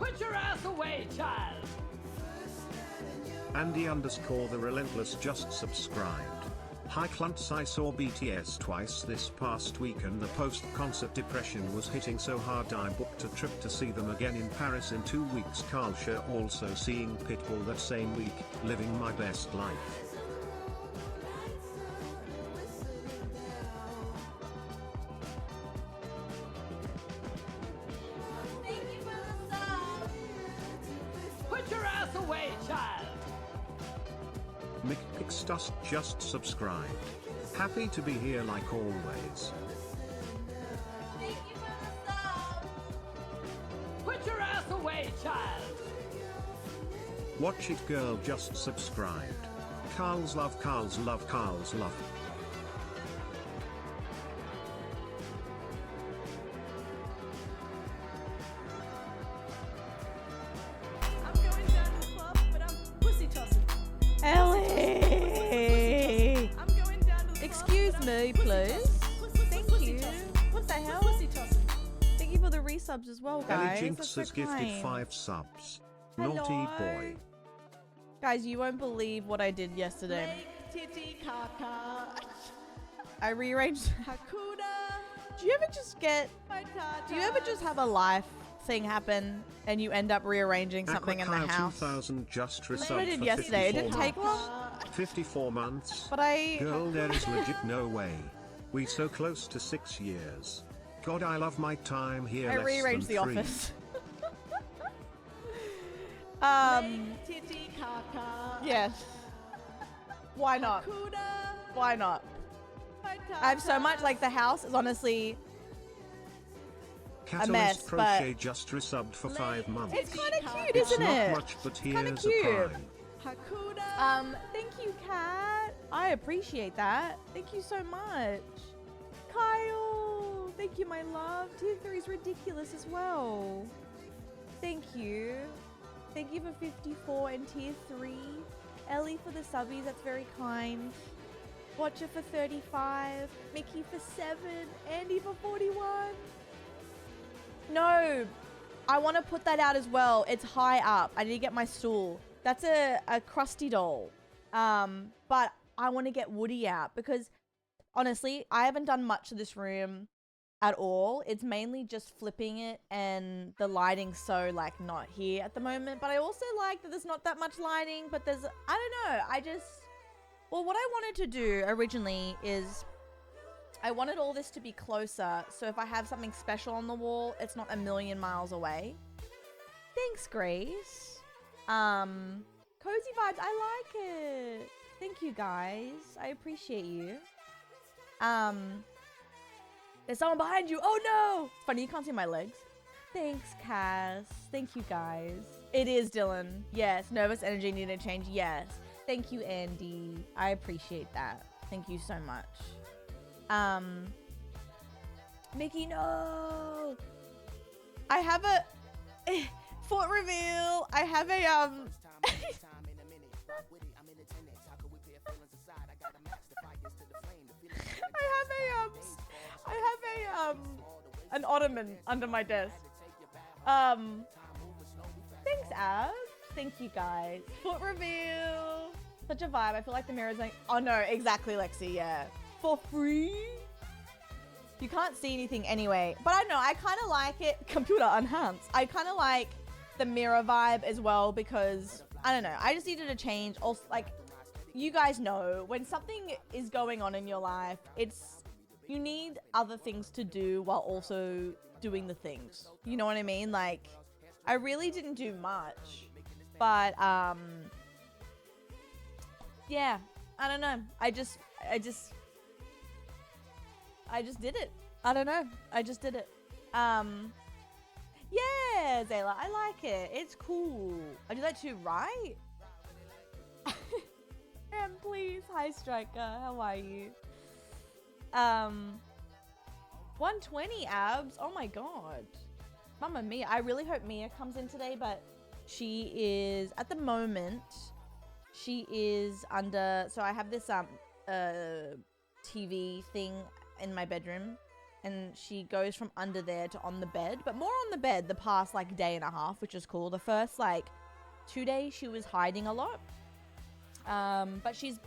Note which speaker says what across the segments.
Speaker 1: Put your ass away, child!
Speaker 2: Andy_the Relentless just subscribed. Hi Clunts, I saw BTS twice this past week and the post-concert depression was hitting so hard I booked a trip to see them again in Paris in 2 weeks. Culture also seeing Pitbull that same week, living my best life.
Speaker 1: Put your ass away, child!
Speaker 2: Mick Pixtus just subscribed. Happy to be here like always.
Speaker 1: Put your ass away, child!
Speaker 2: Watch It Girl just subscribed. Carl's love, Carl's love, Carl's love.
Speaker 3: I'm going down to the club, but I'm pussy tossing.
Speaker 4: Ellie!
Speaker 3: I'm going down to the
Speaker 4: Excuse
Speaker 3: club,
Speaker 4: me,
Speaker 3: but I'm
Speaker 4: please. Thank
Speaker 3: pussy
Speaker 4: you.
Speaker 3: tossing.
Speaker 4: What the hell?
Speaker 3: Pussy tossing.
Speaker 4: Thank you for the resubs as well,
Speaker 2: Ellie
Speaker 4: guys.
Speaker 2: Jinx
Speaker 4: That's so
Speaker 2: has gifted
Speaker 4: kind.
Speaker 2: 5 subs.
Speaker 4: Hello.
Speaker 2: Naughty boy.
Speaker 4: Guys, you won't believe what I did yesterday.
Speaker 3: Lake titty caca.
Speaker 4: I rearranged.
Speaker 3: Hakuna
Speaker 4: Do you ever just get?
Speaker 3: Matata.
Speaker 4: Do you ever just have a life thing happen and you end up rearranging something in the
Speaker 2: Aquakyle
Speaker 4: house?
Speaker 2: 2000 just
Speaker 4: That's what I
Speaker 2: resubbed
Speaker 4: did
Speaker 2: for
Speaker 4: yesterday. It
Speaker 2: 54
Speaker 4: didn't take long,
Speaker 2: 54 months.
Speaker 4: but I.
Speaker 2: Girl, there is legit no way. We so close to 6 years. God, I love my time here.
Speaker 4: I
Speaker 2: less
Speaker 4: rearranged the
Speaker 2: than 3.
Speaker 4: office.
Speaker 3: Lake titty caca.
Speaker 4: Yes. Why not?
Speaker 3: Hakuna
Speaker 4: Why not?
Speaker 3: Matata.
Speaker 4: I have so much. Like the house is honestly.
Speaker 2: Catalyst
Speaker 4: mess, but-
Speaker 2: Crochet just resubbed for 5 months.
Speaker 4: It's kind of cute,
Speaker 2: It's
Speaker 4: isn't
Speaker 2: not
Speaker 4: it?
Speaker 2: much, but
Speaker 4: kinda
Speaker 2: here's
Speaker 4: cute.
Speaker 2: a prime.
Speaker 3: Hakuna.
Speaker 4: Thank you, Kat. I appreciate that. Thank you so much. Kyle, thank you, my love. Tier 3 is ridiculous as well. Thank you. Thank you for 54 and tier 3. Ellie for the subbies, that's very kind. Watcher for 35. Mickey for 7. Andy for 41. No, I want to put that out as well. It's high up. I need to get my stool. That's a crusty doll. But I want to get Woody out because honestly, I haven't done much of this room at all. It's mainly just flipping it and the lighting's so like not here at the moment. But I also like that there's not that much lighting, but there's, I don't know. Well, what I wanted to do originally is I wanted all this to be closer. So if I have something special on the wall, it's not a million miles away. Thanks, Grace. Cozy vibes. I like it. Thank you, guys. I appreciate you. There's someone behind you. Oh no! It's funny, you can't see my legs. Thanks, Cass. Thank you, guys. It is Dylan. Yes. Nervous energy needed to change. Yes. Thank you, Andy. I appreciate that. Thank you so much. Mickey, no! I have a foot reveal. I have a I have an ottoman under my desk. Thanks, Abs. Thank you, guys. Foot reveal. Such a vibe. I feel like the mirror's like, oh no, exactly, Lexi, yeah. For free? You can't see anything anyway. But I know, I kind of like it. Computer enhanced. I kind of like the mirror vibe as well because, I don't know, I just needed a change. Also, like, you guys know, when something is going on in your life, you need other things to do while also doing the things. You know what I mean? Like, I really didn't do much. But, yeah, I don't know. I just did it. I don't know. I just did it. Yeah, Zayla, I like it. It's cool. I do that too, right? And please, hi Striker, how are you? 120 abs. Oh my god. Mamma mia. I really hope Mia comes in today, but she is at the moment. She is under. So I have this TV thing in my bedroom, and she goes from under there to on the bed, but more on the bed the past like day and a half, which is cool. The first like 2 days she was hiding a lot. But she's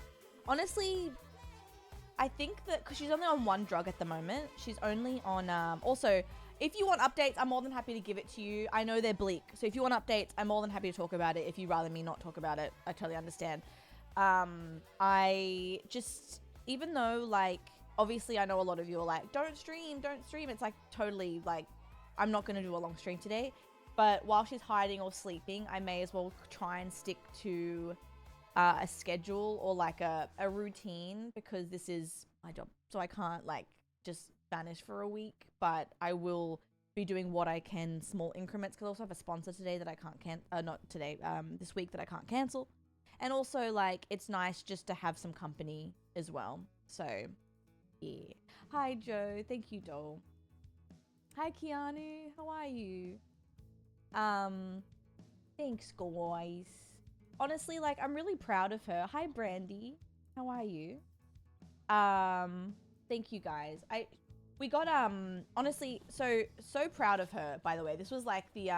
Speaker 4: honestly, I think that because she's only on one drug at the moment, she's only on, also, if you want updates, I'm more than happy to give it to you. I know they're bleak. So if you want updates, I'm more than happy to talk about it. If you'd rather me not talk about it, I totally understand. I just, even though like, obviously I know a lot of you are like, don't stream. It's like totally like, I'm not going to do a long stream today. But while she's hiding or sleeping, I may as well try and stick to a schedule or like a routine, because this is my job. So I can't like just vanish for a week, but I will be doing what I can, small increments, because I also have a sponsor today that I can't not today, this week that I can't cancel. And also like, it's nice just to have some company as well. So yeah. Hi Joe, thank you doll. Hi Keanu, how are you? Thanks guys. Honestly, like, I'm really proud of her. Hi Brandy, how are you? Thank you guys. We got honestly so proud of her, by the way. This was like the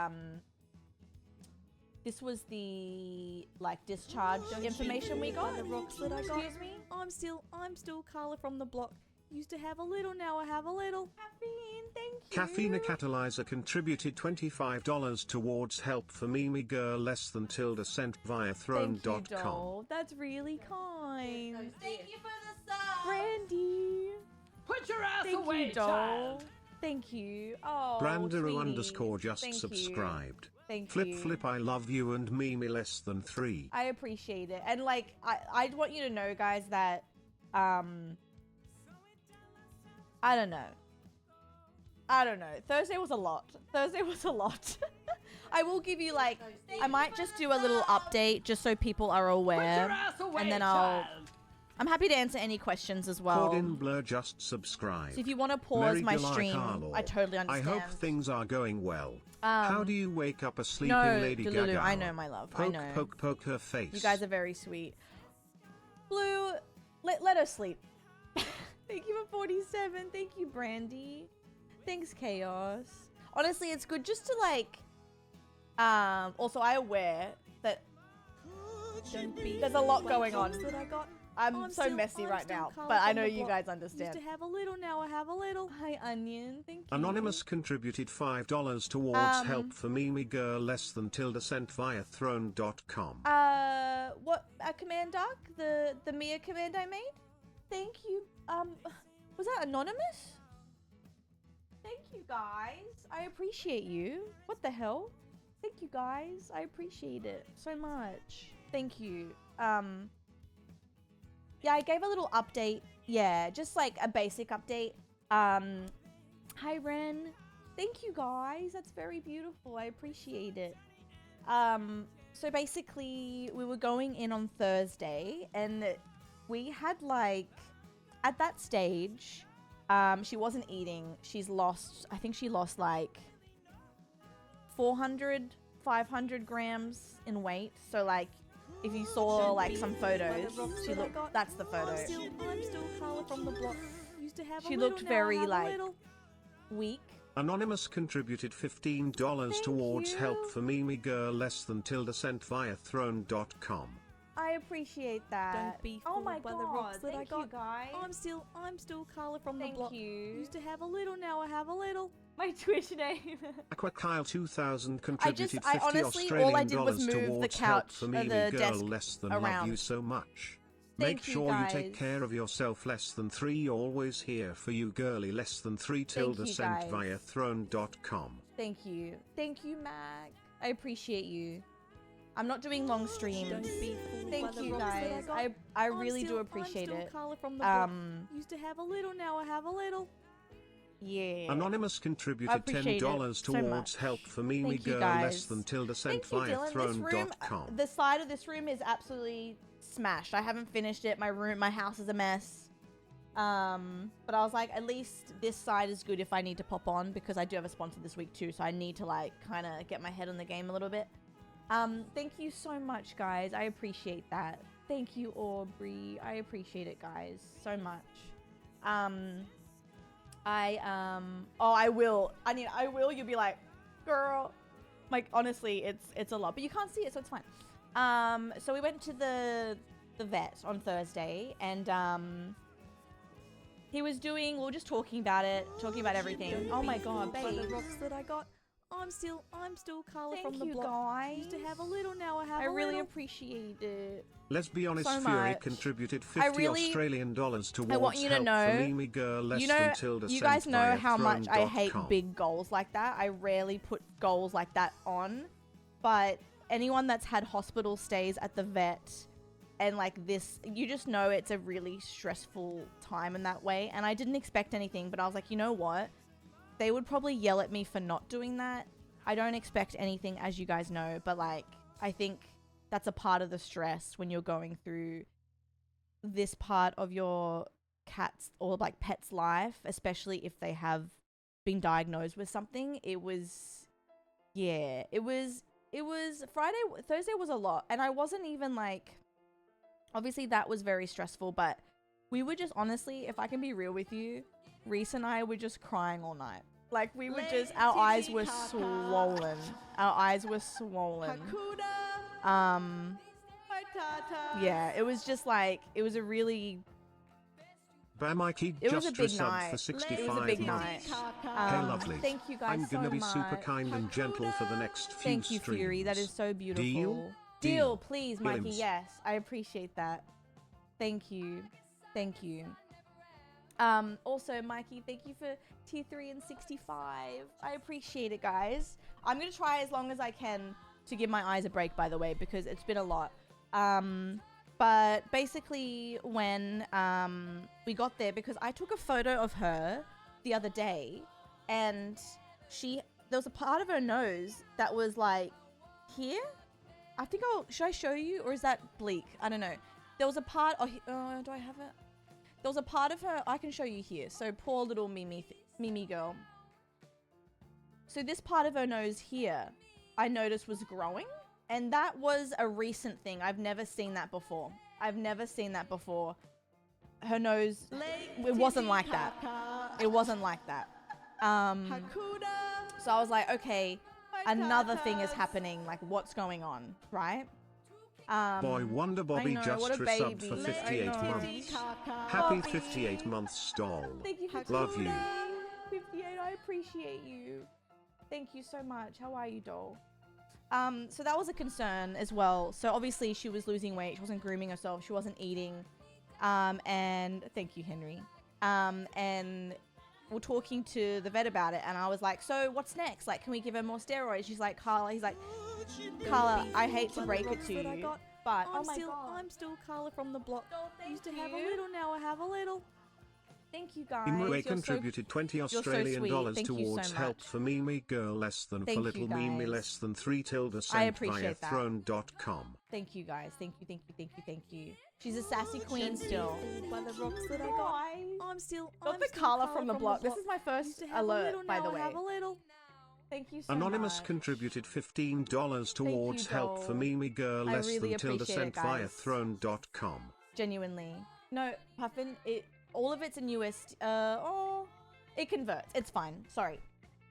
Speaker 4: like discharge information we got.
Speaker 3: The rocks that I got.
Speaker 4: Excuse me?
Speaker 3: I'm still Carla from the block. Used to have a little, now I have a little.
Speaker 4: Caffeine, thank you.
Speaker 2: Caffeine Catalyzer contributed $25 towards help for Mimi Girl less than tilde sent via
Speaker 4: Thank you,
Speaker 2: throne.com.
Speaker 4: doll. That's really kind.
Speaker 1: Thank you for the sub.
Speaker 4: Brandy.
Speaker 1: Put your ass
Speaker 4: Thank
Speaker 1: away,
Speaker 4: you, doll.
Speaker 1: child.
Speaker 4: Thank you. Oh,
Speaker 2: Brandaru
Speaker 4: sweeties.
Speaker 2: _ just
Speaker 4: Thank you.
Speaker 2: subscribed.
Speaker 4: Thank
Speaker 2: Flip
Speaker 4: you.
Speaker 2: Flip I love you and Mimi less than 3.
Speaker 4: I appreciate it. And like, I want you to know, guys, that I don't know. Thursday was a lot. I will give you like, I might just do a little update just so people are
Speaker 1: Put your
Speaker 4: aware.
Speaker 1: ass away,
Speaker 4: And then
Speaker 1: child.
Speaker 4: I'm happy to answer any questions as well.
Speaker 2: Cordin Blur just subscribed.
Speaker 4: So if you want to pause
Speaker 2: Merry
Speaker 4: my
Speaker 2: July,
Speaker 4: stream,
Speaker 2: Carlo.
Speaker 4: I totally
Speaker 2: I
Speaker 4: understand.
Speaker 2: hope things are going well. How do you wake up a sleeping
Speaker 4: No,
Speaker 2: Lady
Speaker 4: Delulu,
Speaker 2: Gaga?
Speaker 4: I know, my love. I
Speaker 2: Poke,
Speaker 4: know.
Speaker 2: poke her face.
Speaker 4: You guys are very sweet. Blue, let her sleep. Thank you for 47. Thank you, Brandy. Thanks, Chaos. Honestly, it's good just to like, also I aware that there's a lot going on.
Speaker 3: That I got.
Speaker 4: I'm so messy right now, but I know you guys understand.
Speaker 3: Used to have a little, now I have a little.
Speaker 4: Hi, Onion. Thank you.
Speaker 2: Anonymous contributed $5 towards help for Mimi Girl less than tilde sent via throne.com.
Speaker 4: What, Command Dark? The Mia command I made? Thank you. Was that anonymous? Thank you, guys. I appreciate you. What the hell? Thank you, guys. I appreciate it so much. Thank you. Yeah, I gave a little update. Yeah, just like a basic update. Hi, Ren. Thank you, guys. That's very beautiful. I appreciate it. So basically, we were going in on Thursday, and we had like, at that stage, she wasn't eating. I think she lost like 400, 500 grams in weight. So like, if you saw like some photos, she looked, that's the photo.
Speaker 3: I'm still Carla from the block. Used to have
Speaker 4: She
Speaker 3: a little,
Speaker 4: looked
Speaker 3: now
Speaker 4: very
Speaker 3: I have
Speaker 4: like
Speaker 3: a little.
Speaker 4: weak.
Speaker 2: Anonymous contributed $15
Speaker 4: Thank
Speaker 2: towards
Speaker 4: you.
Speaker 2: help for Mimi Girl less than tilde sent via throne.com.
Speaker 4: I appreciate that.
Speaker 3: Don't be
Speaker 4: Oh
Speaker 3: fooled
Speaker 4: my
Speaker 3: by
Speaker 4: god,
Speaker 3: the rocks that I
Speaker 4: thank
Speaker 3: got.
Speaker 4: you guys.
Speaker 3: I'm still Carla from
Speaker 4: Thank
Speaker 3: the block.
Speaker 4: you.
Speaker 3: Used to have a little, now I have a little.
Speaker 4: My Twitch name.
Speaker 2: Aquakyle 2000 contributed
Speaker 4: I
Speaker 2: 50
Speaker 4: honestly,
Speaker 2: Australian
Speaker 4: all I did was
Speaker 2: dollars
Speaker 4: move the
Speaker 2: towards
Speaker 4: couch,
Speaker 2: help for
Speaker 4: the
Speaker 2: Mimi Girl
Speaker 4: desk
Speaker 2: less than love
Speaker 4: around.
Speaker 2: you so much.
Speaker 4: Thank
Speaker 2: Make
Speaker 4: you,
Speaker 2: sure you take
Speaker 4: guys.
Speaker 2: care of yourself less than 3 always here for you girly less than 3 tilde
Speaker 4: you,
Speaker 2: sent
Speaker 4: guys.
Speaker 2: via throne.com.
Speaker 4: Thank you. Thank you, Mac. I appreciate you. I'm not doing long streams.
Speaker 3: Don't be fooled by
Speaker 4: Thank
Speaker 3: the
Speaker 4: you
Speaker 3: rocks that
Speaker 4: guys.
Speaker 3: I got.
Speaker 4: I really do appreciate
Speaker 3: I'm still
Speaker 4: it.
Speaker 3: Carla from the block. Used to have a little, now I have a little.
Speaker 4: Yeah.
Speaker 2: Anonymous
Speaker 4: I
Speaker 2: contributed
Speaker 4: appreciate
Speaker 2: $10
Speaker 4: it so
Speaker 2: towards
Speaker 4: much.
Speaker 2: help for Mimi
Speaker 4: Thank you,
Speaker 2: Girl
Speaker 4: guys.
Speaker 2: less than tilde sent
Speaker 4: Thank you,
Speaker 2: via
Speaker 4: Dylan. This room,
Speaker 2: throne.com.
Speaker 4: the side of this room is absolutely smashed. I haven't finished it. My house is a mess. But I was like, at least this side is good if I need to pop on, because I do have a sponsor this week too, so I need to like kind of get my head on the game a little bit. Thank you so much, guys. I appreciate that. Thank you, Aubrey. I appreciate it, guys, so much. I will. I mean, I will. You'll be like, girl. Like, honestly, it's a lot, but you can't see it, so it's fine. So we went to the vet on Thursday, and he was doing. We were just talking about it, talking about everything. Oh my god,
Speaker 3: By
Speaker 4: babe.
Speaker 3: the rocks that I got. I'm still Carla
Speaker 4: Thank
Speaker 3: from the
Speaker 4: you,
Speaker 3: block.
Speaker 4: guys.
Speaker 3: Used to have a little, now I have
Speaker 4: I
Speaker 3: a
Speaker 4: really
Speaker 3: little.
Speaker 4: appreciate it.
Speaker 2: Let's be honest,
Speaker 4: So
Speaker 2: Fury
Speaker 4: much.
Speaker 2: contributed
Speaker 4: I
Speaker 2: 50
Speaker 4: really-
Speaker 2: Australian dollars towards
Speaker 4: I want you to
Speaker 2: help
Speaker 4: know-
Speaker 2: for Mimi Girl less
Speaker 4: You
Speaker 2: than
Speaker 4: know,
Speaker 2: Tilda
Speaker 4: you
Speaker 2: sent
Speaker 4: guys know
Speaker 2: via
Speaker 4: how much I hate
Speaker 2: throne.com.
Speaker 4: big goals like that. I rarely put goals like that on, but anyone that's had hospital stays at the vet and like this, you just know it's a really stressful time in that way. And I didn't expect anything, but I was like, you know what? They would probably yell at me for not doing that. I don't expect anything, as you guys know, but like, I think that's a part of the stress when you're going through this part of your cat's or like pet's life, especially if they have been diagnosed with something. It was Thursday was a lot, and I wasn't even like, obviously that was very stressful, but we were just, honestly, if I can be real with you, Reese and I were just crying all night. Like, we were just, our eyes were swollen. Our eyes were swollen. Yeah, it was just like, it was a really,
Speaker 2: Bear Mikey
Speaker 4: it was
Speaker 2: just
Speaker 4: a big
Speaker 2: resubbed
Speaker 4: night.
Speaker 2: for
Speaker 4: It
Speaker 2: 65
Speaker 4: was a big
Speaker 2: months.
Speaker 4: night.
Speaker 2: Hey, lovely.
Speaker 4: Thank you guys
Speaker 2: I'm gonna
Speaker 4: so
Speaker 2: be super
Speaker 4: much.
Speaker 2: kind and gentle for the next few
Speaker 4: Thank you,
Speaker 2: streams.
Speaker 4: Fury. That is so beautiful.
Speaker 2: Deal?
Speaker 4: Deal, please, Mikey.
Speaker 2: Williams.
Speaker 4: Yes, I appreciate that. Thank you. Thank you. Also, Mikey, thank you for tier 3 and 65. I appreciate it, guys. I'm gonna try as long as I can to give my eyes a break, by the way, because it's been a lot. But basically, when we got there, because I took a photo of her the other day, and there was a part of her nose that was like here. I think should I show you, or is that bleak? I don't know. There was a part. Do I have it? There was a part of her. I can show you here. So poor little Mimi girl. So this part of her nose here, I noticed was growing. And that was a recent thing. I've never seen that before. I've never seen that before. Her nose, it wasn't like that. It wasn't like that. So I was like, okay, another thing is happening. Like, what's going on, right?
Speaker 2: Boy Wonder Bobby
Speaker 4: know,
Speaker 2: just
Speaker 4: what a
Speaker 2: resubbed for
Speaker 4: baby.
Speaker 2: 58
Speaker 4: I know.
Speaker 2: months. Happy
Speaker 4: Bobby.
Speaker 2: 58 months, doll.
Speaker 4: Thank you for
Speaker 2: Love you.
Speaker 4: 58, I appreciate you. Thank you so much. How are you, doll? So that was a concern as well. So obviously she was losing weight. She wasn't grooming herself. She wasn't eating. And thank you, Henry. And we're talking to the vet about it. And I was like, so what's next? Like, can we give her more steroids? She's like, Carla. He's like, Carla, I hate to break it to you, but oh my god.
Speaker 3: I'm still Carla from the block.
Speaker 4: Oh, thank
Speaker 3: Used to have a
Speaker 4: you.
Speaker 3: little, now I have a little.
Speaker 4: Thank you, guys.
Speaker 2: Imwe
Speaker 4: You're so
Speaker 2: contributed 20
Speaker 4: so
Speaker 2: Australian
Speaker 4: sweet.
Speaker 2: dollars
Speaker 4: Thank you so
Speaker 2: towards help
Speaker 4: much.
Speaker 2: for Mimi Girl less than
Speaker 4: Thank
Speaker 2: for
Speaker 4: you,
Speaker 2: little Mimi
Speaker 4: guys.
Speaker 2: less than 3 tilde
Speaker 4: I
Speaker 2: sent
Speaker 4: appreciate
Speaker 2: via
Speaker 4: that.
Speaker 2: throne.com.
Speaker 4: Thank you, guys. Thank you, thank you, thank you, thank you. She's a sassy queen still.
Speaker 3: By the rocks that I got.
Speaker 4: Guys.
Speaker 3: I'm still
Speaker 4: Not the Carla from the block. This is my first
Speaker 3: Used to have a
Speaker 4: alert,
Speaker 3: little,
Speaker 4: by
Speaker 3: now
Speaker 4: the
Speaker 3: I
Speaker 4: way.
Speaker 3: have a little.
Speaker 4: Thank you so
Speaker 2: Anonymous
Speaker 4: much.
Speaker 2: contributed $15 towards help for
Speaker 4: doll.
Speaker 2: Mimi Girl
Speaker 4: I
Speaker 2: less
Speaker 4: really
Speaker 2: than tilde
Speaker 4: appreciate
Speaker 2: sent
Speaker 4: it,
Speaker 2: via
Speaker 4: guys.
Speaker 2: throne.com.
Speaker 4: Genuinely. No, Puffin, all of it's a newest. It converts. It's fine. Sorry.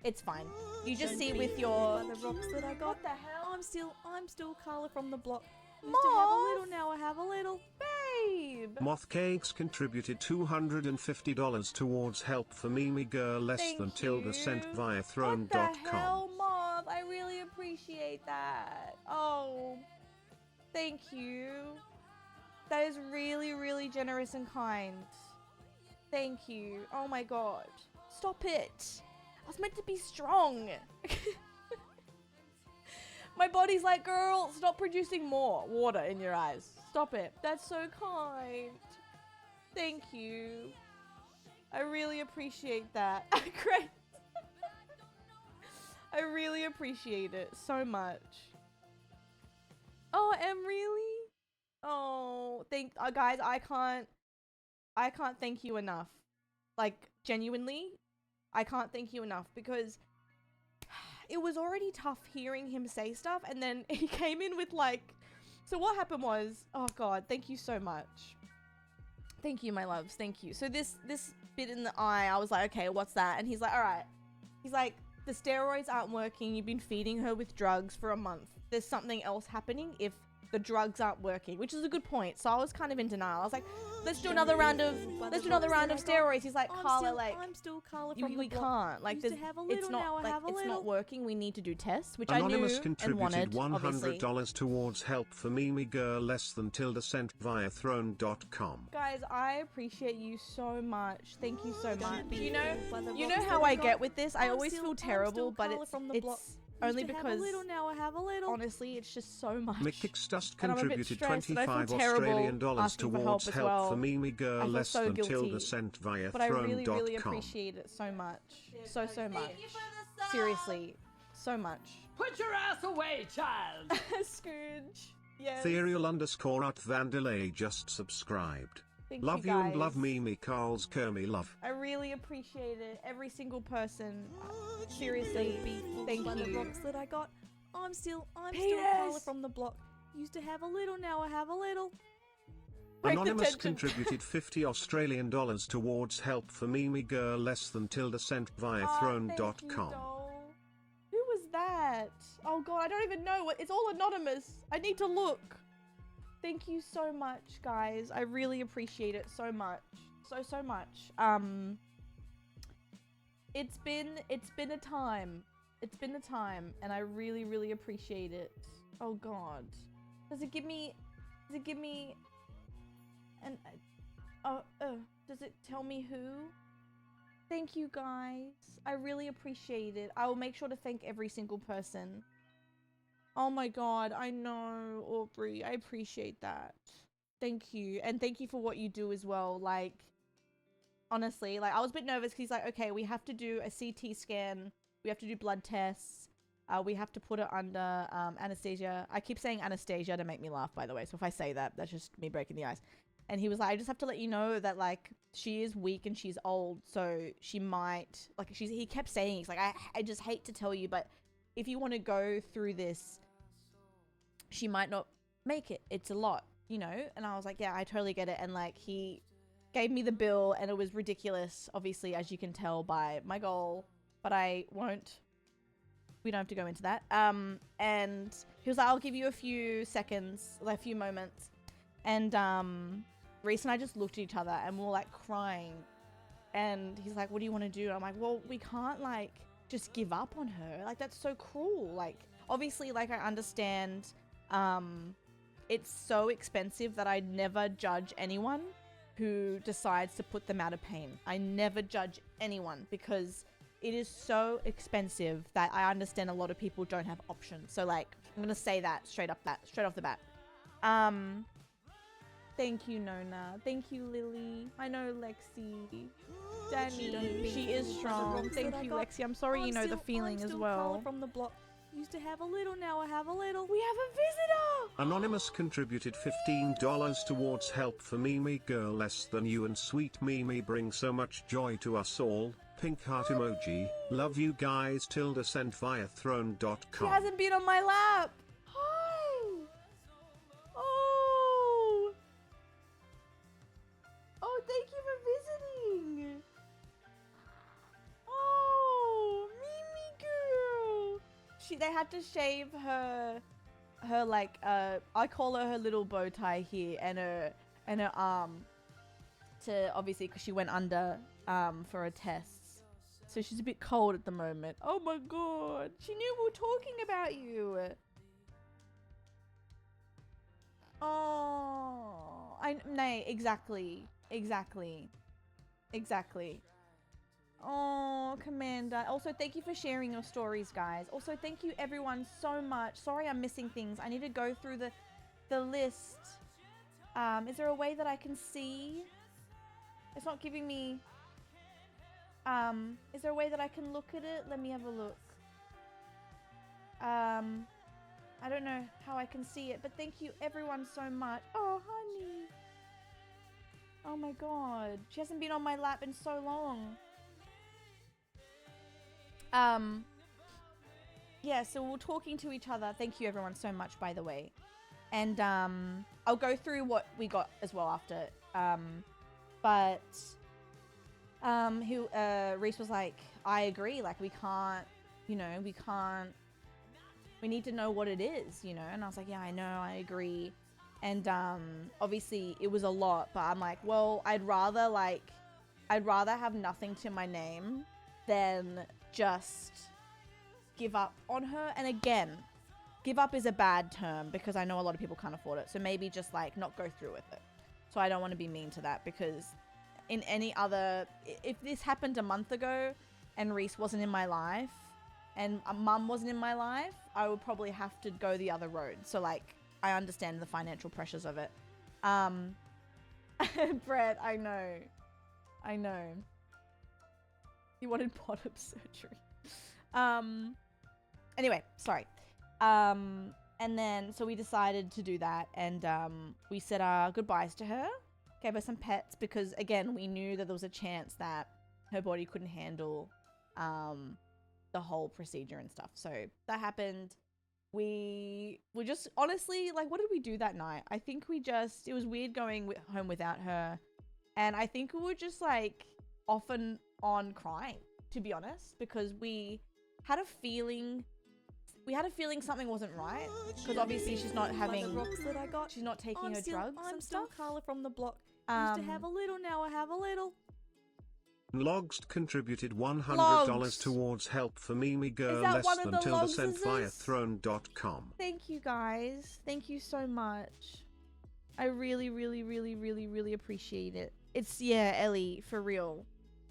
Speaker 4: It's fine. You just see with your.
Speaker 3: By the rocks that I got.
Speaker 4: What the hell?
Speaker 3: I'm still Carla from the block. Used to have a
Speaker 4: Moth?
Speaker 3: little, now I have a little.
Speaker 4: Babe.
Speaker 2: Moth Cakes contributed $250 towards help for Mimi Girl less
Speaker 4: Thank
Speaker 2: than tilde sent
Speaker 4: you.
Speaker 2: via
Speaker 4: What the
Speaker 2: throne.com.
Speaker 4: hell, Moth? I really appreciate that. Oh, thank you. That is really, really generous and kind. Thank you. Oh my god. Stop it. I was meant to be strong. My body's like, girl, stop producing more water in your eyes. Stop it. That's so kind. Thank you. I really appreciate that. Great. I really appreciate it so much. Oh, Em, really? Oh, guys, I can't thank you enough. Like, genuinely, I can't thank you enough, because it was already tough hearing him say stuff, and then he came in with like, so what happened was, oh god, thank you so much. Thank you, my loves, thank you. So this spit in the eye. I was like, okay, what's that? And he's like, all right. He's like, the steroids aren't working. You've been feeding her with drugs for a month. There's something else happening if the drugs aren't working, which is a good point. So I was kind of in denial. I was like, let's do another round of steroids. He's like, Carla, like,
Speaker 3: I'm still Carla from
Speaker 4: we
Speaker 3: the block.
Speaker 4: can't. Like,
Speaker 3: Used to
Speaker 4: there's,
Speaker 3: have a
Speaker 4: it's
Speaker 3: little,
Speaker 4: not
Speaker 3: now I
Speaker 4: like
Speaker 3: have a
Speaker 4: it's
Speaker 3: little.
Speaker 4: not working. We need to do tests, which
Speaker 2: Anonymous
Speaker 4: I knew and
Speaker 2: contributed
Speaker 4: wanted, obviously.
Speaker 2: $100 towards help for Mimi Girl less than tilde sent via throne.com.
Speaker 4: Guys, I appreciate you so much. Thank you so much.
Speaker 3: be
Speaker 4: You know
Speaker 3: fooled by the
Speaker 4: you know
Speaker 3: rocks
Speaker 4: how
Speaker 3: that I
Speaker 4: I
Speaker 3: got.
Speaker 4: get with this. I
Speaker 3: I'm
Speaker 4: always
Speaker 3: still-
Speaker 4: feel
Speaker 3: I'm
Speaker 4: terrible,
Speaker 3: still
Speaker 4: but
Speaker 3: Carla from the
Speaker 4: it's
Speaker 3: block. Used
Speaker 4: only
Speaker 3: to have
Speaker 4: because
Speaker 3: a little, now I have a little.
Speaker 4: honestly, it's just so much.
Speaker 2: McKickstust
Speaker 4: And I'm a bit
Speaker 2: contributed
Speaker 4: stressed and I feel
Speaker 2: 25
Speaker 4: terrible
Speaker 2: Australian dollars
Speaker 4: asking for help
Speaker 2: towards
Speaker 4: as
Speaker 2: help
Speaker 4: well.
Speaker 2: for Mimi Girl
Speaker 4: I feel
Speaker 2: less
Speaker 4: so
Speaker 2: than
Speaker 4: guilty,
Speaker 2: tilde sent via
Speaker 4: But I really,
Speaker 2: throne.com.
Speaker 4: really appreciate it so much. So much. Seriously, so much.
Speaker 1: Put your ass away, child.
Speaker 4: Scrooge. Yes.
Speaker 2: Ethereal _ Vandelay just subscribed.
Speaker 4: Thank
Speaker 2: Love
Speaker 4: you
Speaker 2: you and
Speaker 4: guys.
Speaker 2: love Mimi Carl's Kermie love.
Speaker 4: I really appreciate it. Every single person. Seriously,
Speaker 3: Be fooled
Speaker 4: thank
Speaker 3: by the
Speaker 4: you.
Speaker 3: rocks that I got. I'm still Carla
Speaker 4: Peters!
Speaker 3: from the block. Used to have a little, now I have a little.
Speaker 4: Break the
Speaker 2: Anonymous
Speaker 4: tension.
Speaker 2: contributed 50 Australian dollars towards help for Mimi Girl less than tilde sent via
Speaker 4: Ah, thank you,
Speaker 2: throne.com.
Speaker 4: doll. Who was that? Oh god, I don't even know. It's all anonymous. I need to look. Thank you so much, guys. I really appreciate it so much. So much. It's been a time. It's been a time, and I really, really appreciate it. Oh god. Does it give me and does it tell me who? Thank you guys. I really appreciate it. I will make sure to thank every single person. Oh my god, I know, Aubrey. I appreciate that. Thank you. And thank you for what you do as well. Like, honestly, like, I was a bit nervous because he's like, okay, we have to do a CT scan. We have to do blood tests. We have to put her under anesthesia. I keep saying anesthesia to make me laugh, by the way. So if I say that, that's just me breaking the ice. And he was like, I just have to let you know that, like, she is weak and she's old. So she might, like, he kept saying, he's like, I just hate to tell you, but if you want to go through this, she might not make it. It's a lot, you know? And I was like, yeah, I totally get it. And, like, he gave me the bill and it was ridiculous, obviously, as you can tell by my goal. But I won't. We don't have to go into that. And he was like, I'll give you a few seconds, like a few moments. And Reese and I just looked at each other and we were like crying. And he's like, what do you want to do? And I'm like, well, we can't like just give up on her. Like, that's so cruel. Like, obviously, like, I understand it's so expensive that I never judge anyone who decides to put them out of pain. I never judge anyone because it is so expensive that I understand a lot of people don't have options. So, like, I'm gonna say that straight off the bat. Thank you, Nona. Thank you, Lily. I know Lexi. Danny, she is strong. Thank you, Lexi. I'm sorry you know the feeling as well.
Speaker 3: Carla from the block. Used to have a little, now I have a little.
Speaker 4: We have a visitor!
Speaker 2: Anonymous contributed $15 towards help for Mimi Girl less than you and sweet Mimi bring so much joy to us all. Pink heart emoji. Love you guys tilde sent via
Speaker 4: She
Speaker 2: throne.com.
Speaker 4: hasn't been on my lap. Hi. Oh. Oh, thank you for visiting. Oh, Mimi girl. They had to shave her like I call her little bow tie here and her arm to obviously because she went under for a test. So she's a bit cold at the moment. Oh my god. She knew we were talking about you. Oh. Nay, exactly. Oh, Commander. Also, thank you for sharing your stories, guys. Also, thank you everyone so much. Sorry I'm missing things. I need to go through the list. Is there a way that I can see? It's not giving me... is there a way that I can look at it? Let me have a look. I don't know how I can see it, but thank you everyone so much. Oh, honey. Oh my god. She hasn't been on my lap in so long. Yeah, so we're talking to each other. Thank you everyone so much, by the way. And, I'll go through what we got as well after. But... Reese was like, I agree, like we can't, we need to know what it is, and I was like, yeah, I know, I agree. And obviously it was a lot, but I'm like, well, I'd rather have nothing to my name than just give up on her. And again, give up is a bad term because I know a lot of people can't afford it, so maybe just like not go through with it. So I don't want to be mean to that, because in any other, if this happened a month ago and Reese wasn't in my life and mum wasn't in my life, I would probably have to go the other road. So like, I understand the financial pressures of it. Brett, I know. You wanted bottom surgery. Anyway, sorry. And then, so we decided to do that, and we said our goodbyes to her, gave her some pets, because again, we knew that there was a chance that her body couldn't handle the whole procedure and stuff. So that happened. We were just, honestly, like, what did we do that night? I think it was weird going home without her, and I think we were just like off and on crying, to be honest, because we had a feeling something wasn't right, because obviously she's not having,
Speaker 3: the rocks that I got.
Speaker 4: she's not taking her drugs
Speaker 3: I'm
Speaker 4: and
Speaker 3: still
Speaker 4: stuff.
Speaker 3: Carla from the block. Used to have a little, now I have a little.
Speaker 2: Logsed contributed $100
Speaker 4: Logs.
Speaker 2: towards help for Mimi Girl
Speaker 4: that
Speaker 2: less
Speaker 4: one of
Speaker 2: than
Speaker 4: the
Speaker 2: Tilda sent
Speaker 4: Logses?
Speaker 2: via throne.com.
Speaker 4: Thank you guys. Thank you so much. I really, really, really, really, really appreciate it. It's, yeah, Ellie, for real.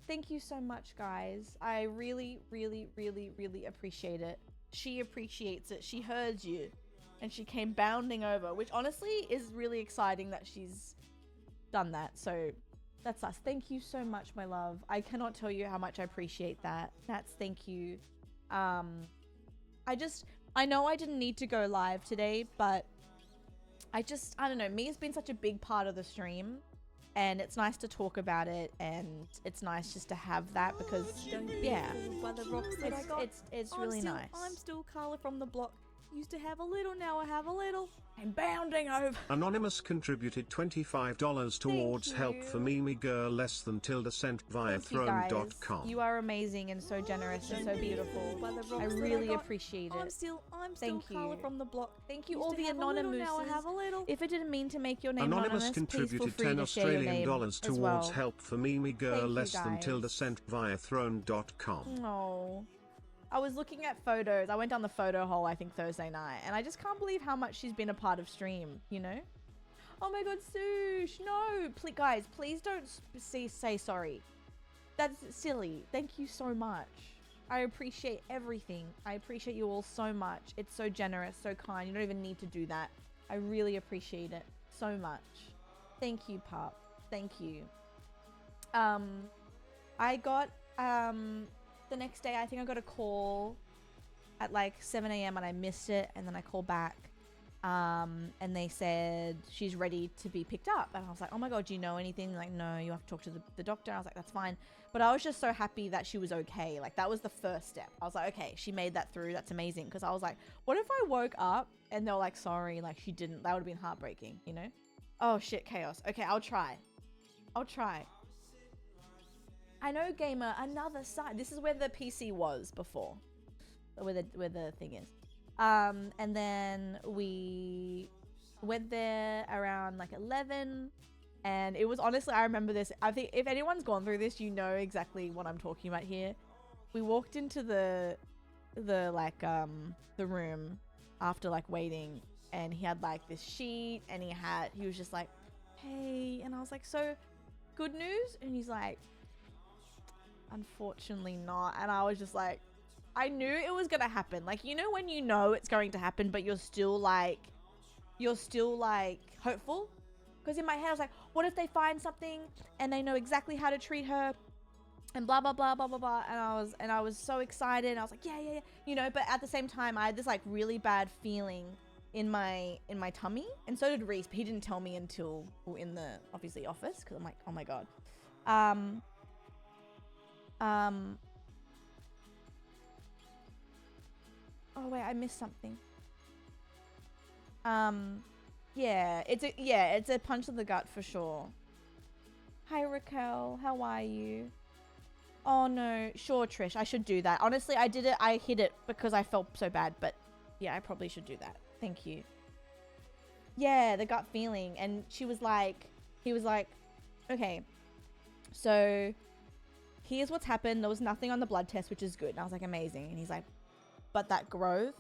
Speaker 4: Thank you so much, guys. I really, really, really, really appreciate it. She appreciates it. She heard you. And she came bounding over, which honestly is really exciting that she's done that. So that's us. Thank you so much, my love. I cannot tell you how much I appreciate that. Thank you. I know I didn't need to go live today, but I don't know. Mia's been such a big part of the stream, and it's nice to talk about it, and it's nice just to have that, because yeah,
Speaker 3: By the rocks that I got.
Speaker 4: it's really nice.
Speaker 3: I'm still Carla from the block. Used to have a little, now I have a little.
Speaker 4: I'm bounding over.
Speaker 2: Anonymous contributed $25 towards help for
Speaker 4: you.
Speaker 2: Mimi Girl less than Tilda sent via
Speaker 4: Thank you, guys.
Speaker 2: throne.com.
Speaker 4: You are amazing and so generous and so beautiful.
Speaker 3: By the rocks
Speaker 4: I
Speaker 3: that
Speaker 4: really
Speaker 3: got.
Speaker 4: appreciate
Speaker 3: I'm
Speaker 4: it.
Speaker 3: still
Speaker 4: Thank
Speaker 3: Carla
Speaker 4: you.
Speaker 3: from the block.
Speaker 4: Thank you,
Speaker 3: Used
Speaker 4: all
Speaker 3: to
Speaker 4: the
Speaker 3: have a little,
Speaker 4: anonymous.
Speaker 3: now I have a little.
Speaker 4: If it didn't mean to make your name
Speaker 2: Anonymous
Speaker 4: please feel
Speaker 2: contributed
Speaker 4: free
Speaker 2: $10
Speaker 4: to share your
Speaker 2: Australian
Speaker 4: name
Speaker 2: dollars
Speaker 4: as
Speaker 2: towards
Speaker 4: well.
Speaker 2: help for Mimi Girl
Speaker 4: Thank you,
Speaker 2: less than
Speaker 4: guys.
Speaker 2: Tilda sent via throne.com.
Speaker 4: No. I was looking at photos. I went down the photo hole, I think, Thursday night, and I just can't believe how much she's been a part of stream, Oh my god, Sush, no. Guys, please don't say sorry. That's silly. Thank you so much. I appreciate everything. I appreciate you all so much. It's so generous, so kind. You don't even need to do that. I really appreciate it so much. Thank you, Pup. Thank you. I got, the next day, I think I got a call at like 7 a.m. and I missed it, and then I called back. And they said she's ready to be picked up, and I was like, oh my god, do you know anything? Like, no, you have to talk to the doctor. I was like, that's fine. But I was just so happy that she was okay. Like, that was the first step. I was like, okay, she made that through. That's amazing. Because I was like, what if I woke up and they were like, sorry, like she didn't? That would have been heartbreaking, Oh shit, chaos. Okay, I'll try. I know, gamer, another side. This is where the PC was before, where the thing is. And then we went there around like 11, and it was, honestly, I remember this. I think if anyone's gone through this, you know exactly what I'm talking about here. We walked into the room after like waiting, and he had like this sheet, and he was just like, hey, and I was like, so good news? And he's like, unfortunately not. And I was just like, I knew it was gonna happen. Like, when you know it's going to happen, but you're still like hopeful. Because in my head I was like, what if they find something and they know exactly how to treat her and blah blah blah blah blah blah. And I was so excited, and I was like, yeah. But at the same time, I had this like really bad feeling in my tummy, and so did Reese, but he didn't tell me until we were in the obviously office, because I'm like, oh my god. Oh wait, I missed something. Yeah, it's a punch in the gut for sure. Hi Raquel, how are you? Oh no, sure Trish, I should do that. Honestly, I did it, I hid it because I felt so bad, but yeah, I probably should do that. Thank you. Yeah, the gut feeling. And he was like, okay, so here's what's happened. There was nothing on the blood test, which is good. And I was like, amazing. And he's like, but that growth,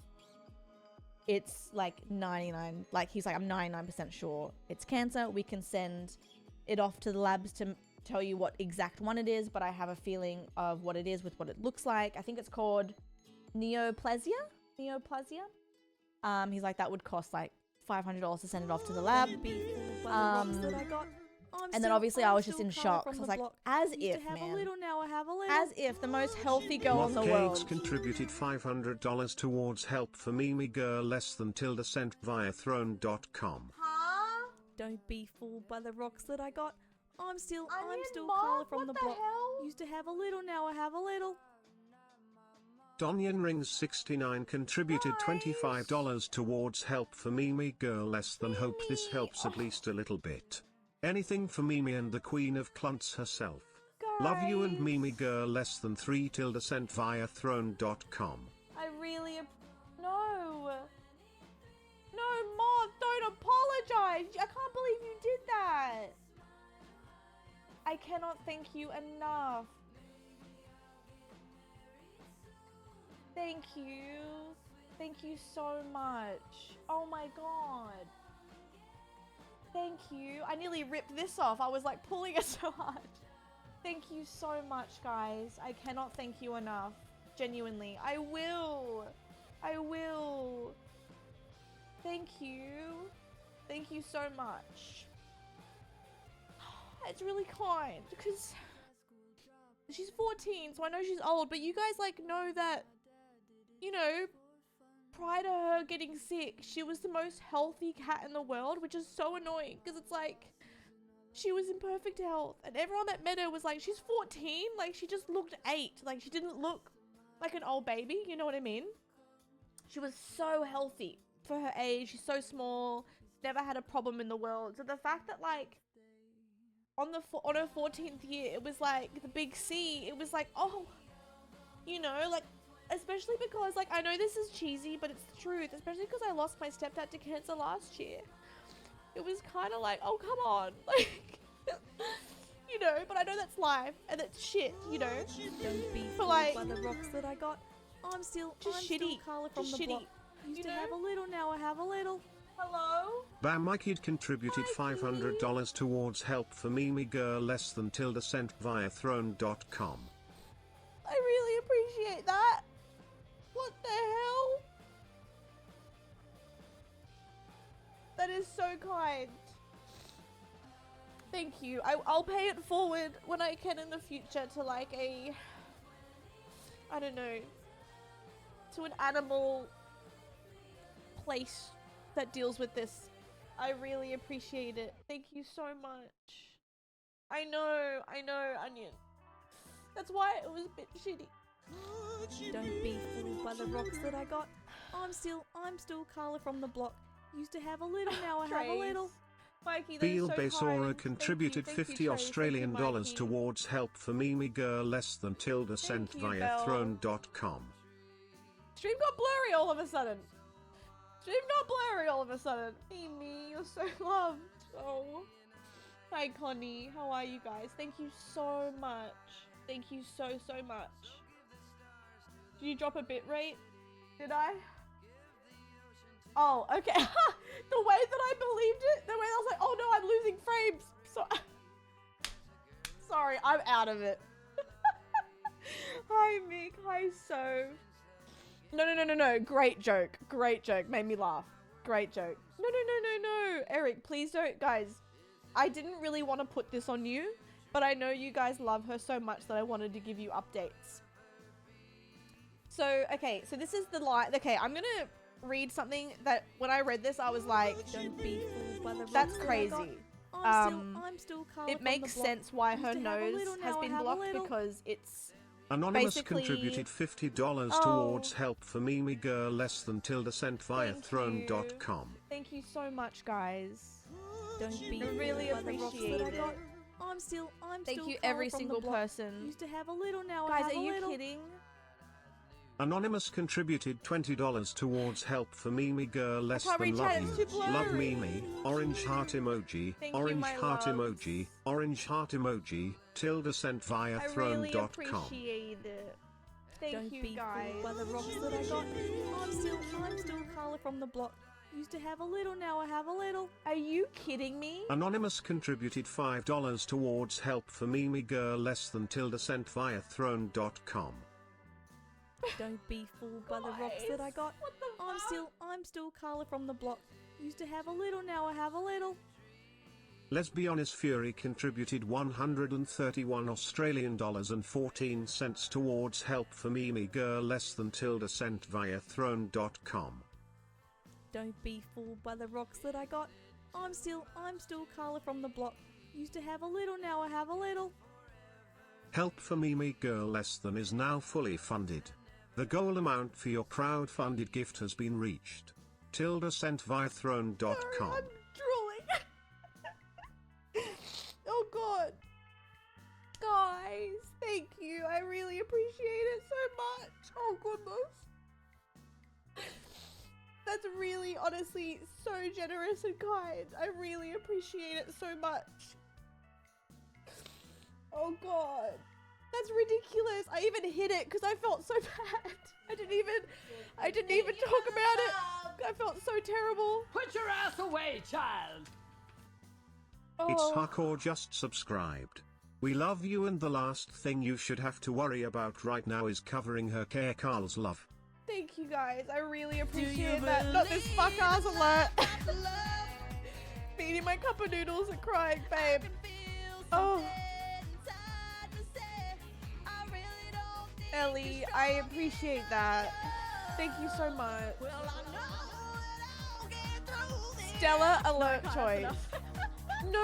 Speaker 4: it's like 99, like he's like, I'm 99% sure it's cancer. We can send it off to the labs to tell you what exact one it is, but I have a feeling of what it is with what it looks like. I think it's called neoplasia. He's like, that would cost like $500 to send it off to the lab. And then obviously I was just in shock. I was like, as if, man. As if the most healthy girl in the world.
Speaker 2: Mothcakes contributed $500 towards help for Mimi Girl less than tilde sent via throne.com.
Speaker 4: Huh?
Speaker 3: Don't be fooled by the rocks that I got. I'm still
Speaker 4: Onion
Speaker 3: Carla
Speaker 4: Moth?
Speaker 3: from the
Speaker 4: What the
Speaker 3: block.
Speaker 4: hell?
Speaker 3: Used to have a little, now I have a little.
Speaker 2: Donyan Rings 69 contributed $25 towards help for Mimi Girl less than. Hope this helps at least a little bit. Anything for Mimi and the Queen of Clunts herself. Love you and Mimi Girl less than 3 tilde sent via throne.com.
Speaker 4: I really... No, Moth, don't apologize. I can't believe you did that. I cannot thank you enough. Thank you. Thank you so much. Oh my god. Thank you. I nearly ripped this off. I was like pulling it so hard. Thank you so much, guys. I cannot thank you enough. Genuinely. I will. Thank you. Thank you so much. It's really kind because she's 14, so I know she's old, but you guys like know that, you know, prior to her getting sick, she was the most healthy cat in the world, which is so annoying because it's like she was in perfect health and everyone that met her was like, she's 14, like she just looked 8, like she didn't look like an old baby, you know what I mean? She was so healthy for her age. She's so small, never had a problem in the world. So the fact that like on her 14th year, it was like the big C. It was like, oh, you know, like, especially because like, I know this is cheesy, but it's the truth, especially because I lost my stepdad to cancer last year. It was kind of like, oh, come on, like, you know, but I know that's life and that's shit, you know.
Speaker 3: Don't be
Speaker 4: For
Speaker 3: fooled
Speaker 4: like,
Speaker 3: by the rocks that I got. I'm still
Speaker 4: shitty.
Speaker 3: Carla from
Speaker 4: Just
Speaker 3: the
Speaker 4: shitty.
Speaker 3: block. Used to have a little, now I have a little.
Speaker 4: Hello?
Speaker 2: Bam Mikey contributed $500 towards help for Mimi Girl less than tilde sent via throne.com.
Speaker 4: I really appreciate that. What the hell? That is so kind. Thank you. I'll pay it forward when I can in the future to like a, I don't know, to an animal place that deals with this. I really appreciate it. Thank you so much. I know, Onion. That's why it was a bit shitty.
Speaker 3: Don't be fooled by the rocks that I got. I'm still Carla from the block. Used to have a little, now I have a little.
Speaker 4: Mikey, that is
Speaker 2: Beal
Speaker 4: so
Speaker 2: Besora
Speaker 4: kind.
Speaker 2: contributed
Speaker 4: Thank you,
Speaker 2: $50
Speaker 4: Trace.
Speaker 2: Australian
Speaker 4: Thank you,
Speaker 2: dollars
Speaker 4: Mikey.
Speaker 2: towards help for Mimi Girl less than tilde sent
Speaker 4: you,
Speaker 2: via
Speaker 4: Belle.
Speaker 2: throne.com.
Speaker 4: Stream got blurry all of a sudden. Stream got blurry all of a sudden. Mimi, you're so loved. Oh. Hi, Connie. How are you guys? Thank you so much. Thank you so much. Did you drop a bit rate? Did I? Oh, okay. The way that I believed it, the way I was like, oh no, I'm losing frames. So sorry, I'm out of it. Hi, Mick. Hi, So. No. Great joke. Made me laugh. Great joke. No. Eric, please don't. Guys, I didn't really want to put this on you, but I know you guys love her so much that I wanted to give you updates. So, okay, so this is the line. Okay, I'm going to read something that when I read this, I was like,
Speaker 3: Don't be fooled by the rocks
Speaker 4: that's
Speaker 3: that I
Speaker 4: crazy.
Speaker 3: got. I'm still Carla
Speaker 4: It
Speaker 3: from
Speaker 4: makes
Speaker 3: the block.
Speaker 4: sense why
Speaker 3: Used
Speaker 4: her
Speaker 3: to have a
Speaker 4: nose
Speaker 3: little,
Speaker 4: has
Speaker 3: now I
Speaker 4: been
Speaker 3: have a
Speaker 4: blocked
Speaker 3: little.
Speaker 4: because it's
Speaker 2: Anonymous
Speaker 4: basically-
Speaker 2: contributed $50
Speaker 4: Oh.
Speaker 2: towards help for Mimi Girl less than tilde sent via
Speaker 4: Thank
Speaker 2: throne.com.
Speaker 4: Thank you so much, guys.
Speaker 3: Don't be
Speaker 4: I really
Speaker 3: fooled by the rocks
Speaker 4: appreciate
Speaker 3: that I
Speaker 4: it.
Speaker 3: got. I'm still
Speaker 4: Thank you,
Speaker 3: Carla
Speaker 4: every
Speaker 3: from the
Speaker 4: single
Speaker 3: block.
Speaker 4: person.
Speaker 3: Used to have a little, now I
Speaker 4: Guys,
Speaker 3: have
Speaker 4: are
Speaker 3: a
Speaker 4: you
Speaker 3: little.
Speaker 4: kidding?
Speaker 2: Anonymous contributed $20 towards help for Mimi Girl Less
Speaker 4: can't
Speaker 2: Than
Speaker 4: reach
Speaker 2: Love
Speaker 4: out, it's
Speaker 2: You.
Speaker 4: too
Speaker 2: Love
Speaker 4: blurry.
Speaker 2: Mimi, orange heart emoji,
Speaker 4: Thank you,
Speaker 2: orange
Speaker 4: my
Speaker 2: heart
Speaker 4: loves.
Speaker 2: emoji, orange heart emoji, tilde sent via
Speaker 4: I really
Speaker 2: throne.com.
Speaker 4: appreciate it. Thank
Speaker 3: Don't
Speaker 4: you,
Speaker 3: be
Speaker 4: guys.
Speaker 3: fooled by the rocks that I got. I'm still Carla from the block. Used to have a little, now I have a little.
Speaker 4: Are you kidding me?
Speaker 2: Anonymous contributed $5 towards help for Mimi Girl Less Than tilde sent via throne.com.
Speaker 3: Don't be fooled by the rocks that I got.
Speaker 4: What the
Speaker 3: I'm still Carla from the block. Used to have a little, now I have a little.
Speaker 2: Lesbianis Fury contributed 131 Australian dollars and 14 cents towards help for Mimi Girl Less Than tilde sent via throne.com.
Speaker 3: Don't be fooled by the rocks that I got. I'm still Carla from the block. Used to have a little, now I have a little.
Speaker 2: Help for Mimi Girl Less Than is now fully funded. The goal amount for your crowd-funded gift has been reached. Tilde sent via throne.com.
Speaker 4: I'm drooling. Oh god. Guys, thank you. I really appreciate it so much. Oh goodness. That's really, honestly, so generous and kind. I really appreciate it so much. Oh god. That's ridiculous. I even hid it because I felt so bad. I didn't even talk about it. I felt so terrible.
Speaker 1: Put your ass away, child.
Speaker 2: It's
Speaker 4: Oh.
Speaker 2: Hardcore just subscribed. We love you, and the last thing you should have to worry about right now is covering her care. Carl's love.
Speaker 4: Thank you guys. I really appreciate that. Not this fuck ass alert. Feeding my cup of noodles and crying, babe. Oh. Ellie, I appreciate that. Thank you so much. Stellar alert choice. No,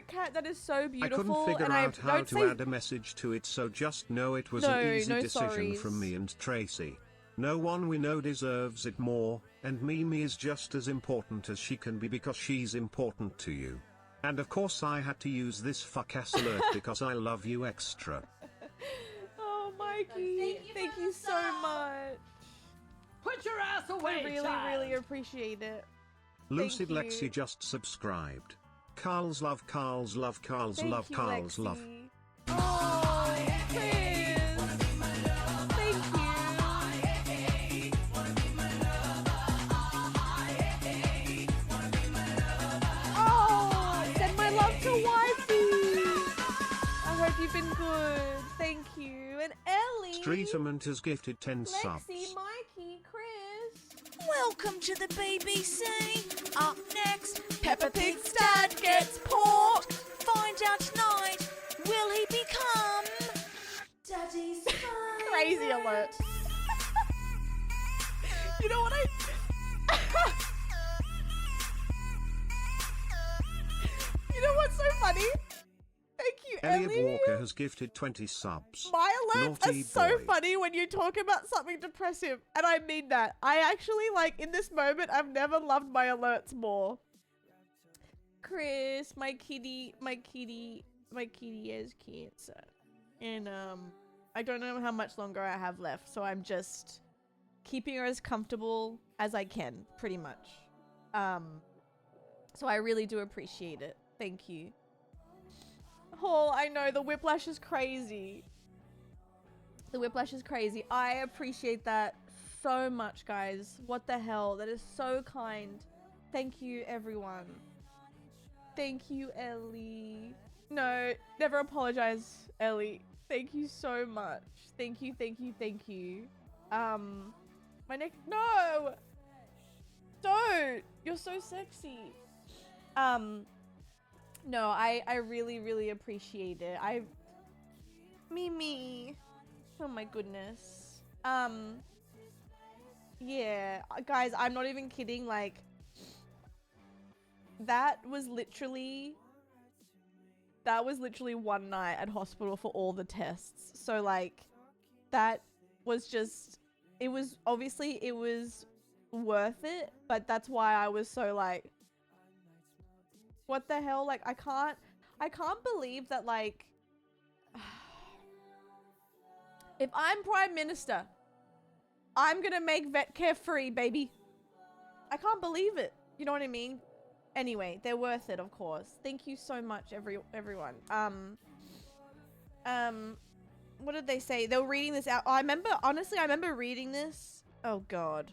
Speaker 4: Kat, that is so beautiful.
Speaker 2: I couldn't figure
Speaker 4: and
Speaker 2: out how
Speaker 4: don't
Speaker 2: to
Speaker 4: say
Speaker 2: add a message to it, so just know it was
Speaker 4: No,
Speaker 2: an easy
Speaker 4: no
Speaker 2: decision
Speaker 4: sorries.
Speaker 2: from me and Tracy. No one we know deserves it more, and Mimi is just as important as she can be because she's important to you. And of course I had to use this fuck-ass alert because I love you extra.
Speaker 4: Oh, Mikey, thank you so much.
Speaker 1: Put your ass away,
Speaker 4: I really,
Speaker 1: child.
Speaker 4: really appreciate it.
Speaker 2: Lucid
Speaker 4: you.
Speaker 2: Lexi just subscribed. Carl's love, Carl's love, Carl's
Speaker 4: Thank
Speaker 2: love,
Speaker 4: you,
Speaker 2: Carl's
Speaker 4: Lexi.
Speaker 2: love.
Speaker 4: Oh, Chris. Thank you. Oh, send my love to Wifey. I hope you've been good. Thank you. And Ellie.
Speaker 2: Streeterment has gifted 10
Speaker 4: Lexi,
Speaker 2: subs.
Speaker 4: Mikey, Chris.
Speaker 3: Welcome to the BBC. Up next,
Speaker 4: Peppa Pig's dad gets pork.
Speaker 3: find out tonight. Will he become Daddy's
Speaker 4: Crazy alert. You know what You know what's so funny? Thank you,
Speaker 2: Elliot
Speaker 4: Ellie.
Speaker 2: Walker has gifted 20 subs.
Speaker 4: My alerts
Speaker 2: Naughty
Speaker 4: are so
Speaker 2: boy.
Speaker 4: funny when you talk about something depressive, and I mean that. I actually, like, in this moment, I've never loved my alerts more. Chris, my kitty has cancer. And, I don't know how much longer I have left, so I'm just keeping her as comfortable as I can, pretty much. So I really do appreciate it. Thank you. Oh, I know, the whiplash is crazy. The whiplash is crazy. I appreciate that so much, guys. What the hell? That is so kind. Thank you, everyone. Thank you, Ellie. No, never apologize, Ellie. Thank you so much. Thank you, thank you, thank you. My neck. No! Don't! You're so sexy. No, I really, really appreciate it. Mimi. Oh my goodness. Yeah, guys, I'm not even kidding. Like, that was literally one night at hospital for all the tests. So, like, that was just, it was worth it, but that's why I was so like, what the hell? Like, I can't believe that, like, if I'm Prime Minister, I'm gonna make vet care free, baby. I can't believe it. You know what I mean? Anyway, they're worth it, of course. Thank you so much, everyone. What did they say? They were reading this out. I remember reading this. Oh, God.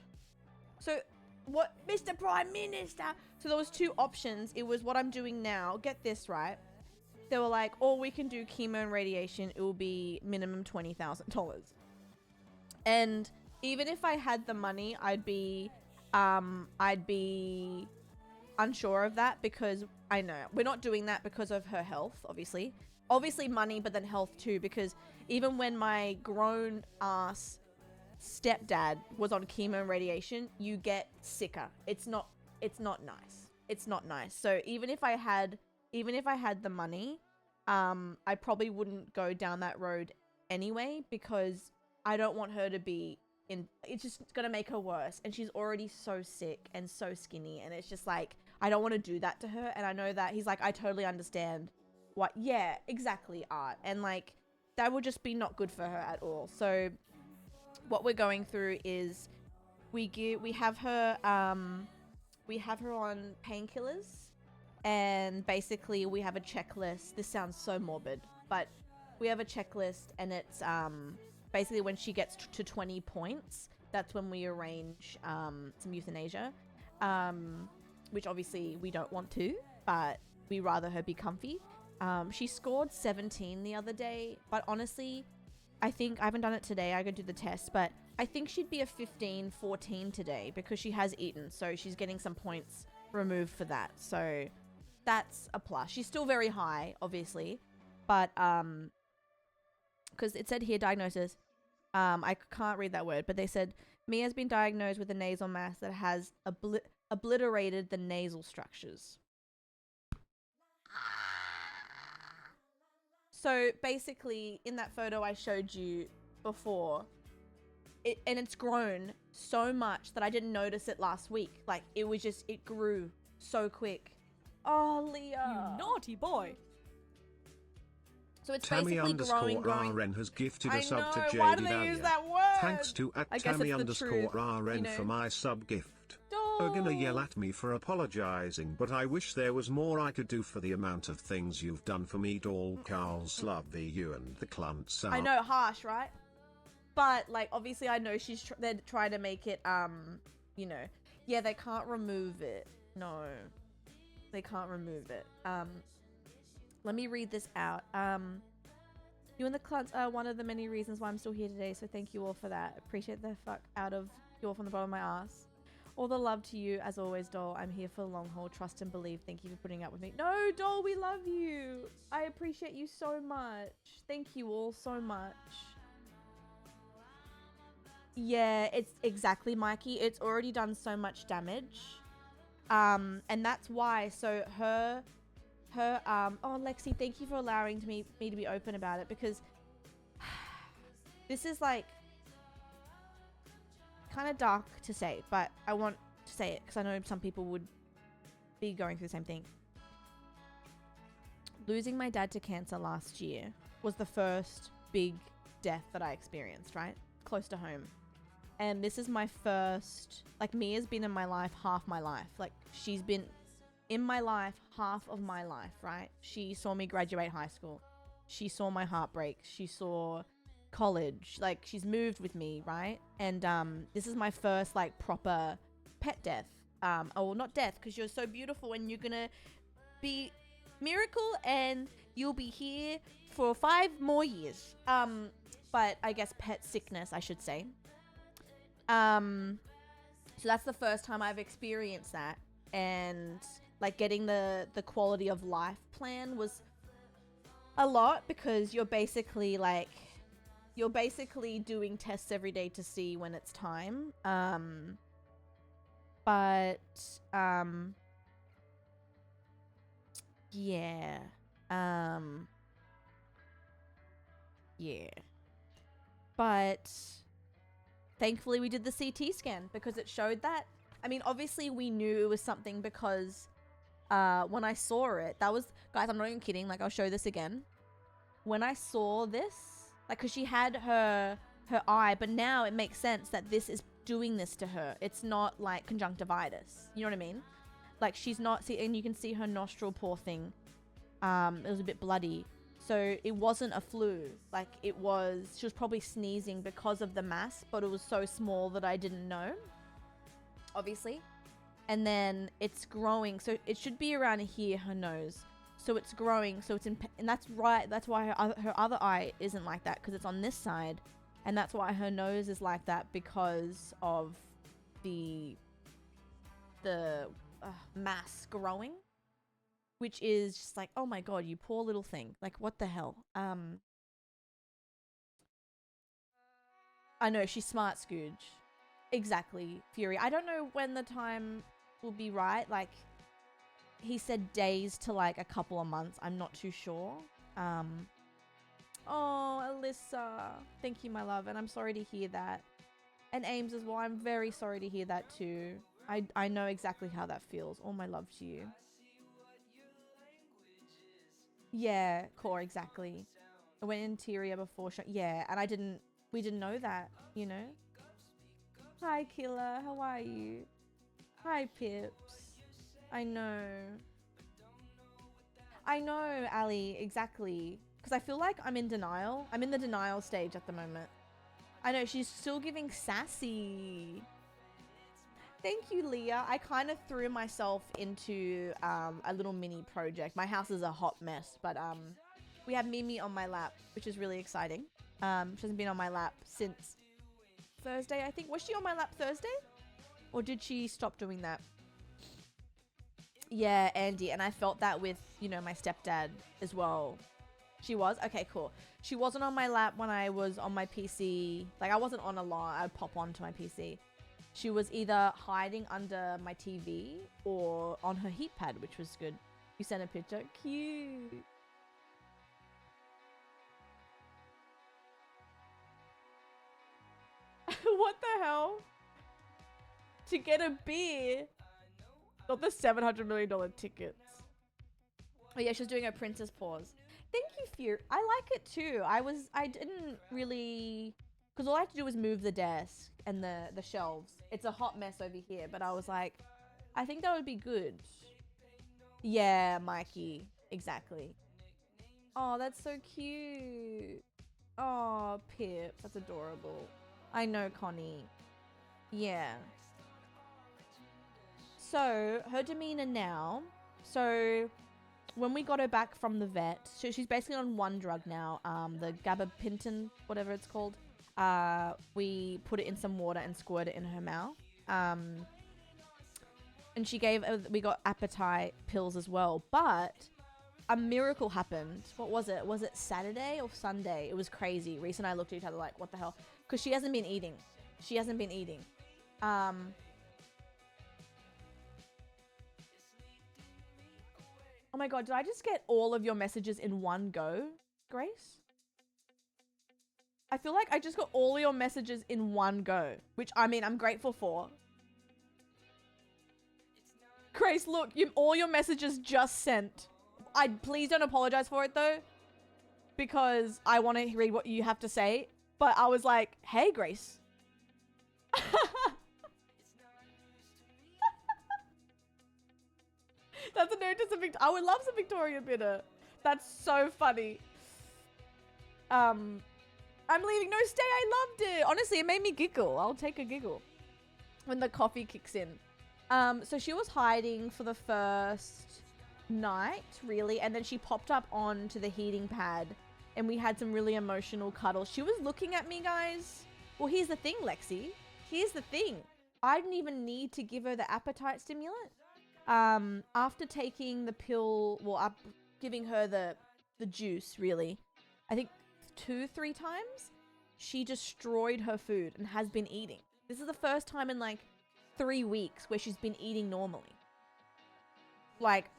Speaker 4: So, what, Mr. Prime Minister? So there was two options. It was what I'm doing now. Get this, right? They were like, or we can do chemo and radiation. It will be minimum $20,000. And even if I had the money, I'd be unsure of that, because I know we're not doing that because of her health, obviously money, but then health too, because even when my grown ass stepdad was on chemo and radiation, you get sicker. It's not nice. So even if I had the money, I probably wouldn't go down that road anyway, because I don't want her to be in, it's just gonna make her worse, and she's already so sick and so skinny, and it's just like, I don't want to do that to her. And I know that he's like, I totally understand what, yeah, exactly, Art, and like that would just be not good for her at all. So what we're going through is we have her on painkillers, and basically we have a checklist. This sounds so morbid, but we have a checklist, and it's basically when she gets to 20 points, that's when we arrange some euthanasia, which obviously we don't want to, but we rather her be comfy. She scored 17 the other day, but honestly, I think, I haven't done it today, I could do the test, but I think she'd be a 15, 14 today, because she has eaten, so she's getting some points removed for that. So that's a plus. She's still very high, obviously, but because it said here diagnosis, I can't read that word, but they said Mia has been diagnosed with a nasal mass that has obliterated the nasal structures. So basically, in that photo I showed you before, and it's grown so much that I didn't notice it last week. Like, it was just, it grew so quick. Oh, Leah.
Speaker 3: You naughty boy.
Speaker 4: So it's
Speaker 2: Tammy
Speaker 4: basically growing.
Speaker 2: RN has gifted
Speaker 4: I
Speaker 2: a sub to
Speaker 4: know,
Speaker 2: JD
Speaker 4: why do they use that word?
Speaker 2: Thanks to
Speaker 4: I guess
Speaker 2: Tammy
Speaker 4: it's the truth,
Speaker 2: RN
Speaker 4: you know?
Speaker 2: for my sub gift.
Speaker 4: Oh.
Speaker 2: Are gonna yell at me for apologizing, but I wish there was more I could do for the amount of things you've done for me. Doll Carl's love you and the clunts.
Speaker 4: I know, harsh, right? But like, obviously I know they're trying to make it, you know, yeah, they can't remove it. No, they can't remove it. Let me read this out. You and the Clunts are one of the many reasons why I'm still here today, so thank you all for that. Appreciate the fuck out of you all from the bottom of my ass. All the love to you, as always, Doll. I'm here for the long haul. Trust and believe. Thank you for putting up with me. No, Doll, we love you. I appreciate you so much. Thank you all so much. Yeah, it's exactly, Mikey. It's already done so much damage. And that's why. So her, oh, Lexi, thank you for allowing me to be open about it, because this is like kind of dark to say, but I want to say it because I know some people would be going through the same thing. Losing my dad to cancer last year was the first big death that I experienced, right? Close to home. And this is my first, like, Mia's been in my life half my life. Like, she's been in my life half of my life, right? She saw me graduate high school. She saw my heartbreak. She saw college. Like, she's moved with me, right? And this is my first, like, proper pet death. Oh, well, not death, because you're so beautiful and you're gonna be miracle and you'll be here for 5 more years. But I guess pet sickness, I should say. So that's the first time I've experienced that, and like getting the quality of life plan was a lot, because you're basically doing tests every day to see when it's time. Yeah. Yeah. But thankfully we did the CT scan because it showed that. I mean, obviously we knew it was something because when I saw it, that was, guys, I'm not even kidding. Like, I'll show this again. When I saw this, like, because she had her eye, but now it makes sense that this is doing this to her. It's not like conjunctivitis. You know what I mean? Like, she's not, see, and you can see her nostril, poor thing. It was a bit bloody. So it wasn't a flu. Like, it was, she was probably sneezing because of the mass, but it was so small that I didn't know, obviously. And then it's growing. So it should be around here, her nose. So it's growing. So it's in, and that's right. That's why her other eye isn't like that, because it's on this side. And that's why her nose is like that, because of the mass growing, which is just like, oh my god, you poor little thing. Like, what the hell? I know, she's smart, Scooge. Exactly, Fury. I don't know when the time will be right. Like, he said days to like a couple of months. I'm not too sure. Oh, Alyssa. Thank you, my love. And I'm sorry to hear that. And Ames as well. I'm very sorry to hear that too. I know exactly how that feels. All my love to you. Yeah, Core, exactly. I went interior before yeah, and we didn't know that, you know? Hi, Killer. How are you? Hi, Pips. I know, Ali, exactly. Because I feel like I'm in denial. I'm in the denial stage at the moment. I know, she's still giving sassy. Thank you, Leah. I kind of threw myself into a little mini project. My house is a hot mess, but we have Mimi on my lap, which is really exciting. She hasn't been on my lap since Thursday, I think. Was she on my lap Thursday? Or did she stop doing that? Yeah, Andy. And I felt that with, you know, my stepdad as well. She was? Okay, cool. She wasn't on my lap when I was on my PC. Like, I wasn't on a lot. I'd pop onto my PC. She was either hiding under my TV or on her heat pad, which was good. You sent a picture. Cute. What the hell? To get a beer? Not the $700 million tickets. Oh yeah, she was doing her princess pause. Thank you, Fear. I like it too. I didn't really... Because all I had to do was move the desk and the shelves. It's a hot mess over here, but I was like, I think that would be good. Yeah, Mikey. Exactly. Oh, that's so cute. Oh, Pips. That's adorable. I know, Connie. Yeah. So, her demeanor now. So, when we got her back from the vet, so she's basically on one drug now, the gabapentin, whatever it's called. We put it in some water and squirt it in her mouth. And she we got appetite pills as well. But a miracle happened. What was it? Was it Saturday or Sunday? It was crazy. Reese and I looked at each other like, what the hell? Because she hasn't been eating. Oh my god, did I just get all of your messages in one go, Grace? I feel like I just got all your messages in one go, which, I mean, I'm grateful for. Grace, look, all your messages just sent. Please don't apologize for it, though, because I want to read what you have to say. But I was like, hey, Grace. That's a note to some I would love some Victoria Bitter. That's so funny. I'm leaving. No, stay. I loved it. Honestly, it made me giggle. I'll take a giggle when the coffee kicks in. So she was hiding for the first night, really, and then she popped up onto the heating pad, and we had some really emotional cuddles. She was looking at me, guys. Well, here's the thing, Lexi. Here's the thing. I didn't even need to give her the appetite stimulant. After taking the pill, well, giving her the juice, really, I think 2-3 times, she destroyed her food and has been eating. This is the first time in like 3 weeks where she's been eating normally. Like,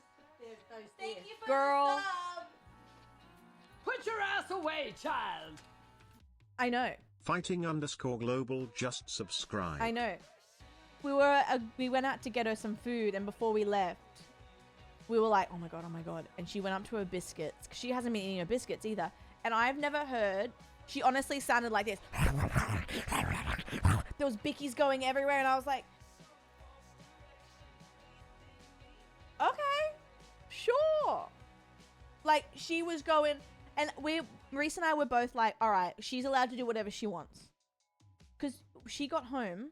Speaker 3: Thank you for
Speaker 4: girl.
Speaker 3: the sub.
Speaker 1: Put your ass away, child!
Speaker 4: I know.
Speaker 2: Fighting_global just subscribe.
Speaker 4: I know. We went out to get her some food, and before we left, we were like, oh my god. And she went up to her biscuits, 'cause she hasn't been eating her biscuits either. And I've never heard, she honestly sounded like this. There was bickies going everywhere, and I was like, okay, sure. Like, she was going, and Reese and I were both like, all right, she's allowed to do whatever she wants. Because she got home,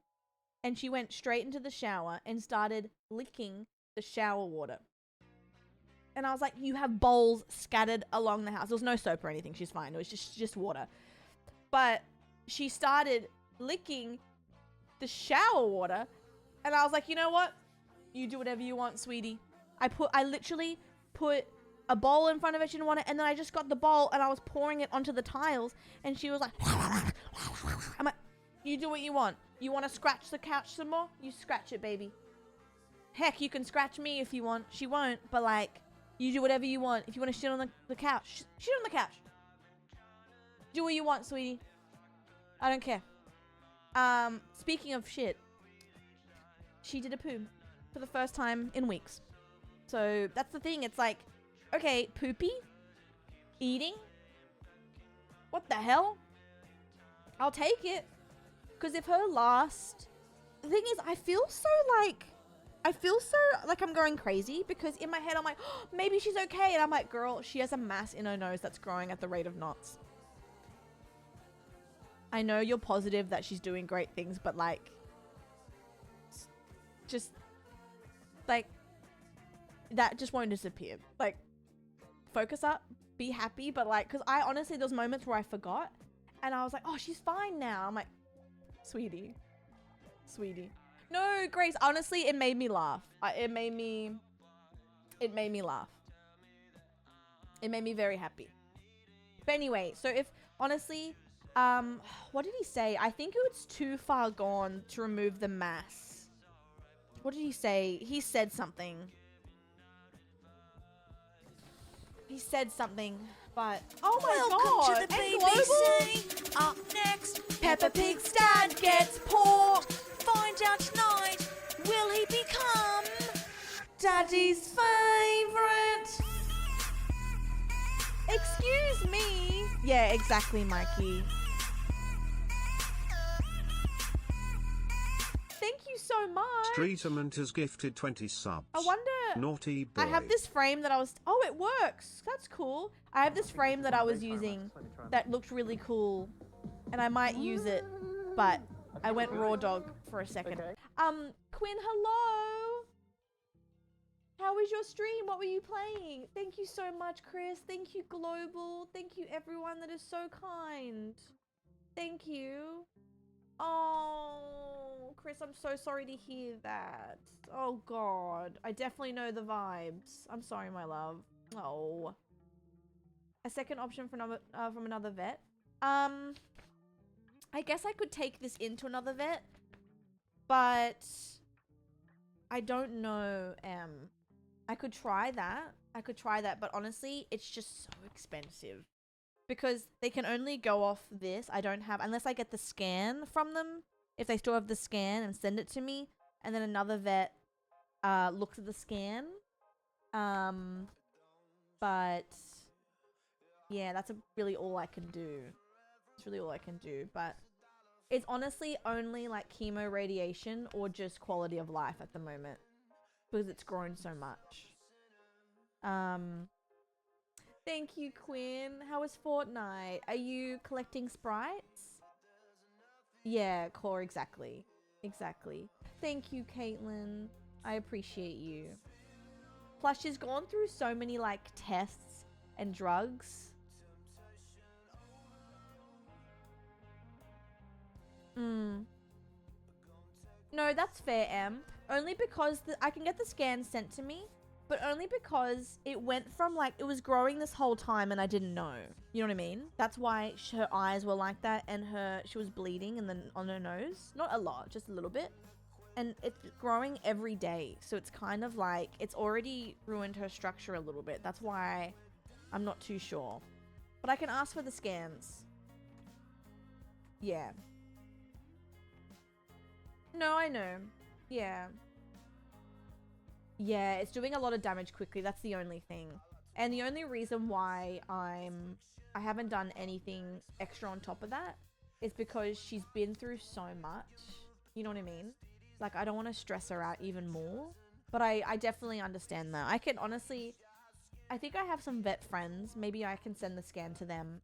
Speaker 4: and she went straight into the shower and started licking the shower water. And I was like, you have bowls scattered along the house. There was no soap or anything. She's fine. It was just water. But she started licking the shower water. And I was like, you know what? You do whatever you want, sweetie. I literally put a bowl in front of her. She didn't want it. And then I just got the bowl and I was pouring it onto the tiles. And she was like, I'm like, you do what you want. You want to scratch the couch some more? You scratch it, baby. Heck, you can scratch me if you want. She won't, but like, you do whatever you want. If you want to shit on the couch, shit on the couch. Do what you want, sweetie. I don't care. Speaking of shit, she did a poo for the first time in weeks. So that's the thing. It's like, okay, poopy, eating. What the hell? I'll take it. Because if her last... The thing is, I feel so like I'm going crazy, because in my head I'm like, oh, maybe she's okay. And I'm like, girl, she has a mass in her nose that's growing at the rate of knots. I know you're positive that she's doing great things, but like, just like, that just won't disappear. Like, focus up, be happy. But like, because I honestly, there's moments where I forgot and I was like, oh, she's fine now. I'm like, sweetie. No, Grace, honestly, it made me laugh. It made me laugh. It made me very happy. But anyway, so if, honestly, what did he say? I think it was too far gone to remove the mass. What did he say? He said something. But oh my god!
Speaker 3: Welcome to the
Speaker 4: And
Speaker 3: BBC.
Speaker 4: Global?
Speaker 3: Up next,
Speaker 4: Peppa Pig's dad gets pork.
Speaker 3: find out tonight, will he become
Speaker 4: Daddy's favorite. Excuse me. Yeah, exactly, Mikey. Thank you so much.
Speaker 2: Streeterment has gifted 20 subs.
Speaker 4: I wonder.
Speaker 2: Naughty boy.
Speaker 4: I have this frame that I was. Oh, it works. That's cool. I have this frame that I was using that looked really cool, and I might use it, but I went raw dog for a second.
Speaker 1: Okay.
Speaker 4: Quinn, hello. How was your stream? What were you playing? Thank you so much, Chris. Thank you, Global. Thank you, everyone that is so kind. Thank you. Oh, Chris, I'm so sorry to hear that. Oh, God. I definitely know the vibes. I'm sorry, my love. Oh. A second option for another, from another vet. I guess I could take this into another vet, but I don't know. I could try that. But honestly, it's just so expensive because they can only go off this. I don't have, unless I get the scan from them, if they still have the scan and send it to me, and then another vet looks at the scan. But yeah, that's really all I can do. It's really all I can do, but it's honestly only like chemo, radiation, or just quality of life at the moment because it's grown so much. Thank you, Quinn. How was Fortnite? Are you collecting sprites? Yeah, core, exactly. Thank you, Caitlin. I appreciate you. Plus, she's gone through so many like tests and drugs. No, that's fair, Em. Only because I can get the scan sent to me, but only because it went from like, it was growing this whole time and I didn't know. You know what I mean? That's why her eyes were like that and she was bleeding and then on her nose. Not a lot, just a little bit. And it's growing every day. So it's kind of like, it's already ruined her structure a little bit. That's why I'm not too sure. But I can ask for the scans. Yeah. No, I know. Yeah. Yeah, it's doing a lot of damage quickly. That's the only thing. And the only reason why I haven't done anything extra on top of that is because she's been through so much. You know what I mean? Like, I don't want to stress her out even more. But I definitely understand that. I can honestly... I think I have some vet friends. Maybe I can send the scan to them.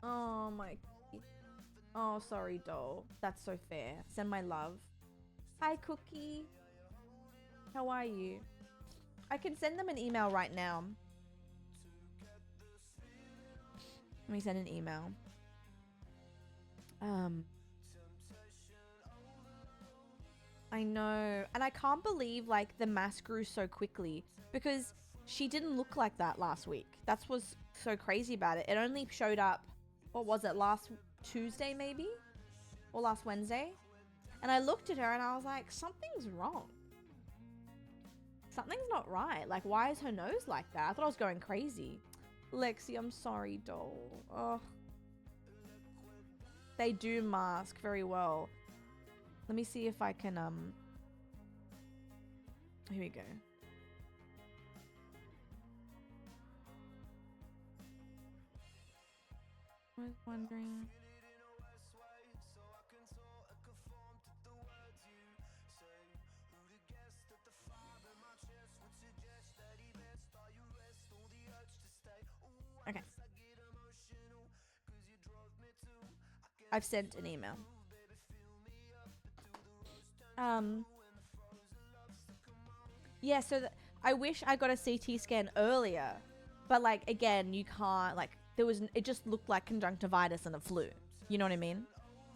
Speaker 4: Oh my... Oh, sorry, doll. That's so fair. Send my love. Hi, Cookie. How are you? I can send them an email right now. Let me send an email. I know. And I can't believe, like, the mass grew so quickly. Because she didn't look like that last week. That's what's so crazy about it. It only showed up, what was it, last Tuesday maybe? Or last Wednesday? And I looked at her and I was like, something's wrong. Something's not right. Like, why is her nose like that? I thought I was going crazy. Lexi, I'm sorry, doll. Oh. They do mask very well. Let me see if I can, here we go. I was wondering... Okay. I've sent an email. Yeah, so I wish I got a CT scan earlier, but like, again, you can't, like, it just looked like conjunctivitis and a flu. You know what I mean?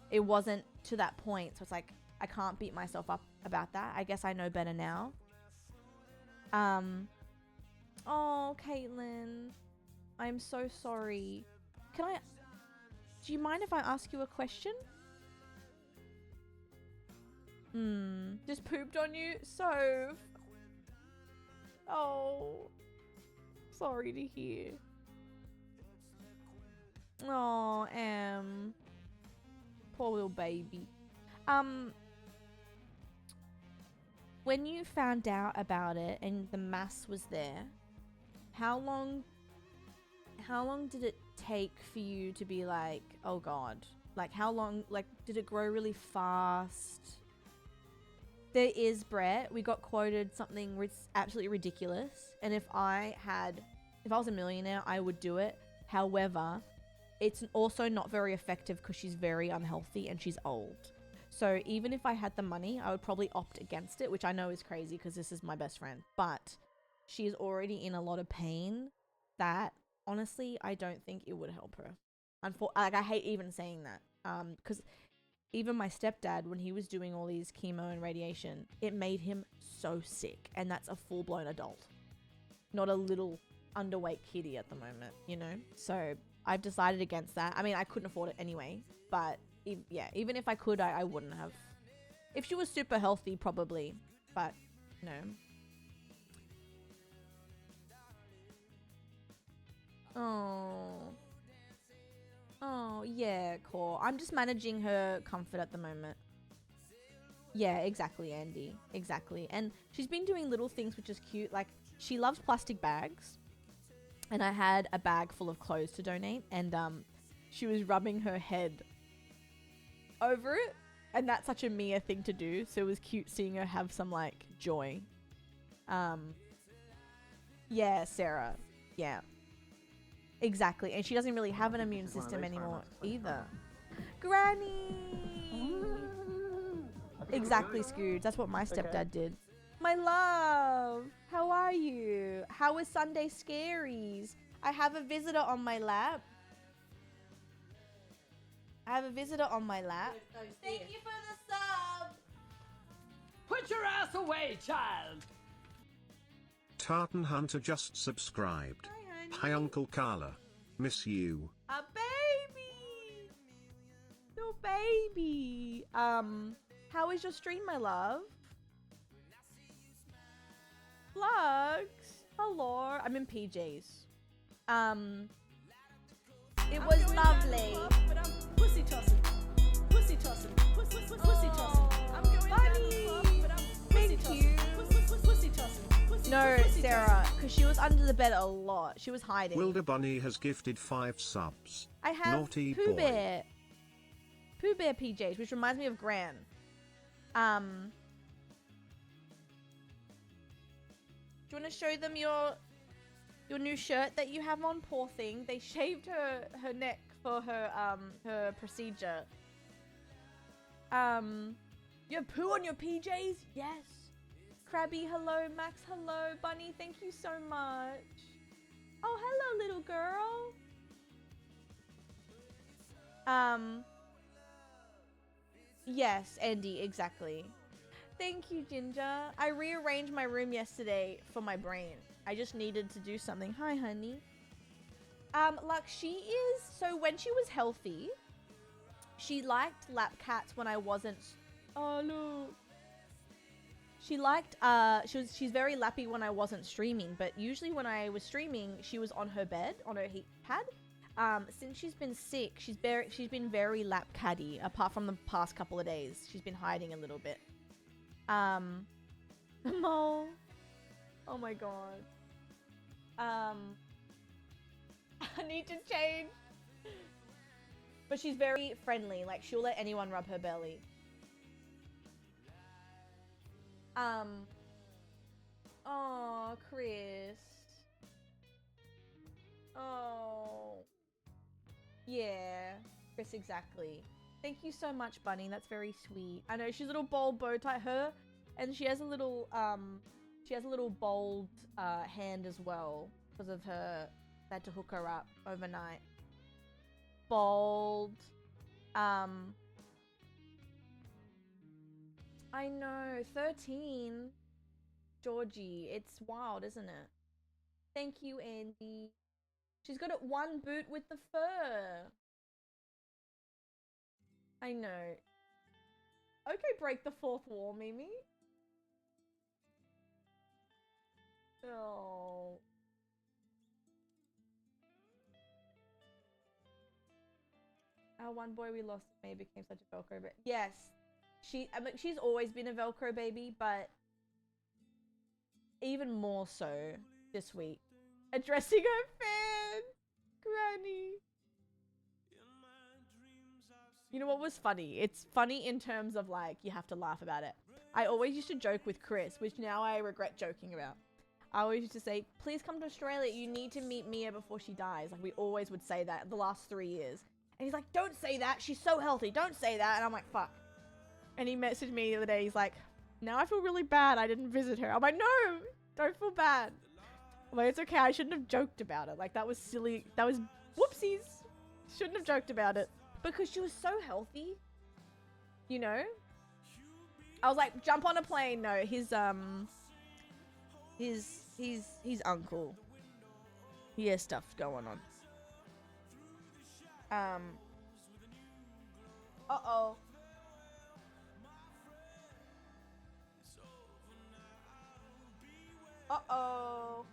Speaker 4: It wasn't to that point. So it's like, I can't beat myself up about that. I guess I know better now. Oh, Caitlin. I'm so sorry. Do you mind if I ask you a question? Just pooped on you? So... Oh. Sorry to hear. Oh, poor little baby. When you found out about it and the mass was there, how long did it take for you to be like, oh God? Like, how long, like, did it grow really fast? There is, Brett, we got quoted something absolutely ridiculous. And if I was a millionaire, I would do it. However, it's also not very effective because she's very unhealthy and she's old. So even if I had the money, I would probably opt against it, which I know is crazy because this is my best friend. But she is already in a lot of pain that, honestly, I don't think it would help her. Like, I hate even saying that. Because even my stepdad, when he was doing all these chemo and radiation, it made him so sick. And that's a full-blown adult. Not a little underweight kitty at the moment, you know? So I've decided against that. I mean, I couldn't afford it anyway. But, yeah, even if I could, I wouldn't have. If she was super healthy, probably. But, no. Oh, yeah, Core. I'm just managing her comfort at the moment. Yeah, exactly, Andy. Exactly. And she's been doing little things which is cute. Like, she loves plastic bags. And I had a bag full of clothes to donate. And she was rubbing her head over it. And that's such a Mia thing to do. So it was cute seeing her have some, like, joy. Yeah, Sarah. Yeah. Exactly. And she doesn't really have an immune system anymore either. Granny! Exactly, Scooge. That's what my stepdad did. My love! How are you? How was Sunday Scaries? I have a visitor on my lap. Thank you for the sub!
Speaker 1: Put your ass away, child!
Speaker 2: Tartan Hunter just subscribed.
Speaker 4: Hi, honey.
Speaker 2: Hi, Uncle Carla. Miss you.
Speaker 4: A baby! No baby! How was your stream, my love? Plugs! Hello. I'm in PJs. It was lovely.
Speaker 5: But I'm pussy tossing. Pussy
Speaker 4: No, Sarah, because she was under the bed a lot. She was hiding.
Speaker 2: Wilder Bunny has gifted 5 subs.
Speaker 4: I have
Speaker 2: Naughty
Speaker 4: Pooh
Speaker 2: boy.
Speaker 4: Bear. Pooh Bear PJs, which reminds me of Gran. Do you want to show them your new shirt that you have on? Poor thing. They shaved her neck for her procedure. You have poo on your PJs? Yes. Krabby, hello. Max, hello. Bunny, thank you so much. Oh, hello, little girl. Yes, Andy, exactly. Thank you, Ginger. I rearranged my room yesterday for my brain. I just needed to do something. Hi, honey. Like, she is... So, when she was healthy, she liked lap cats when I wasn't... Oh, look. She liked... She's very lappy when I wasn't streaming, but usually when I was streaming, she was on her bed, on her heat pad. Since she's been sick, she's been very lap catty, apart from the past couple of days. She's been hiding a little bit. Mo. Oh my god. I need to change. But she's very friendly. Like, she'll let anyone rub her belly. Oh, Chris. Oh. Yeah. Chris, exactly. Thank you so much, Bunny. That's very sweet. I know she's a little bold bow tie. Her, and she has a little bold hand as well because of her. They had to hook her up overnight. Bold. I know. 13. Georgie. It's wild, isn't it? Thank you, Andy. She's got it one boot with the fur. I know. Okay, break the fourth wall, Mimi. Oh. Our one boy we lost May became such a Velcro baby. Yes. I mean, she's always been a Velcro baby, but even more so this week. Addressing her fans! Granny! You know what was funny? It's funny in terms of, like, you have to laugh about it. I always used to joke with Chris, which now I regret joking about. I always used to say, please come to Australia. You need to meet Mia before she dies. Like, we always would say that the last 3 years. And he's like, don't say that. She's so healthy. Don't say that. And I'm like, fuck. And he messaged me the other day. He's like, now I feel really bad. I didn't visit her. I'm like, no, don't feel bad. I'm like, it's okay. I shouldn't have joked about it. Like, that was silly. That was whoopsies. Shouldn't have joked about it. Because she was so healthy. You know? I was like, jump on a plane. No, his uncle. He has stuff going on. Uh-oh. Uh-oh.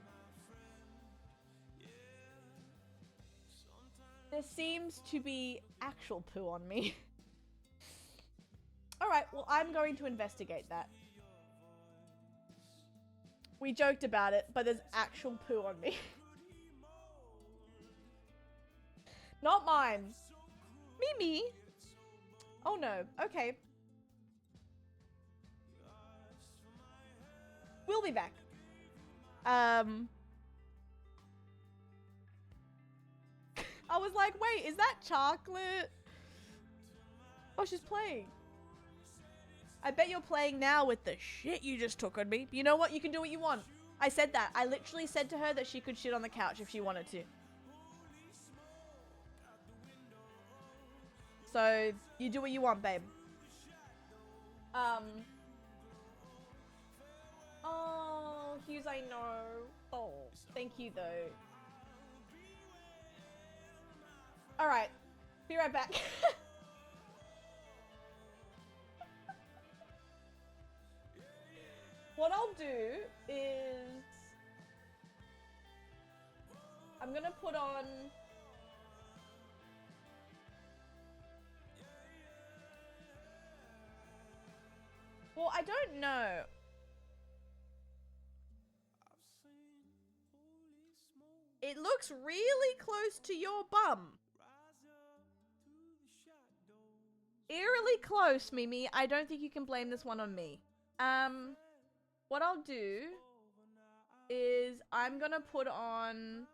Speaker 4: There seems to be actual poo on me. Alright, well, I'm going to investigate that. We joked about it, but there's actual poo on me. Not mine. Mimi. Oh no. Okay. We'll be back. I was like, wait, is that chocolate? Oh, she's playing. I bet you're playing now with the shit you just took on me. You know what? You can do what you want. I said that. I literally said to her that she could shit on the couch if she wanted to. So, you do what you want, babe. Oh, Hughes, I know. Oh, thank you, though. Alright. Be right back. What I'll do is... I'm gonna put on... Well, I don't know. It looks really close to your bum. Eerily close, Mimi. I don't think you can blame this one on me. What I'll do is I'm gonna put on...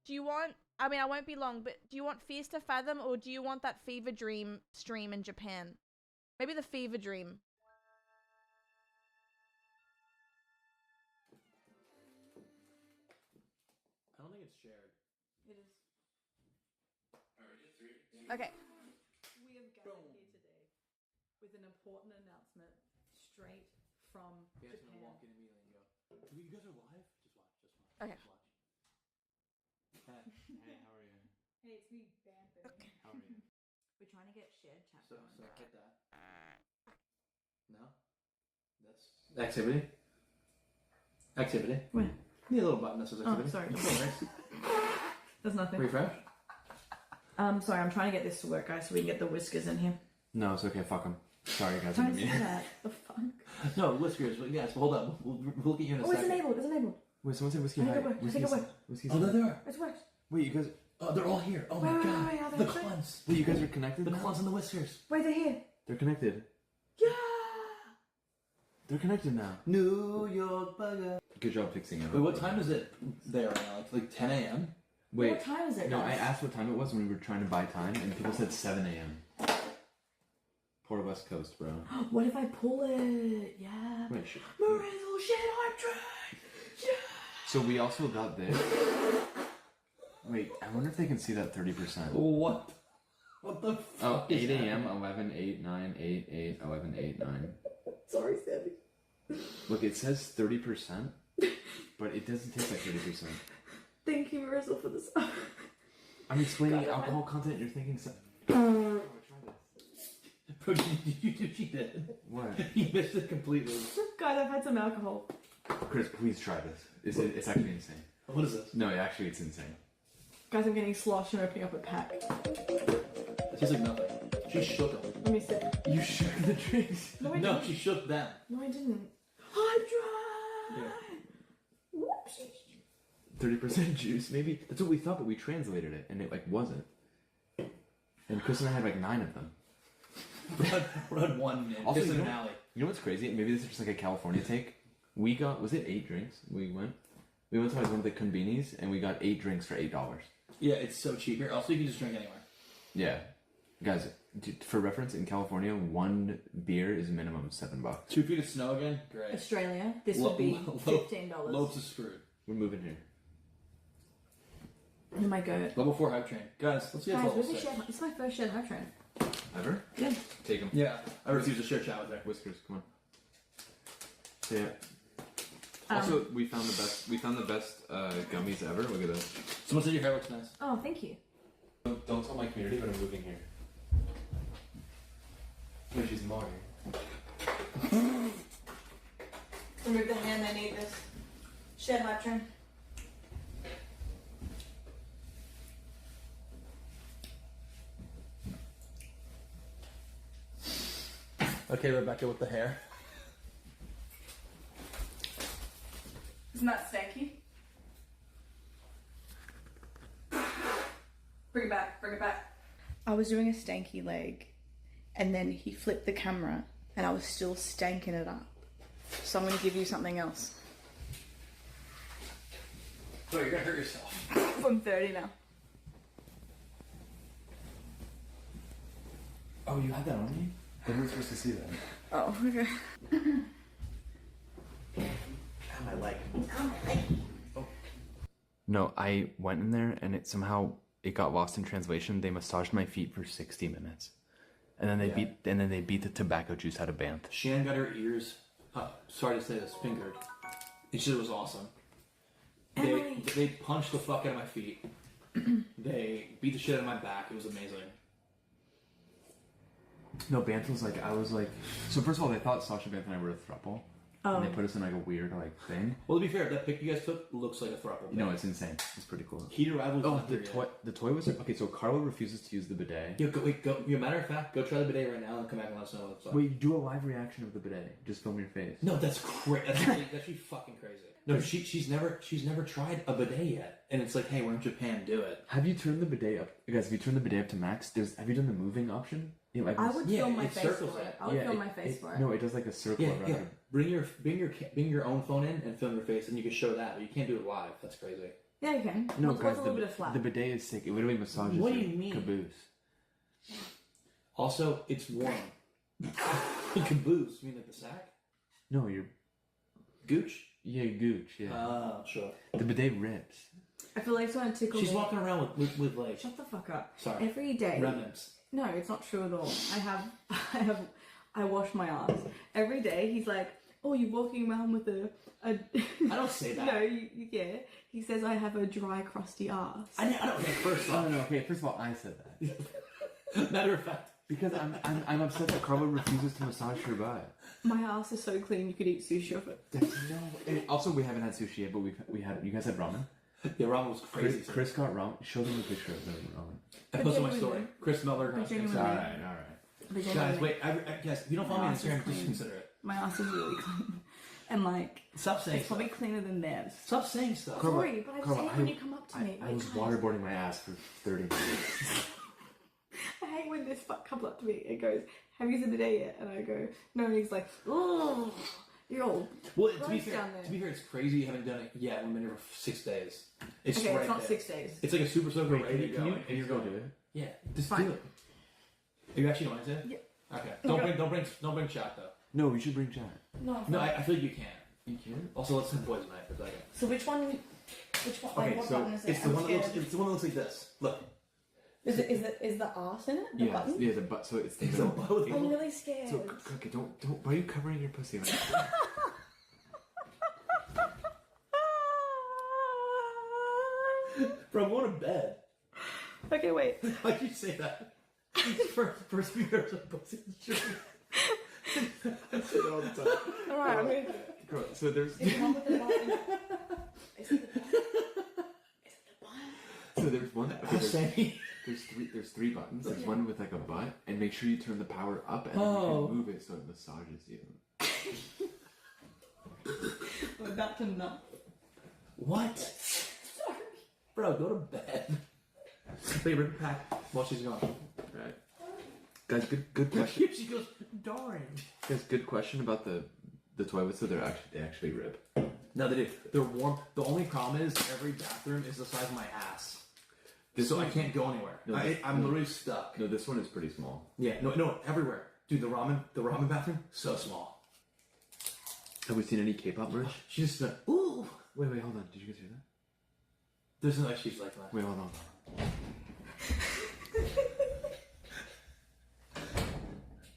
Speaker 4: Do you want... I mean, I won't be long, but do you want Fierce to Fathom or do you want that Fever Dream stream in Japan? Maybe the Fever Dream.
Speaker 5: I don't think it's shared.
Speaker 4: It is. Okay.
Speaker 1: We have gathered here today with an important announcement straight from
Speaker 5: You guys gonna
Speaker 1: Japan.
Speaker 5: walk in immediately and go, you guys are live? Just watch, just watch.
Speaker 4: Okay.
Speaker 5: Just watch. Hey, how are you?
Speaker 1: Hey, it's me, Banther.
Speaker 5: How are you?
Speaker 4: We're trying to get shared chat
Speaker 5: So
Speaker 4: going.
Speaker 5: hit that. No? That's activity? Activity?
Speaker 1: Where?
Speaker 5: Need a little button that says activity.
Speaker 1: sorry.
Speaker 5: No worries.
Speaker 1: There's nothing.
Speaker 5: Refresh?
Speaker 1: Sorry, I'm trying to get this to work, guys, so we can get the whiskers in here.
Speaker 5: No, it's okay, fuck them. Sorry guys,
Speaker 1: Don't say that. The fuck?
Speaker 5: No, whiskers, yes, hold up. We'll look at you in a
Speaker 1: Oh, it's
Speaker 5: second.
Speaker 1: enabled. It's enabled.
Speaker 5: Wait, someone said whiskey
Speaker 1: I think
Speaker 5: high.
Speaker 1: it worked. I think it worked.
Speaker 5: Whiskey's
Speaker 6: Oh, there they are.
Speaker 1: It's worked.
Speaker 5: Wait, you guys...
Speaker 6: Oh, they're all here. Oh my
Speaker 1: Wait,
Speaker 6: god.
Speaker 1: wait, are they
Speaker 6: The
Speaker 1: actually?
Speaker 6: clones.
Speaker 5: Wait, you guys are connected
Speaker 6: The
Speaker 5: now?
Speaker 6: clones and the whiskers.
Speaker 1: Wait, they're here.
Speaker 5: They're connected.
Speaker 1: Yeah.
Speaker 5: They're connected now.
Speaker 6: New York bugger.
Speaker 5: Good job fixing it.
Speaker 6: Wait, what time is it there right now? Like 10 a.m.?
Speaker 5: Wait,
Speaker 1: What time is it,
Speaker 5: no, I
Speaker 1: guys?
Speaker 5: asked what time it was when we were trying to buy time, and people said 7 a.m. Poor West Coast, bro.
Speaker 1: What if I pull it? Yeah.
Speaker 5: Wait,
Speaker 1: Marizzle shit, I'm trying. Yeah.
Speaker 5: so we also got this. Wait, I wonder if they can see that 30%.
Speaker 6: What? What the
Speaker 5: Oh,
Speaker 6: fuck? is
Speaker 5: 8 a.m.,
Speaker 6: happening?
Speaker 5: 11, 8, 9, 8, 8, 11, 8, 9.
Speaker 1: Sorry, Sammy.
Speaker 5: Look, it says 30%, but it doesn't taste like 30%.
Speaker 1: Thank you, Marizzle, for this.
Speaker 5: I'm explaining
Speaker 1: God,
Speaker 5: alcohol content, you're thinking so.
Speaker 6: Bro, did you do she did?
Speaker 5: What?
Speaker 6: He missed it completely.
Speaker 1: Guys, I've had some alcohol.
Speaker 5: Chris, please try this. It's actually insane.
Speaker 6: What is this?
Speaker 5: No, actually, it's insane.
Speaker 1: Guys, I'm getting sloshed and opening up a pack.
Speaker 6: It tastes like nothing. She shook them.
Speaker 1: Let me sip.
Speaker 5: You shook the drinks.
Speaker 1: No, I
Speaker 6: No,
Speaker 1: didn't.
Speaker 6: she shook them.
Speaker 1: No, I didn't. I'm dry.
Speaker 6: Yeah.
Speaker 1: Whoopsie.
Speaker 5: 30% juice, maybe. That's what we thought, but we translated it, and it like wasn't. And Chris and I had like 9 of them.
Speaker 6: Run one and
Speaker 5: Also,
Speaker 6: piss in
Speaker 5: you
Speaker 6: an
Speaker 5: know-
Speaker 6: alley.
Speaker 5: You know what's crazy? Maybe this is just like a California take. We got, was it 8 drinks? We went to like one of the convenies, and we got 8 drinks for $8.
Speaker 6: Yeah, it's so cheap here. Also, you can just drink anywhere.
Speaker 5: Yeah. Guys, for reference, in California, 1 beer is minimum $7.
Speaker 6: 2 feet of snow again? Great.
Speaker 1: Australia, this
Speaker 6: Lo-
Speaker 1: would be
Speaker 6: lo-
Speaker 1: $15.
Speaker 6: Lopes is screwed.
Speaker 5: We're moving here.
Speaker 1: Oh my god.
Speaker 6: Level 4 hype train. Guys, let's get
Speaker 1: Guys,
Speaker 6: level
Speaker 1: where's the
Speaker 6: 6.
Speaker 1: shed? This is my first shed hype train.
Speaker 5: Ever?
Speaker 1: Yeah.
Speaker 5: Take them.
Speaker 6: Yeah, I refuse to share chat with her.
Speaker 5: Whiskers, come on. Yeah. Also, we found the best gummies ever. Look at this.
Speaker 6: Someone said your hair looks nice.
Speaker 1: Oh, thank you.
Speaker 5: Don't tell my community, but I'm moving here. No, she's mine.
Speaker 1: Remove the hand, I need this. Shed hype train.
Speaker 6: Okay, Rebecca with the hair.
Speaker 1: Isn't that stanky? Bring it back, bring it back.
Speaker 4: I was doing a stanky leg, and then he flipped the camera, and I was still stanking it up. So I'm gonna give you something else.
Speaker 6: Bro, you're gonna hurt yourself.
Speaker 4: I'm 30 now.
Speaker 5: Oh, you had that on you? Then we were supposed to see that.
Speaker 4: Oh, okay.
Speaker 5: I like. No, I went in there and it got lost in translation. They massaged my feet for 60 minutes, and then they beat the tobacco juice out of Banth.
Speaker 6: Shan got her ears, sorry to say this, fingered. And she said it was awesome. They punched the fuck out of my feet. They beat the shit out of my back. It was amazing.
Speaker 5: No, Banth was like, I was like, so first of all, they thought Sasha Banth and I were a throuple, and they put us in like a weird like thing.
Speaker 6: Well, to be fair, that pic you guys took looks like a throuple.
Speaker 5: No, it's insane. It's pretty cool.
Speaker 6: Heat arrival.
Speaker 5: Oh, the toy was okay. So Carlo refuses to use the bidet.
Speaker 6: Yo, go. Matter of fact, go try the bidet right now and come back and let us know what's up.
Speaker 5: Wait, do a live reaction of the bidet. Just film your face.
Speaker 6: No, that's crazy. That's actually fucking crazy. No, she's never tried a bidet yet, and it's like, hey, we're in Japan, do it.
Speaker 5: Have you turned the bidet up, guys? Have you turned the bidet up to max? Have you done the moving option? You know,
Speaker 1: I would
Speaker 6: Yeah,
Speaker 1: film my
Speaker 6: it
Speaker 1: face
Speaker 6: circles
Speaker 1: for it.
Speaker 6: it.
Speaker 1: I would film my face for it.
Speaker 5: No, it does like a circle
Speaker 6: Yeah,
Speaker 5: around
Speaker 6: yeah.
Speaker 5: it.
Speaker 6: Bring your own phone in and film your face, and you can show that, but you can't do it live. That's crazy.
Speaker 1: Yeah, you can.
Speaker 5: No,
Speaker 1: What's
Speaker 5: guys,
Speaker 1: a little bit of flat?
Speaker 5: the bidet is sick. It literally massages
Speaker 6: What do
Speaker 5: your
Speaker 6: you mean?
Speaker 5: caboose.
Speaker 6: Also, it's warm. Caboose, you mean like the sack?
Speaker 5: No, you're
Speaker 6: Gooch?
Speaker 5: gooch. Yeah,
Speaker 6: Oh, sure.
Speaker 5: the bidet rips.
Speaker 1: I feel like someone tickled
Speaker 6: She's
Speaker 1: me.
Speaker 6: walking around with like
Speaker 1: Shut the fuck up.
Speaker 6: Sorry.
Speaker 1: Every day.
Speaker 6: remnants.
Speaker 1: No, it's not true at all. I wash my arms every day. He's like, oh, you're walking around with a.
Speaker 6: I don't say that.
Speaker 1: No, you yeah. He says I have a dry, crusty ass.
Speaker 6: I don't. Okay, first
Speaker 5: Oh
Speaker 6: off,
Speaker 5: no, okay. First of all, I said that
Speaker 6: matter of fact,
Speaker 5: because I'm upset that Carla refuses to massage her butt.
Speaker 1: My ass is so clean you could eat sushi off it.
Speaker 5: There's no. And also, we haven't had sushi yet, but we had. You guys had ramen.
Speaker 6: yeah, ramen was crazy.
Speaker 5: Chris got ramen. Show them the picture of the ramen.
Speaker 6: I posted my
Speaker 1: Genuinely.
Speaker 6: story. Chris Miller.
Speaker 1: But genuinely.
Speaker 5: All right.
Speaker 1: But
Speaker 6: Guys,
Speaker 1: genuinely,
Speaker 6: wait. Guys, if you don't follow me on
Speaker 1: My ass is
Speaker 6: Instagram,
Speaker 1: clean.
Speaker 6: just consider it.
Speaker 1: my ass is really clean, and like
Speaker 6: Stop saying
Speaker 1: it's
Speaker 6: stuff.
Speaker 1: probably cleaner than theirs.
Speaker 6: Stop saying stuff.
Speaker 5: Carla,
Speaker 1: Sorry, but I just
Speaker 5: Carla,
Speaker 1: hate when you come up to me.
Speaker 5: I was
Speaker 1: Guys,
Speaker 5: waterboarding my ass for 30 minutes.
Speaker 1: I hate when this fuck comes up to me and goes, "Have you seen the day yet?" And I go, "No." And he's like, "Oh, you're old."
Speaker 6: Well, to be
Speaker 1: Gross
Speaker 6: fair,
Speaker 1: down there.
Speaker 6: it's crazy you haven't done it yet. We've been here for 6 days. It's
Speaker 1: Okay,
Speaker 6: right
Speaker 1: it's not
Speaker 6: there.
Speaker 1: 6 days.
Speaker 6: It's like a super soaker ready to go.
Speaker 5: Can
Speaker 6: and
Speaker 5: you
Speaker 6: you're
Speaker 5: go
Speaker 6: going.
Speaker 5: do it?
Speaker 6: Yeah, just
Speaker 1: Fine.
Speaker 6: do it. You actually want to?
Speaker 1: Yeah.
Speaker 6: Okay.
Speaker 1: Okay.
Speaker 6: Don't bring chat though.
Speaker 5: No, we should bring chat.
Speaker 1: No.
Speaker 6: No, I feel like you can.
Speaker 5: You can?
Speaker 6: Also, let's have boys night for a second.
Speaker 1: So which one? Like,
Speaker 6: Okay,
Speaker 1: what
Speaker 6: so
Speaker 1: button is it?
Speaker 6: it's the
Speaker 1: I'm
Speaker 6: one that looks.
Speaker 1: scared.
Speaker 6: It's the one that looks like this. Look.
Speaker 1: Is the arse in it? The
Speaker 5: Yeah,
Speaker 1: button?
Speaker 5: yeah, the butt. So it's the
Speaker 6: It's the
Speaker 5: middle.
Speaker 6: butt with
Speaker 1: I'm really scared.
Speaker 5: So, okay, don't. Why are you covering your pussy like that?
Speaker 6: Bro, I'm going to bed.
Speaker 1: Okay, wait.
Speaker 6: Why'd you say that? First few years of pussy. I say that all the time.
Speaker 1: All right, I'm gonna do it.
Speaker 5: Girl, so there's.
Speaker 1: Is it one with the button? Is it the button? Is it the button?
Speaker 5: So there's one. Okay,
Speaker 6: I'll say.
Speaker 5: there's three buttons. There's one with like a butt, and make sure you turn the power up, and then you
Speaker 6: Oh.
Speaker 5: can move it so it massages you.
Speaker 1: I'm about to nut.
Speaker 6: What?
Speaker 1: Sorry.
Speaker 6: Bro, go to bed. Favorite pack while she's gone.
Speaker 5: Right. Guys, good question.
Speaker 6: She goes, darn.
Speaker 5: Guys, good question about the toilets. So they actually rip.
Speaker 6: No, they do. They're warm. The only problem is every bathroom is the size of my ass.
Speaker 5: This
Speaker 6: So
Speaker 5: one-
Speaker 6: I can't go anywhere.
Speaker 5: No, this-
Speaker 6: I'm literally stuck.
Speaker 5: No, this one is pretty small.
Speaker 6: Yeah, no, everywhere. Dude, the ramen bathroom, so small.
Speaker 5: Have we seen any K-pop merch?
Speaker 6: She just went, ooh.
Speaker 5: Wait, hold on. Did you guys hear that?
Speaker 6: There's no she's like that.
Speaker 5: Wait, hold on.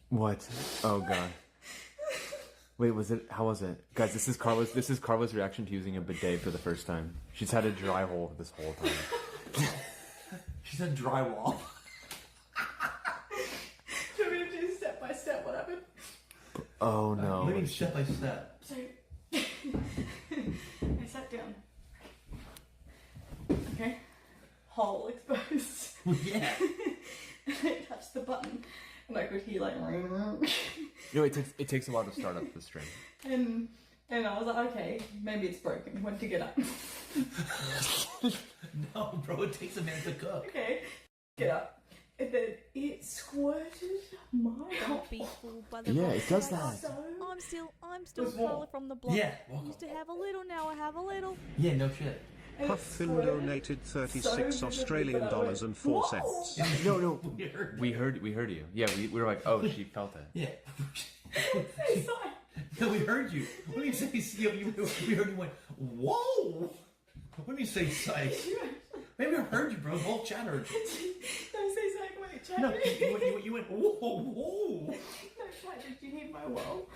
Speaker 5: What? Oh god. Wait, how was it? Guys, this is Carla's reaction to using a bidet for the first time. She's had a dry hole this whole time.
Speaker 6: She said drywall.
Speaker 1: Can we do step by step what happened?
Speaker 5: Oh no.
Speaker 6: What do you mean step by step?
Speaker 1: So I sat down. Okay. Hole exposed.
Speaker 6: Yeah.
Speaker 1: And I touched the button. And I could hear like
Speaker 5: No, it takes a while to start up the string.
Speaker 1: and I was like, okay, maybe it's broken. Went to get up.
Speaker 6: No, bro, it takes a minute to cook.
Speaker 1: Okay. Get up. And then it squirted my
Speaker 3: Don't be fooled by the
Speaker 5: Yeah,
Speaker 3: rocks
Speaker 5: it does
Speaker 3: I
Speaker 5: that.
Speaker 3: got. I'm still
Speaker 1: Was warm.
Speaker 3: Carla from the block.
Speaker 6: Yeah, welcome.
Speaker 3: Used to have a little, now I have a little.
Speaker 6: Yeah, no shit.
Speaker 1: And it
Speaker 2: Puffin
Speaker 1: squirted
Speaker 2: donated
Speaker 1: so
Speaker 2: 36
Speaker 1: vividly
Speaker 2: Australian
Speaker 1: that I
Speaker 2: dollars
Speaker 1: went,
Speaker 2: and 4
Speaker 1: "Whoa!"
Speaker 2: cents.
Speaker 5: No.
Speaker 6: Weird.
Speaker 5: We heard you. Yeah, we were like, oh, she felt it.
Speaker 6: Yeah.
Speaker 1: It's like,
Speaker 6: Yeah, we heard you. What do you say? We heard you went, whoa. What do you say, psych? Maybe I heard you, bro. The whole chat heard you.
Speaker 1: don't say something, wait, chat.
Speaker 6: No, you went, whoa.
Speaker 1: No, chat, did you hear my whoa?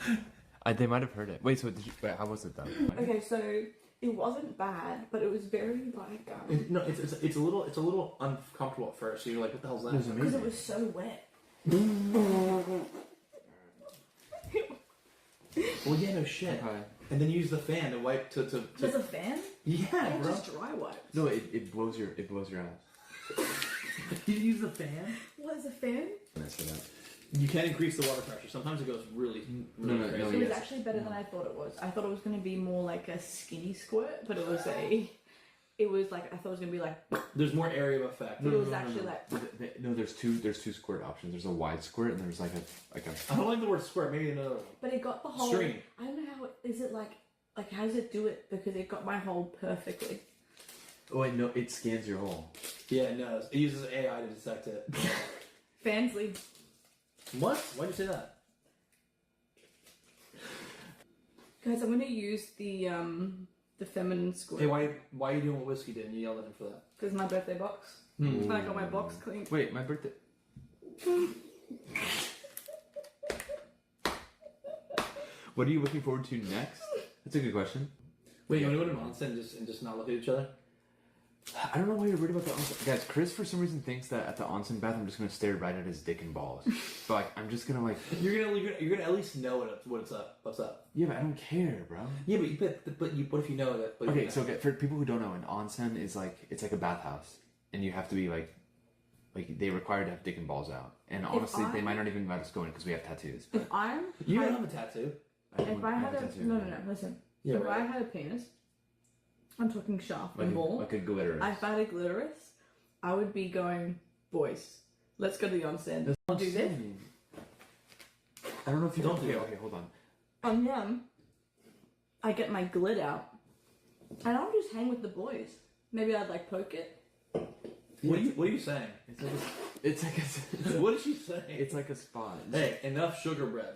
Speaker 5: They might have heard it. Wait, how was it then?
Speaker 1: Okay, so it wasn't bad, but it was very like
Speaker 6: No, it's a little uncomfortable at first. So you're like, what the hell's that?
Speaker 1: because it was so wet.
Speaker 6: Well, yeah, no shit.
Speaker 5: Okay.
Speaker 6: And then you use the fan to wipe to.
Speaker 1: There's a fan?
Speaker 6: Yeah,
Speaker 1: Not
Speaker 6: bro.
Speaker 1: just dry wipes.
Speaker 5: No, it blows your ass.
Speaker 6: You use the fan?
Speaker 1: What is a fan?
Speaker 5: That's for that.
Speaker 6: You can increase the water pressure. Sometimes it goes really
Speaker 5: No,
Speaker 6: crazy.
Speaker 1: It was
Speaker 5: yes.
Speaker 1: actually better than I thought it was. I thought it was going to be more like a skinny squirt, but it was like I thought it was going to be like,
Speaker 6: There's more area of effect.
Speaker 1: but it was actually like,
Speaker 5: No, there's two squirt options. There's a wide squirt and there's like a
Speaker 6: I don't like the word squirt. Maybe another one.
Speaker 1: but it got the whole.
Speaker 6: Stream.
Speaker 1: I don't know how is it like how does it do it? Because it got my hole perfectly.
Speaker 5: Oh wait, no, it scans your hole.
Speaker 6: Yeah, it does. It uses AI to detect it.
Speaker 1: Fansly.
Speaker 6: What? Why'd you say that?
Speaker 1: Guys, I'm going to use the feminine squirt.
Speaker 6: Hey, why are you doing what Whiskey did? And you yelled at him for that.
Speaker 1: Because my birthday box.
Speaker 6: Hmm.
Speaker 1: I got my box clean.
Speaker 5: Wait, my birthday. What are you looking forward to next? That's a good question.
Speaker 6: Wait, you want to go to Monson and just not look at each other?
Speaker 5: I don't know why you're worried about the onsen. Guys, Chris for some reason thinks that at the onsen bath I'm just gonna stare right at his dick and balls. But like I'm just gonna like
Speaker 6: You're gonna at least know what's up. What's up?
Speaker 5: yeah, but I don't care, bro.
Speaker 6: Yeah, but what if you know that? But
Speaker 5: Okay, so for people who don't know, an onsen is like it's like a bathhouse, and you have to be like they require to have dick and balls out. And honestly, they might not even let us go in because we have tattoos.
Speaker 1: If I'm.
Speaker 6: you don't have a tattoo.
Speaker 1: If I had
Speaker 5: have
Speaker 1: a.
Speaker 5: tattoo.
Speaker 1: No, listen.
Speaker 6: Yeah,
Speaker 1: if
Speaker 6: right.
Speaker 1: I had a penis, I'm talking shaft
Speaker 5: like
Speaker 1: and ball.
Speaker 5: like a glitter.
Speaker 1: If I had a glitterous, I would be going, boys, let's go to the onsen. I'll do this.
Speaker 5: I don't know if you
Speaker 6: Don't do it.
Speaker 5: Okay, hold on.
Speaker 1: And then I get my glit out, and I'll just hang with the boys. Maybe I'd like poke it.
Speaker 6: What are you saying?
Speaker 5: It's like a,
Speaker 6: What is she saying?
Speaker 5: it's like a spot.
Speaker 6: Hey, enough sugar bread.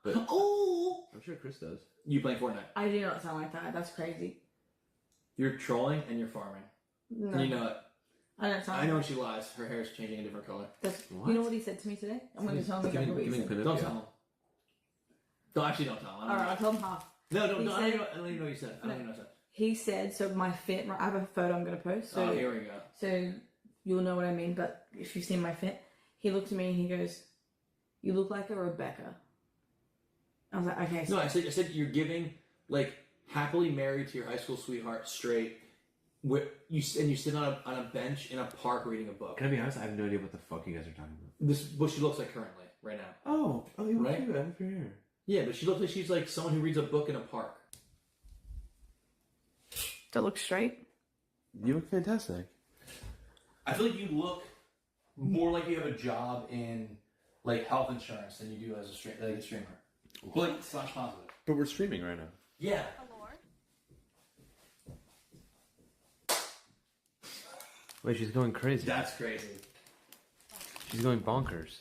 Speaker 5: But
Speaker 6: Oh,
Speaker 5: I'm sure Chris does.
Speaker 6: you playing Fortnite?
Speaker 1: I do not sound like that. That's crazy.
Speaker 6: You're trolling and you're farming.
Speaker 1: No,
Speaker 6: And you know it.
Speaker 1: I don't sound.
Speaker 6: I know when she lies. Her hair is changing a different color.
Speaker 1: You know what he said to me today? I'm going to tell him exactly what he said.
Speaker 6: Don't tell him. No, actually, don't tell him.
Speaker 1: All right, I'll tell him half.
Speaker 6: No,
Speaker 1: He
Speaker 6: I don't
Speaker 1: said-
Speaker 6: even know what you said. I don't even know what you said.
Speaker 1: He said, so my fit, I have a photo I'm going to post, so,
Speaker 6: Oh, here we go.
Speaker 1: so you'll know what I mean, but if you've seen my fit, he looked at me and he goes, you look like a Rebecca. I was like, okay. So
Speaker 6: No, I said you're giving, like, happily married to your high school sweetheart straight. Where you sit on a bench in a park reading a book.
Speaker 5: Can I be honest? I have no idea what the fuck you guys are talking about.
Speaker 6: This is what she looks like currently, right now.
Speaker 5: Oh, you
Speaker 6: Right?
Speaker 5: look cute. I have your hair.
Speaker 6: Yeah, but she looks like she's like someone who reads a book in a park.
Speaker 1: to look straight.
Speaker 5: You look fantastic.
Speaker 6: I feel like you look more like you have a job in like health insurance than you do as a streamer. Well, like slash positive.
Speaker 5: But we're streaming right now.
Speaker 6: Yeah.
Speaker 5: Wait, she's going crazy.
Speaker 6: That's crazy.
Speaker 5: She's going bonkers.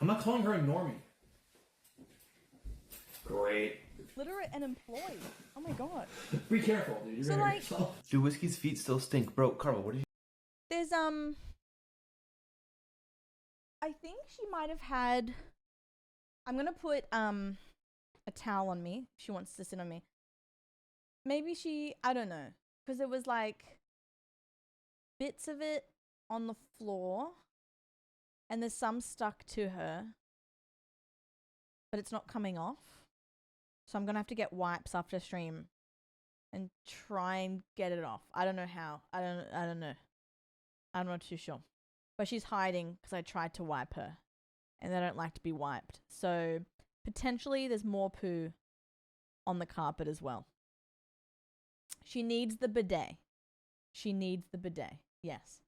Speaker 6: I'm not calling her a normie. Great.
Speaker 3: Literate and employed. Oh my god.
Speaker 6: Be careful, dude. You're
Speaker 3: So,
Speaker 6: gonna hurt
Speaker 3: like-
Speaker 6: yourself.
Speaker 5: Do Whiskey's feet still stink, bro? Carl, what did you?
Speaker 3: There's I think she might have had. I'm gonna put a towel on me. If she wants to sit on me. Maybe she. I don't know, because there was like bits of it on the floor, and there's some stuck to her, but it's not coming off. So I'm gonna have to get wipes after stream, and try and get it off. I don't know how. I don't know. I'm not too sure. But she's hiding because I tried to wipe her. And they don't like to be wiped. So potentially there's more poo on the carpet as well. She needs the bidet. She needs the bidet. Yes.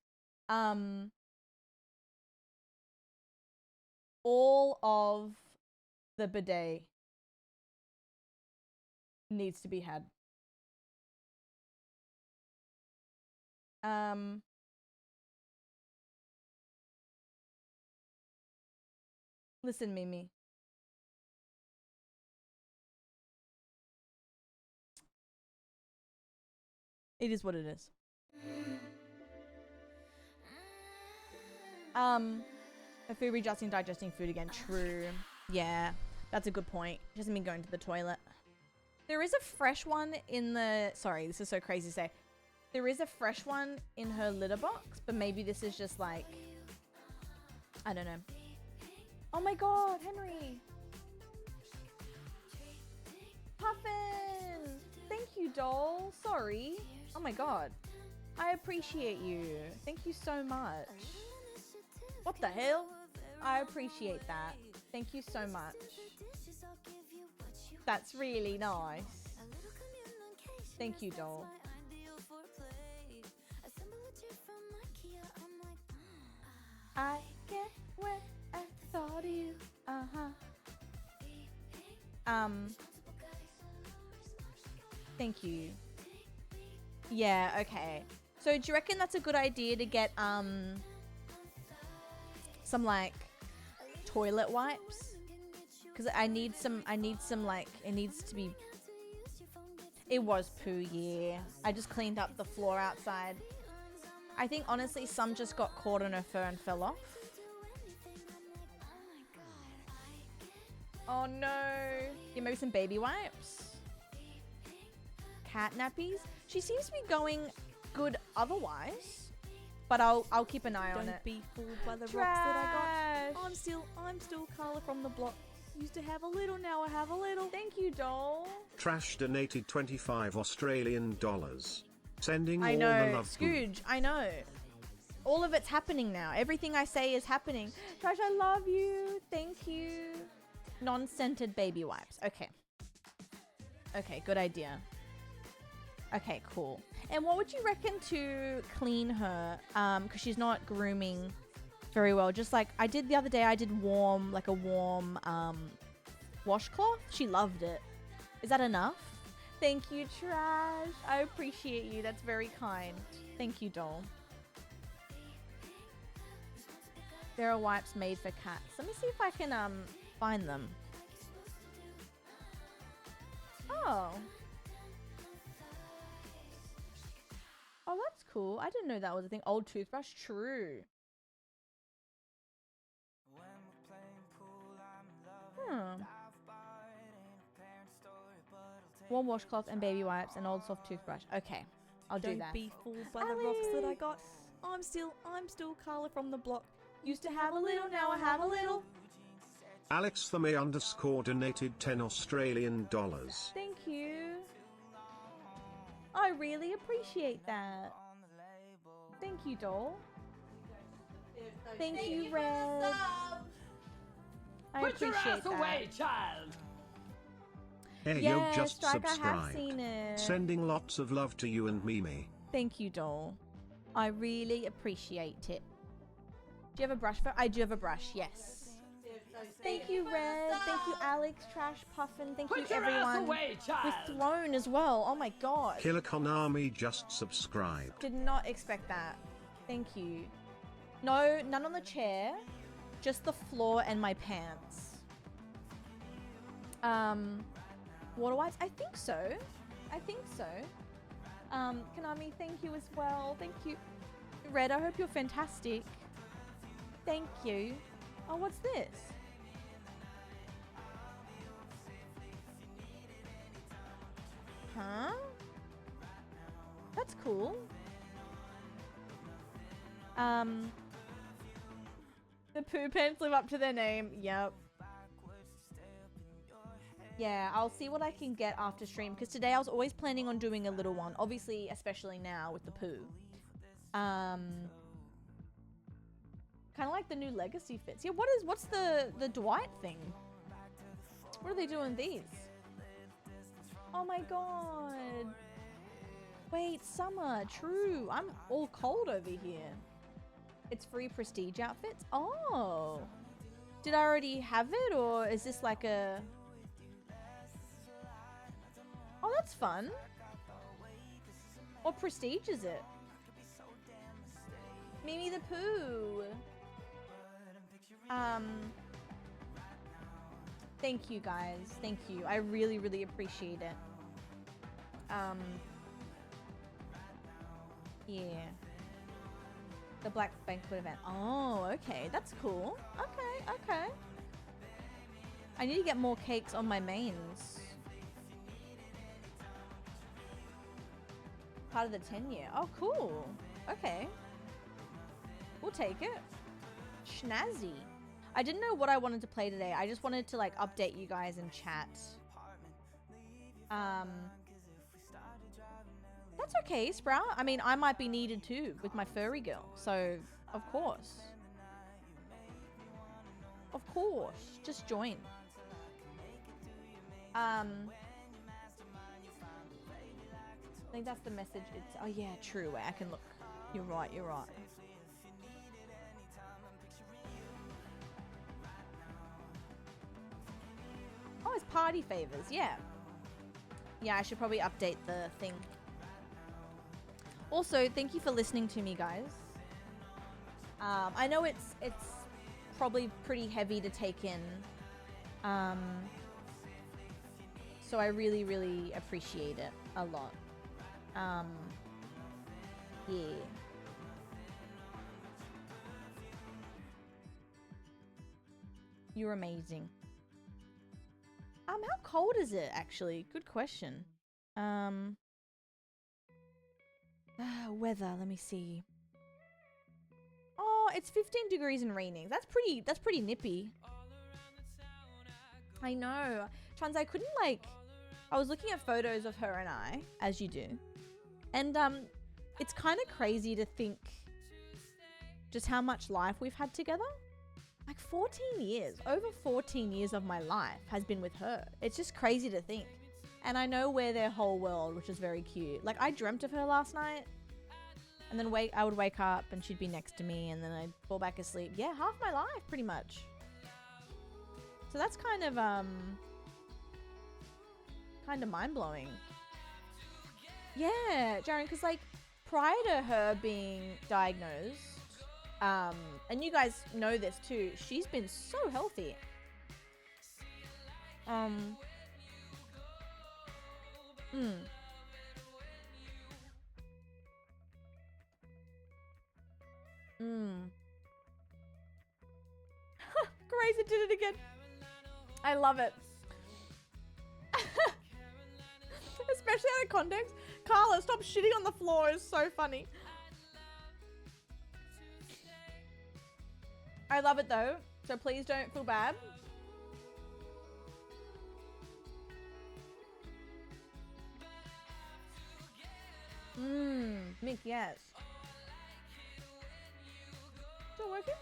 Speaker 3: All of the bidet needs to be had. Listen, Mimi. It is what it is. Her food readjusting, digesting food again. True. Yeah, that's a good point. She hasn't been going to the toilet. There is a fresh one in the... Sorry, this is so crazy to say. There is a fresh one in her litter box, but maybe this is just like... I don't know. Oh my god, Henry! Puffin! Thank you, doll. Sorry. Oh my god. I appreciate you. Thank you so much. What the hell? I appreciate that. Thank you so much. That's really nice. Thank you, doll. I get where I thought of you. Thank you. Yeah, okay. So do you reckon that's a good idea to get some like toilet wipes? Cuz I need some like it needs to be. It was poo, yeah. I just cleaned up the floor outside. I think honestly some just got caught on her fur and fell off. Oh no. Yeah, maybe some baby wipes. Cat nappies. She seems to be going good otherwise, but I'll keep an eye on it.
Speaker 4: Don't be fooled by the rocks that I got.
Speaker 3: Trash.
Speaker 4: I'm still Carla from the block. Used to have a little, now I have a little.
Speaker 3: Thank you, doll.
Speaker 2: Trash donated 25 Australian dollars. Sending
Speaker 3: I
Speaker 2: all
Speaker 3: know,
Speaker 2: the love.
Speaker 3: Scooge, I know. All of it's happening now. Everything I say is happening. Trash, I love you. Thank you. Non-scented baby wipes. Okay. Okay, good idea. Okay, cool. And what would you reckon to clean her? Because she's not grooming very well. Just like I did the other day, I did a warm washcloth. She loved it. Is that enough? Thank you, Trash. I appreciate you. That's very kind. Thank you, doll. There are wipes made for cats. Let me see if I can find them. Oh. Oh, that's cool. I didn't know that was a thing. Old toothbrush. True. Warm washcloth and baby wipes and old soft toothbrush. Okay, I'll do
Speaker 4: Don't
Speaker 3: that.
Speaker 4: be fooled by the rocks that I got. I'm still Carla from the block. Used to have a little, now I have a little.
Speaker 2: Alex the May _ donated 10 Australian dollars.
Speaker 3: Thank you. I really appreciate that. Thank you, doll. Thank you, Red. I appreciate that.
Speaker 7: away, child.
Speaker 2: Hey,
Speaker 3: Yeah,
Speaker 2: you just
Speaker 3: Strike, I have
Speaker 2: subscribed.
Speaker 3: seen it.
Speaker 2: Sending lots of love to you and Mimi.
Speaker 3: Thank you, doll. I really appreciate it. Do you have a brush for? I do have a brush, yes. Thank you, Red. Thank you, Alex, Trash, Puffin. Thank you, everyone. With Throne as well. Oh my god.
Speaker 2: Killer Konami just subscribed.
Speaker 3: Did not expect that. Thank you. No, none on the chair. Just the floor and my pants. Water wipes? I think so. I think so. Konami, thank you as well. Thank you. Red, I hope you're fantastic. Thank you. Oh, what's this? Huh? That's cool. The poo pants live up to their name. Yep. Yeah, I'll see what I can get after stream because today I was always planning on doing a little one. Obviously, especially now with the poo. Kind of like the new Legacy fits. Yeah, what's the Dwight thing? What are they doing these? Oh my god. Wait, summer. True. I'm all cold over here. It's free prestige outfits? Oh. Did I already have it or is this like a... Oh, that's fun. What prestige is it? Mimi the Pooh. Thank you guys. Thank you. I really, really appreciate it. Yeah. The Black Banquet event. Oh, okay. That's cool. Okay, okay. I need to get more cakes on my mains. Part of the 10-year. Oh, cool. Okay. We'll take it. Schnazzy. I didn't know what I wanted to play today. I just wanted to like update you guys in chat. That's okay, Sprout. I mean, I might be needed too with my furry girl. So, of course. course. Just join. I think that's the message. It's, oh yeah, true. Wait, I can look. You're right. You're right. Oh, it's party favors. Yeah. Yeah, I should probably update the thing. Also, thank you for listening to me, guys. I know it's probably pretty heavy to take in. So I really, really appreciate it a lot. Yeah. You're amazing. How cold is it actually? Good question. Weather, let me see. Oh, it's 15 degrees and raining. That's pretty nippy. I know. Trans, I couldn't I was looking at photos of her and I, as you do. And it's kind of crazy to think just how much life we've had together. Like 14 years, over 14 years of my life has been with her. It's just crazy to think. And I know we're their whole world, which is very cute. Like I dreamt of her last night and then I would wake up and she'd be next to me and then I'd fall back asleep. Yeah, half my life pretty much. So that's kind of mind-blowing. Yeah, Jaren, because prior to her being diagnosed, and you guys know this too, she's been so healthy. Grace did it again. I love it. Especially out of context. Carla, stop shitting on the floor. It's so funny. I love it though, so please don't feel bad. Mick, yes. Still working?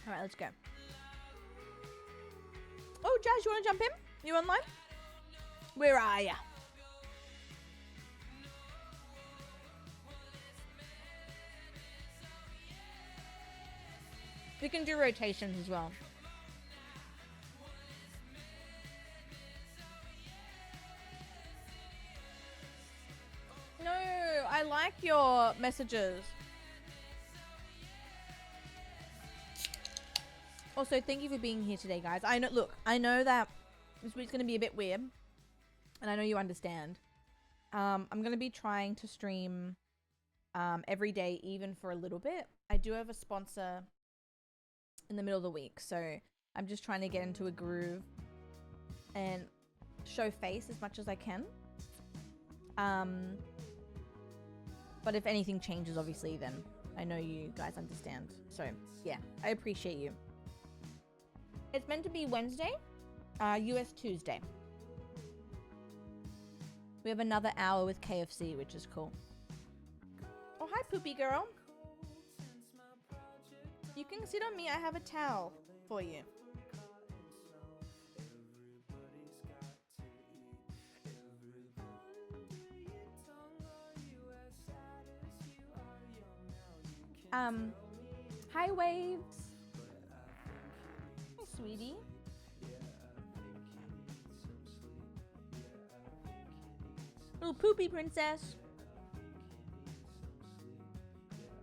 Speaker 3: Alright, let's go. Oh, Jazz, you want to jump in? You online? Where are ya? We can do rotations as well. No, I like your messages. Also, thank you for being here today, guys. I know that this week's going to be a bit weird, and I know you understand. I'm going to be trying to stream every day, even for a little bit. I do have a sponsor in the middle of the week, so I'm just trying to get into a groove and show face as much as I can. But if anything changes, obviously, then I know you guys understand. So, yeah, I appreciate you. It's meant to be Wednesday, US Tuesday. We have another hour with KFC, which is cool. Oh, hi, poopy girl. You can sit on me. I have a towel for you. Hi, Waves. Hi, sweetie. Little poopy princess.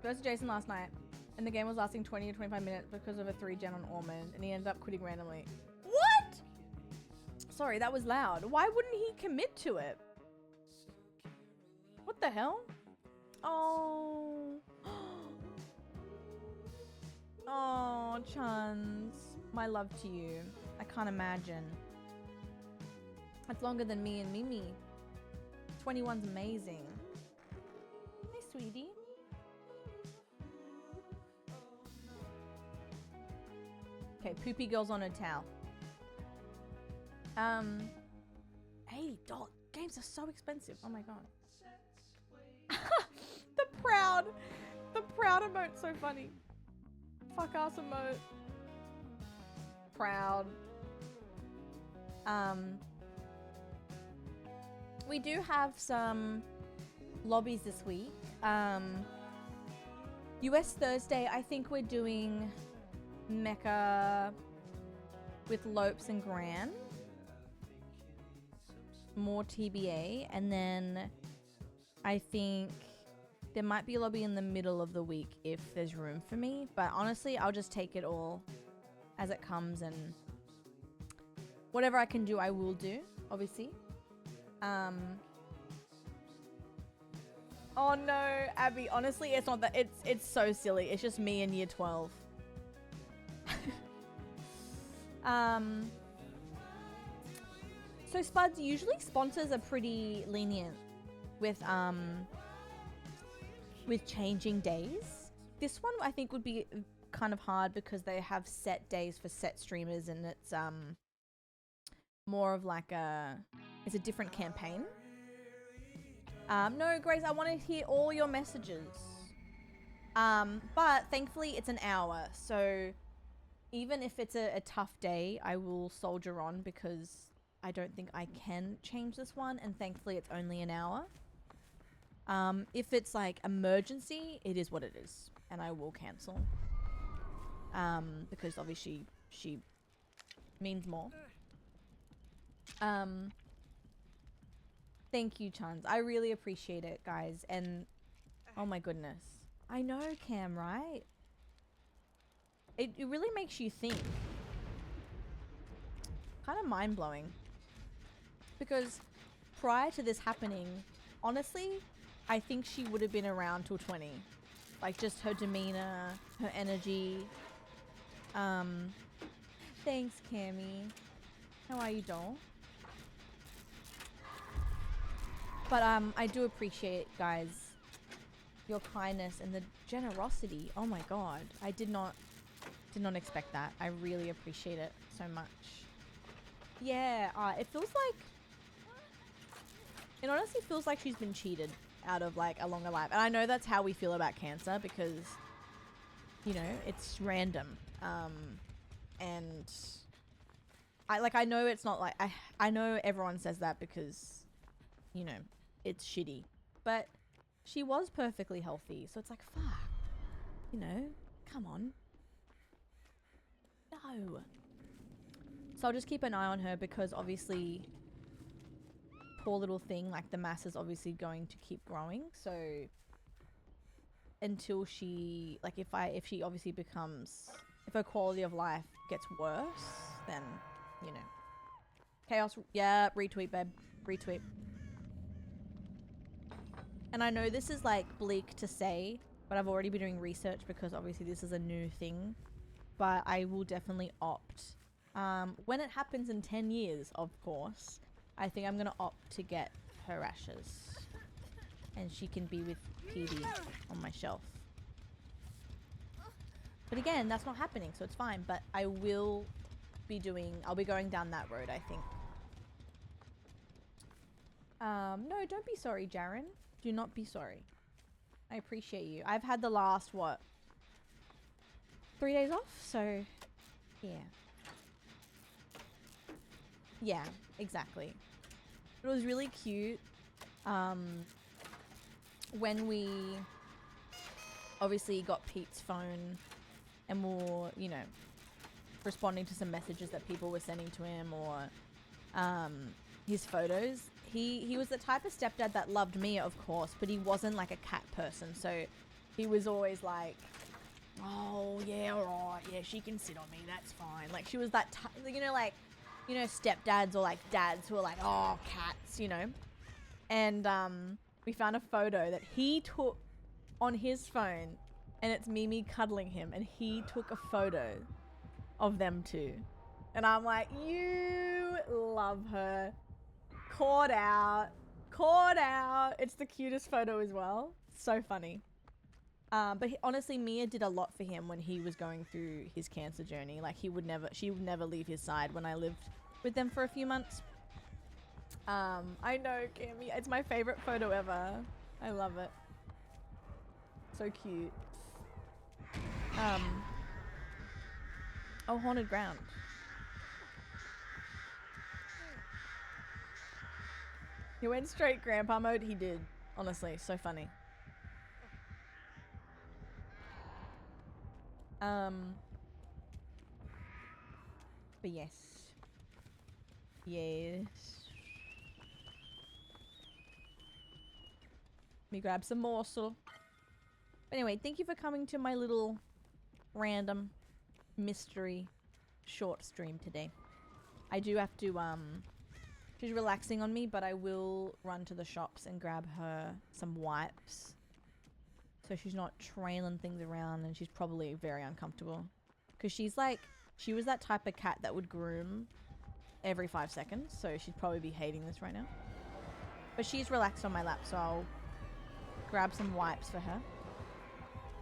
Speaker 3: Goes to Jason last night, and the game was lasting 20 or 25 minutes because of a 3-gen on Ormond, and he ended up quitting randomly. What? Sorry, that was loud. Why wouldn't he commit to it? What the hell? Oh. Oh, Chuns. My love to you. I can't imagine. That's longer than me and Mimi. 21's amazing. Hey, sweetie. Okay, Poopy Girl's on her towel. $80. Games are so expensive. Oh my god. The proud emote's so funny. Fuck ass emote. Proud. We do have some lobbies this week. US Thursday, I think we're doing Mecha with Lopes and Gran. More TBA, and then I think there might be a lobby in the middle of the week if there's room for me, but honestly I'll just take it all as it comes, and whatever I can do I will do, obviously. Oh no, Abby, honestly it's not that, it's so silly, it's just me in year 12. So Spuds, usually sponsors are pretty lenient with changing days. This one I think would be kind of hard because they have set days for set streamers, and it's more of like it's a different campaign. No, Grace, I want to hear all your messages. But thankfully it's an hour, so even if it's a tough day, I will soldier on because I don't think I can change this one, and thankfully it's only an hour. If it's like emergency, it is what it is, and I will cancel. Because obviously she means more. Thank you, Chans. I really appreciate it, guys. And oh my goodness. I know, Cam, right? It really makes you think. Kind of mind-blowing. Because prior to this happening, honestly, I think she would have been around till 20. Like, just her demeanor, her energy. Thanks, Cammy. How are you, doll? But I do appreciate, guys, your kindness and the generosity. Oh my god, I did not expect that. I really appreciate it so much. Yeah, it feels like, it honestly feels like she's been cheated out of like a longer life. And I know that's how we feel about cancer because, you know, it's random. And I know it's not like, I know everyone says that because, you know, it's shitty, but she was perfectly healthy. So it's like, fuck, you know, come on. No. So I'll just keep an eye on her because obviously, poor little thing, like the mass is obviously going to keep growing. So until she, like if she obviously becomes, if her quality of life gets worse, then, you know. Chaos, yeah, retweet, babe, retweet. And I know this is like bleak to say, but I've already been doing research because obviously this is a new thing. But I will definitely opt. When it happens in 10 years, of course, I think I'm going to opt to get her ashes. And she can be with PD on my shelf. But again, that's not happening, so it's fine. But I will be doing, I'll be going down that road, I think. No, don't be sorry, Jaren. Do not be sorry. I appreciate you. I've had the last, what? 3 days off, so yeah. Yeah, exactly. It was really cute. When we obviously got Pete's phone and were, you know, responding to some messages that people were sending to him or his photos. He was the type of stepdad that loved me, of course, but he wasn't like a cat person. So he was always like, oh yeah, alright, yeah, she can sit on me, that's fine. Like she was that, you know, like, you know, stepdads or like dads who are like, oh, cats, you know. And we found a photo that he took on his phone, and it's Mimi cuddling him, and he took a photo of them two. And I'm like, you love her. Caught out. Caught out. It's the cutest photo as well. So funny. But honestly, Mia did a lot for him when he was going through his cancer journey. Like she would never leave his side when I lived with them for a few months. I know, Cammy. It's my favorite photo ever. I love it. So cute. Oh, haunted ground. He went straight grandpa mode. He did. Honestly, so funny. But yes. Yes. Let me grab some morsel. But anyway, thank you for coming to my little random mystery short stream today. I do have to, she's relaxing on me, but I will run to the shops and grab her some wipes. So she's not trailing things around and she's probably very uncomfortable. Because she's like, she was that type of cat that would groom every 5 seconds. So she'd probably be hating this right now. But she's relaxed on my lap, so I'll grab some wipes for her.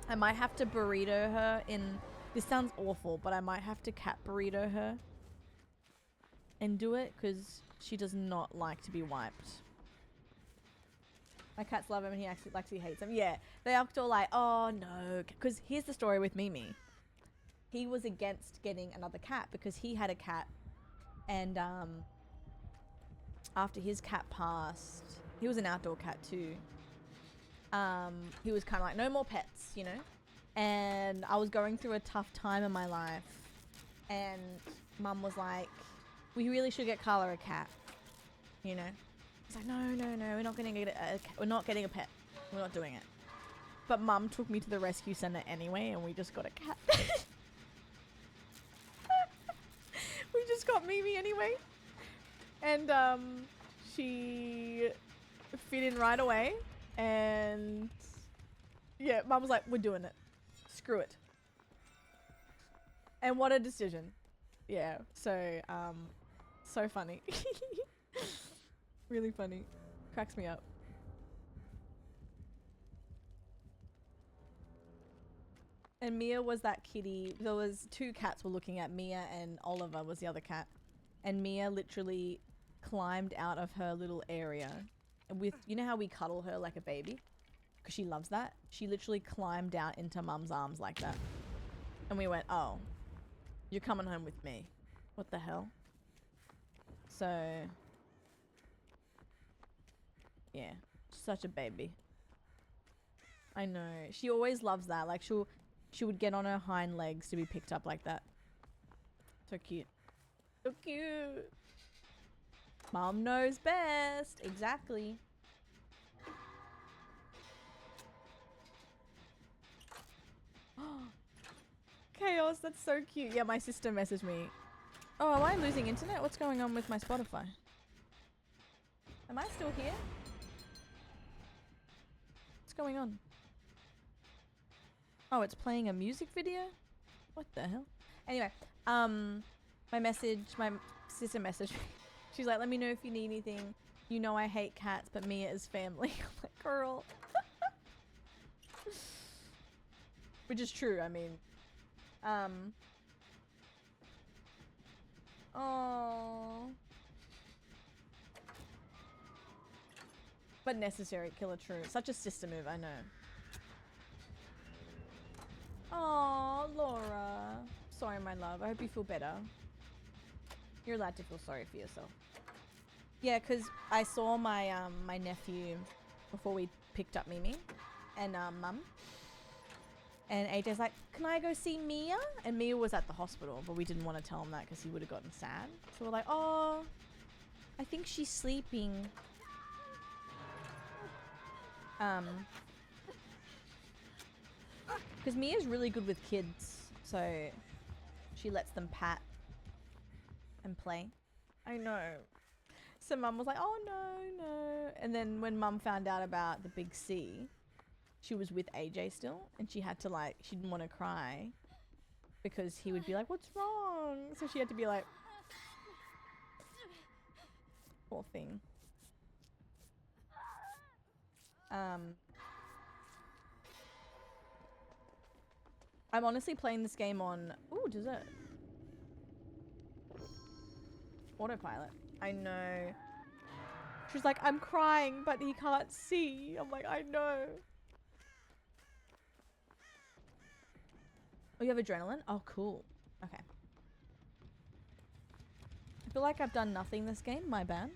Speaker 3: I might have to burrito her in... This sounds awful, but I might have to cat burrito her and do it because she does not like to be wiped. My cats love him and he actually hates him. Yeah, they act all like, oh no. Because here's the story with Mimi. He was against getting another cat because he had a cat. And after his cat passed, he was an outdoor cat too. He was kind of like, no more pets, you know? And I was going through a tough time in my life. And Mum was like, we really should get Carla a cat, you know? He's like, no, we're not going to get we're not getting a pet. We're not doing it. But Mum took me to the rescue center anyway, and we just got a cat. We just got Mimi anyway. And she fit in right away. And yeah, Mum was like, we're doing it. Screw it. And what a decision. Yeah, so so funny. Really funny. Cracks me up. And Mia was that kitty. There was 2 cats were looking at Mia, and Oliver was the other cat. And Mia literally climbed out of her little area with, you know how we cuddle her like a baby? Because she loves that. She literally climbed out into Mum's arms like that. And we went, oh, you're coming home with me. What the hell? So, yeah, such a baby. I know. She always loves that. Like she would get on her hind legs to be picked up like that. So cute. So cute. Mom knows best. Exactly. Chaos, that's so cute. Yeah, my sister messaged me. Oh, am I losing internet? What's going on with my Spotify? Am I still here? What's going on? Oh, it's playing a music video? What the hell? Anyway, my sister messaged me. She's like, let me know if you need anything. You know I hate cats, but Mia is family. I'm like, girl. Which is true, I mean. Oh. But necessary, killer true. Such a sister move, I know. Oh, Laura. Sorry, my love. I hope you feel better. You're allowed to feel sorry for yourself. Yeah, because I saw my my nephew before we picked up Mimi and Mum. And AJ's like, can I go see Mia? And Mia was at the hospital, but we didn't want to tell him that because he would have gotten sad. So we're like, oh, I think she's sleeping. Because Mia's really good with kids, so she lets them pat and play. I know. So Mum was like, oh no. And then when Mum found out about the big C, she was with AJ still, and she had to like, she didn't want to cry because he would be like, what's wrong? So she had to be like, poor thing. I'm honestly playing this game on... Ooh, dessert. Autopilot. I know. She's like, I'm crying, but he can't see. I'm like, I know. Oh, you have adrenaline? Oh, cool. Okay. I feel like I've done nothing this game. My bad.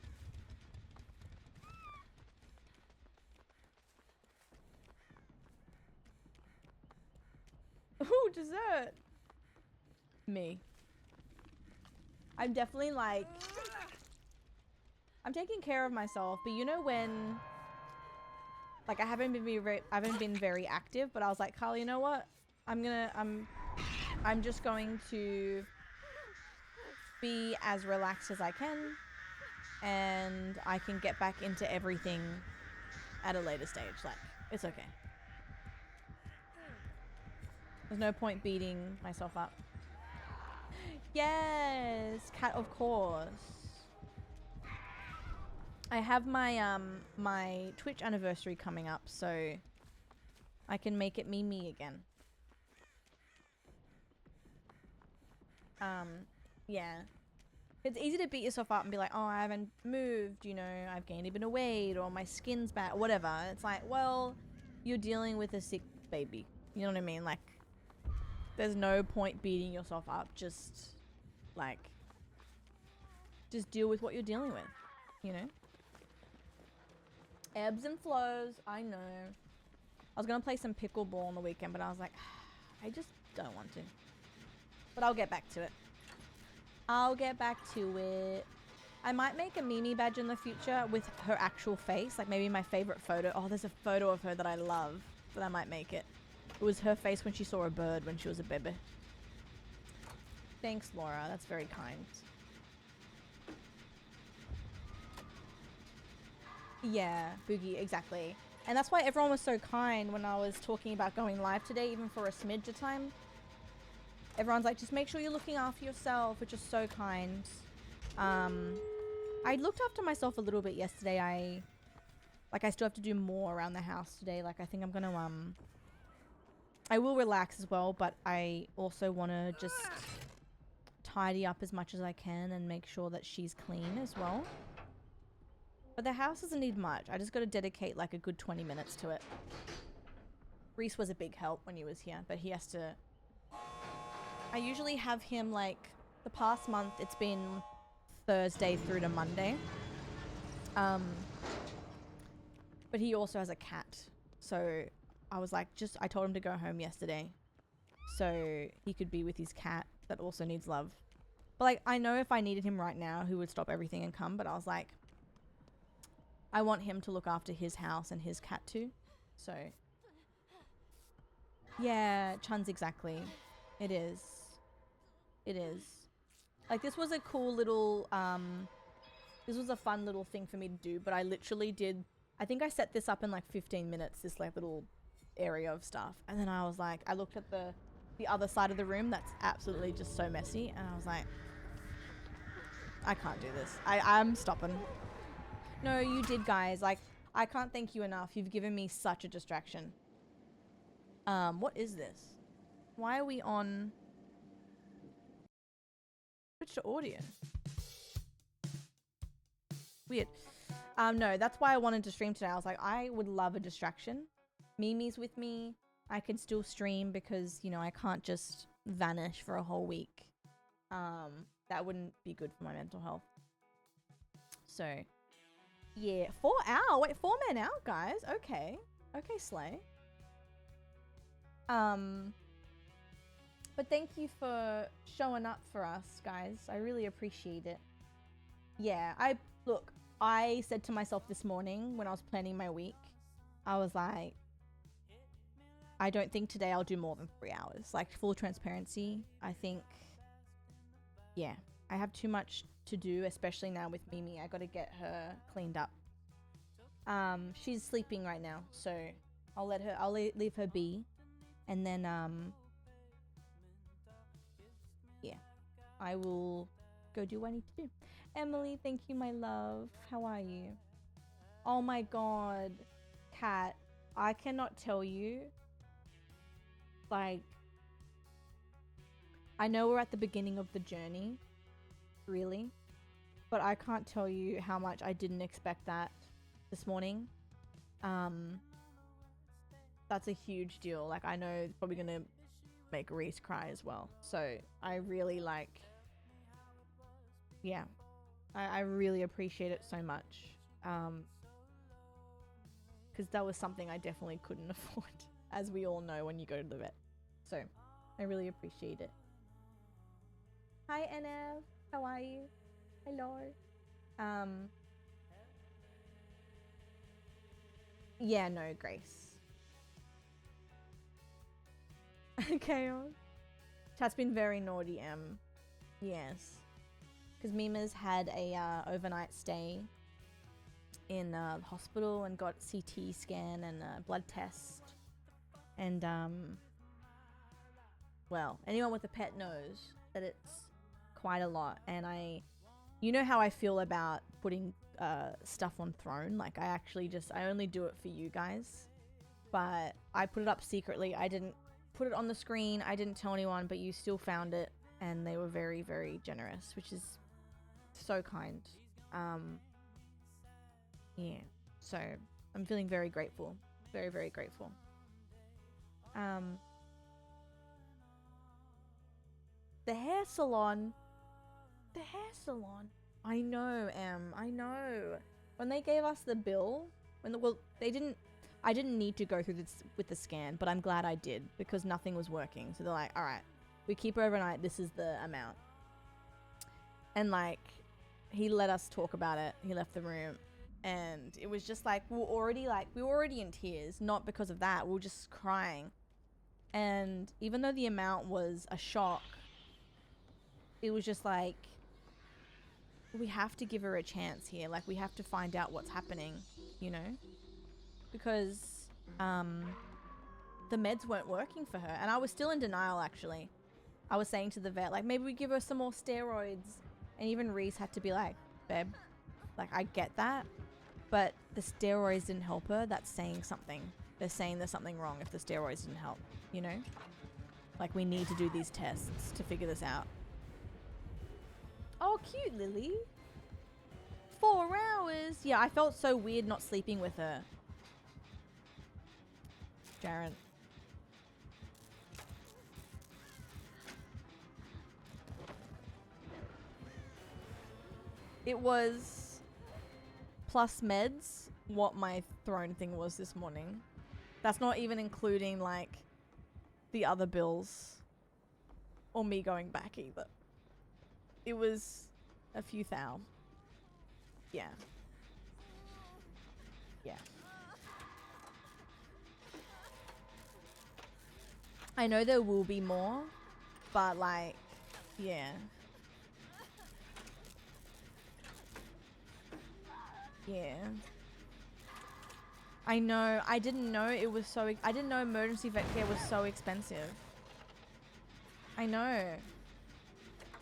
Speaker 3: Ooh, dessert. Me. I'm definitely like... I'm taking care of myself, but you know when... Like, I haven't been very active, but I was like, Carl, you know what? I'm just going to be as relaxed as I can, and I can get back into everything at a later stage. Like, it's okay. There's no point beating myself up. Yes, cat, of course. I have my my Twitch anniversary coming up, so I can make it me again. Yeah. It's easy to beat yourself up and be like, oh, I haven't moved, you know, I've gained a bit of weight, or my skin's bad, whatever. It's like, well, you're dealing with a sick baby. You know what I mean? Like, there's no point beating yourself up. Just, like, just deal with what you're dealing with, you know? Ebbs and flows, I know. I was gonna play some pickleball on the weekend, but I was like, I just don't want to. But I'll get back to it. I'll get back to it. I might make a Mimi badge in the future with her actual face, like maybe my favorite photo. Oh, there's a photo of her that I love, that I might make it. It was her face when she saw a bird when she was a baby. Thanks, Laura. That's very kind. Yeah, Boogie, exactly. And that's why everyone was so kind when I was talking about going live today, even for a smidge of time. Everyone's like, just make sure you're looking after yourself, which is so kind. I looked after myself a little bit yesterday. I still have to do more around the house today. Like, I think I'm gonna, I will relax as well, but I also want to just tidy up as much as I can and make sure that she's clean as well. But the house doesn't need much. I just got to dedicate like a good 20 minutes to it. Reese was a big help when he was here, but he has to... I usually have him like... The past month, it's been Thursday through to Monday. But he also has a cat. So I was like, I told him to go home yesterday. So he could be with his cat that also needs love. But like, I know if I needed him right now, he would stop everything and come. But I was like... I want him to look after his house and his cat too. So, yeah, Chun's exactly. It is. It is. Like, this was a cool little, this was a fun little thing for me to do, but I literally did, I think I set this up in like 15 minutes, this like little area of stuff. And then I was like, I looked at the other side of the room that's absolutely just so messy. And I was like, I can't do this. I'm stopping. No, you did, guys. Like, I can't thank you enough. You've given me such a distraction. What is this? Why are we on... Switch to audio. Weird. No, that's why I wanted to stream today. I was like, I would love a distraction. Mimi's with me. I can still stream because, you know, I can't just vanish for a whole week. That wouldn't be good for my mental health. So... Yeah, 4 hours. Wait, 4 men out, guys. Okay. Okay, Slay. But thank you for showing up for us, guys. I really appreciate it. Yeah, look, I said to myself this morning when I was planning my week, I was like, I don't think today I'll do more than 3 hours. Like, full transparency, I think, yeah, I have too much to do, especially now with Mimi. I got to get her cleaned up. She's sleeping right now, so I'll leave her be, and then yeah, I will go do what I need to do. Emily, thank you, my love. How are you? Oh my god, Kat, I cannot tell you, like, I know we're at the beginning of the journey, really, but I can't tell you how much I didn't expect that this morning. That's a huge deal. Like, I know it's probably gonna make Reese cry as well. So I really like, yeah, I really appreciate it so much. Because that was something I definitely couldn't afford, as we all know when you go to the vet. So I really appreciate it. Hi NF, how are you? Hello. Yeah, no, Grace. Chaos. Chat's been very naughty, yes. Because Mima's had a overnight stay in the hospital and got CT scan and a blood test. And, well, anyone with a pet knows that it's quite a lot. And you know how I feel about putting stuff on Throne? Like, I only do it for you guys. But I put it up secretly. I didn't put it on the screen. I didn't tell anyone, but you still found it. And they were very, very generous, which is so kind. Yeah. So I'm feeling very grateful. Very, very grateful. The hair salon. The hair salon. I know, I know. When they gave us the bill, I didn't need to go through this with the scan, but I'm glad I did because nothing was working. So they're like, all right, we keep her overnight. This is the amount. And like, he let us talk about it. He left the room and it was just like, we were already in tears, not because of that. We were just crying. And even though the amount was a shock, it was just like, we have to give her a chance here. Like, we have to find out what's happening, you know? Because the meds weren't working for her. And I was still in denial, actually. I was saying to the vet, like, maybe we give her some more steroids. And even Reese had to be like, babe, like, I get that. But the steroids didn't help her. That's saying something. They're saying there's something wrong if the steroids didn't help, you know? Like, we need to do these tests to figure this out. Oh, cute, Lily. 4 hours. Yeah, I felt so weird not sleeping with her. Jaren. It was plus meds what my Throne thing was this morning. That's not even including, like, the other bills. Or me going back either. It was a few thou. Yeah. Yeah. I know there will be more, but like, yeah. Yeah. I know. I didn't know it was so... I didn't know emergency vet care was so expensive. I know.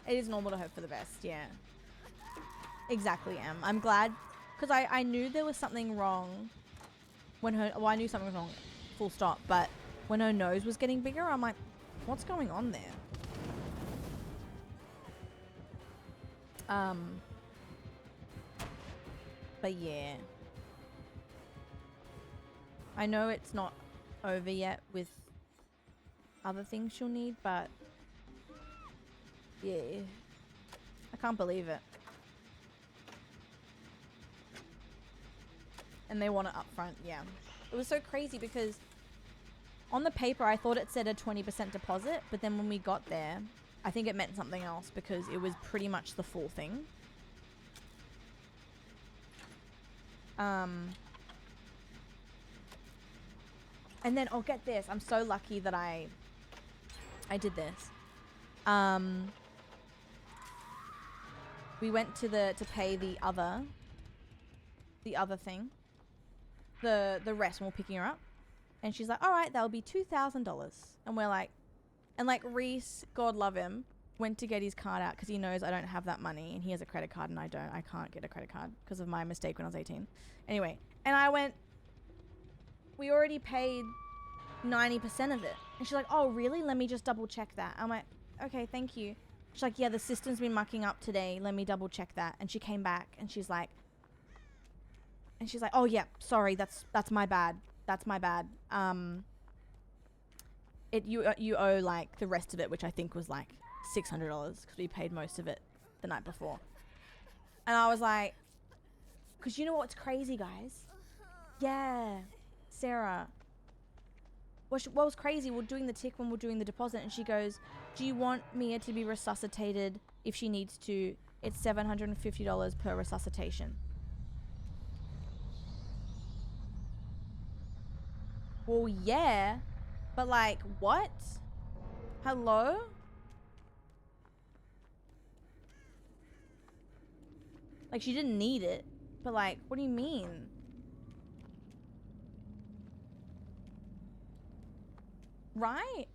Speaker 3: It is normal to hope for the best, yeah. Exactly, Em. I'm glad, because I knew there was something wrong when her... Well, I knew something was wrong, full stop, but when her nose was getting bigger, I'm like, what's going on there? But yeah. I know it's not over yet with other things she'll need, but yeah. I can't believe it. And they want it up front, yeah. It was so crazy because on the paper I thought it said a 20% deposit, but then when we got there, I think it meant something else because it was pretty much the full thing. And then, oh, get this. I'm so lucky that I did this. We went to pay the other thing. The rest when we're picking her up. And she's like, all right, that'll be $2,000. And we're like, and like Reese, God love him, went to get his card out because he knows I don't have that money and he has a credit card and I don't. I can't get a credit card because of my mistake when I was 18. Anyway, and I went, we already paid 90% of it. And she's like, oh, really? Let me just double check that. I'm like, okay, thank you. She's like, yeah, the system's been mucking up today. Let me double check that. And she came back and she's like, oh yeah, sorry, that's my bad. That's my bad. You owe like the rest of it, which I think was like $600 because we paid most of it the night before. And I was like, because you know what's crazy, guys? Yeah, Sarah. What was crazy? We're doing the tick when we're doing the deposit, and she goes, "Do you want Mia to be resuscitated if she needs to? It's $750 per resuscitation." Well, yeah, but like, what? Hello? Like, she didn't need it, but like, what do you mean? Right?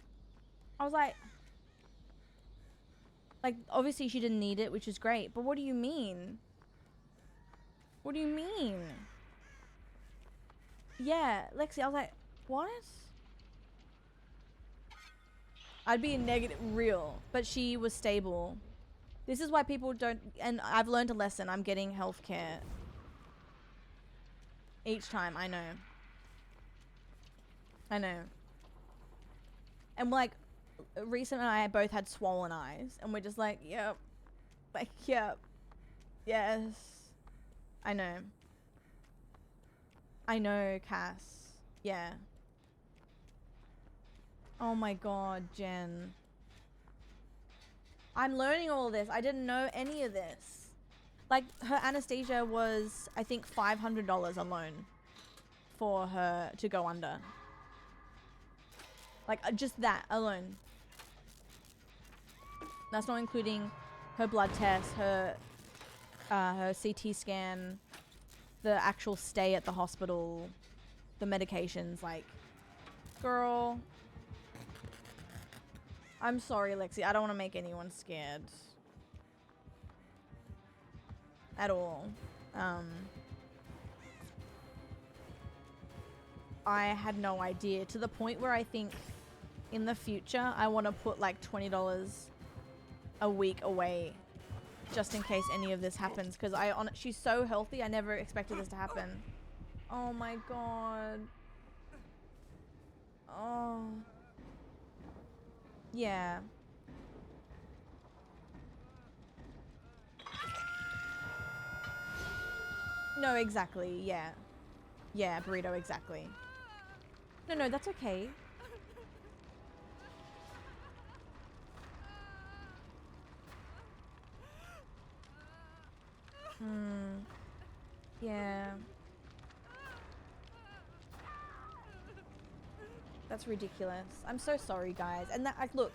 Speaker 3: I was like, obviously she didn't need it, which is great, but what do you mean? What do you mean? Yeah, Lexi, I was like, what? I'd be a negative real, but she was stable. This is why people don't, and I've learned a lesson. I'm getting healthcare each time. I know. And like, Reese and I both had swollen eyes, and we're just like, yep, like, yep, yes. I know, Cass. Yeah. Oh my god, Jen. I'm learning all of this. I didn't know any of this. Like, her anesthesia was, I think, $500 alone for her to go under. Like, just that alone. That's not including her blood test, her CT scan, the actual stay at the hospital, the medications. Like, girl, I'm sorry, Lexi. I don't want to make anyone scared at all. I had no idea, to the point where I think in the future I want to put like $20 a week away just in case any of this happens, because she's so healthy. I never expected this to happen. Oh my god. Oh yeah. No, exactly. Yeah, burrito, exactly. No, that's okay. Yeah. That's ridiculous. I'm so sorry, guys. And that, like, look,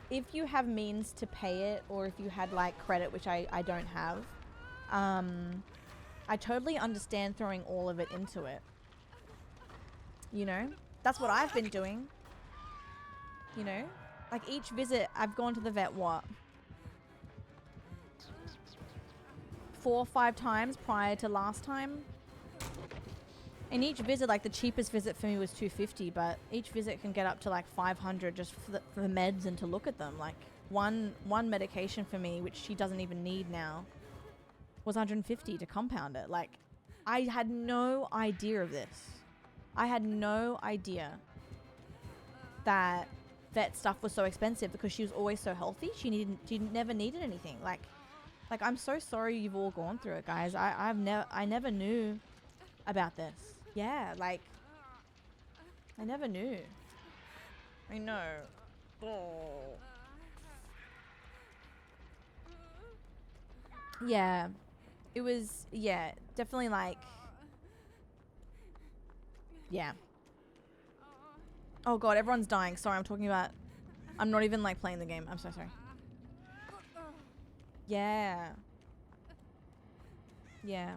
Speaker 3: if you have means to pay it, or if you had like credit, which I don't have, I totally understand throwing all of it into it. You know? That's what I've been doing. You know? Like, each visit, I've gone to the vet, what? 4 or 5 times prior to last time. And each visit, like, the cheapest visit for me was $250, but each visit can get up to like $500 just for the meds and to look at them. Like, one medication for me, which she doesn't even need now, was $150 to compound it. Like, I had no idea of this. I had no idea that vet stuff was so expensive, because she was always so healthy. She never needed anything. Like I'm so sorry you've all gone through it, guys. I never knew about this. Yeah, like, I never knew. I know. Oh. Yeah. It was, yeah, definitely like, yeah. Oh god, everyone's dying. Sorry, I'm not even like playing the game. I'm so sorry. Yeah. Yeah.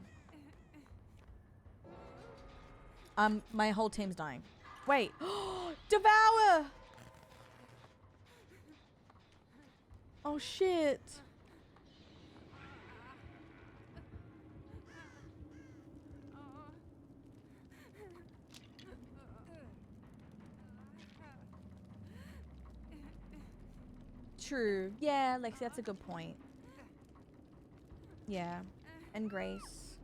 Speaker 3: My whole team's dying. Wait. Devour! Oh shit. True. Yeah, Lexi, that's a good point. Yeah. And Grace.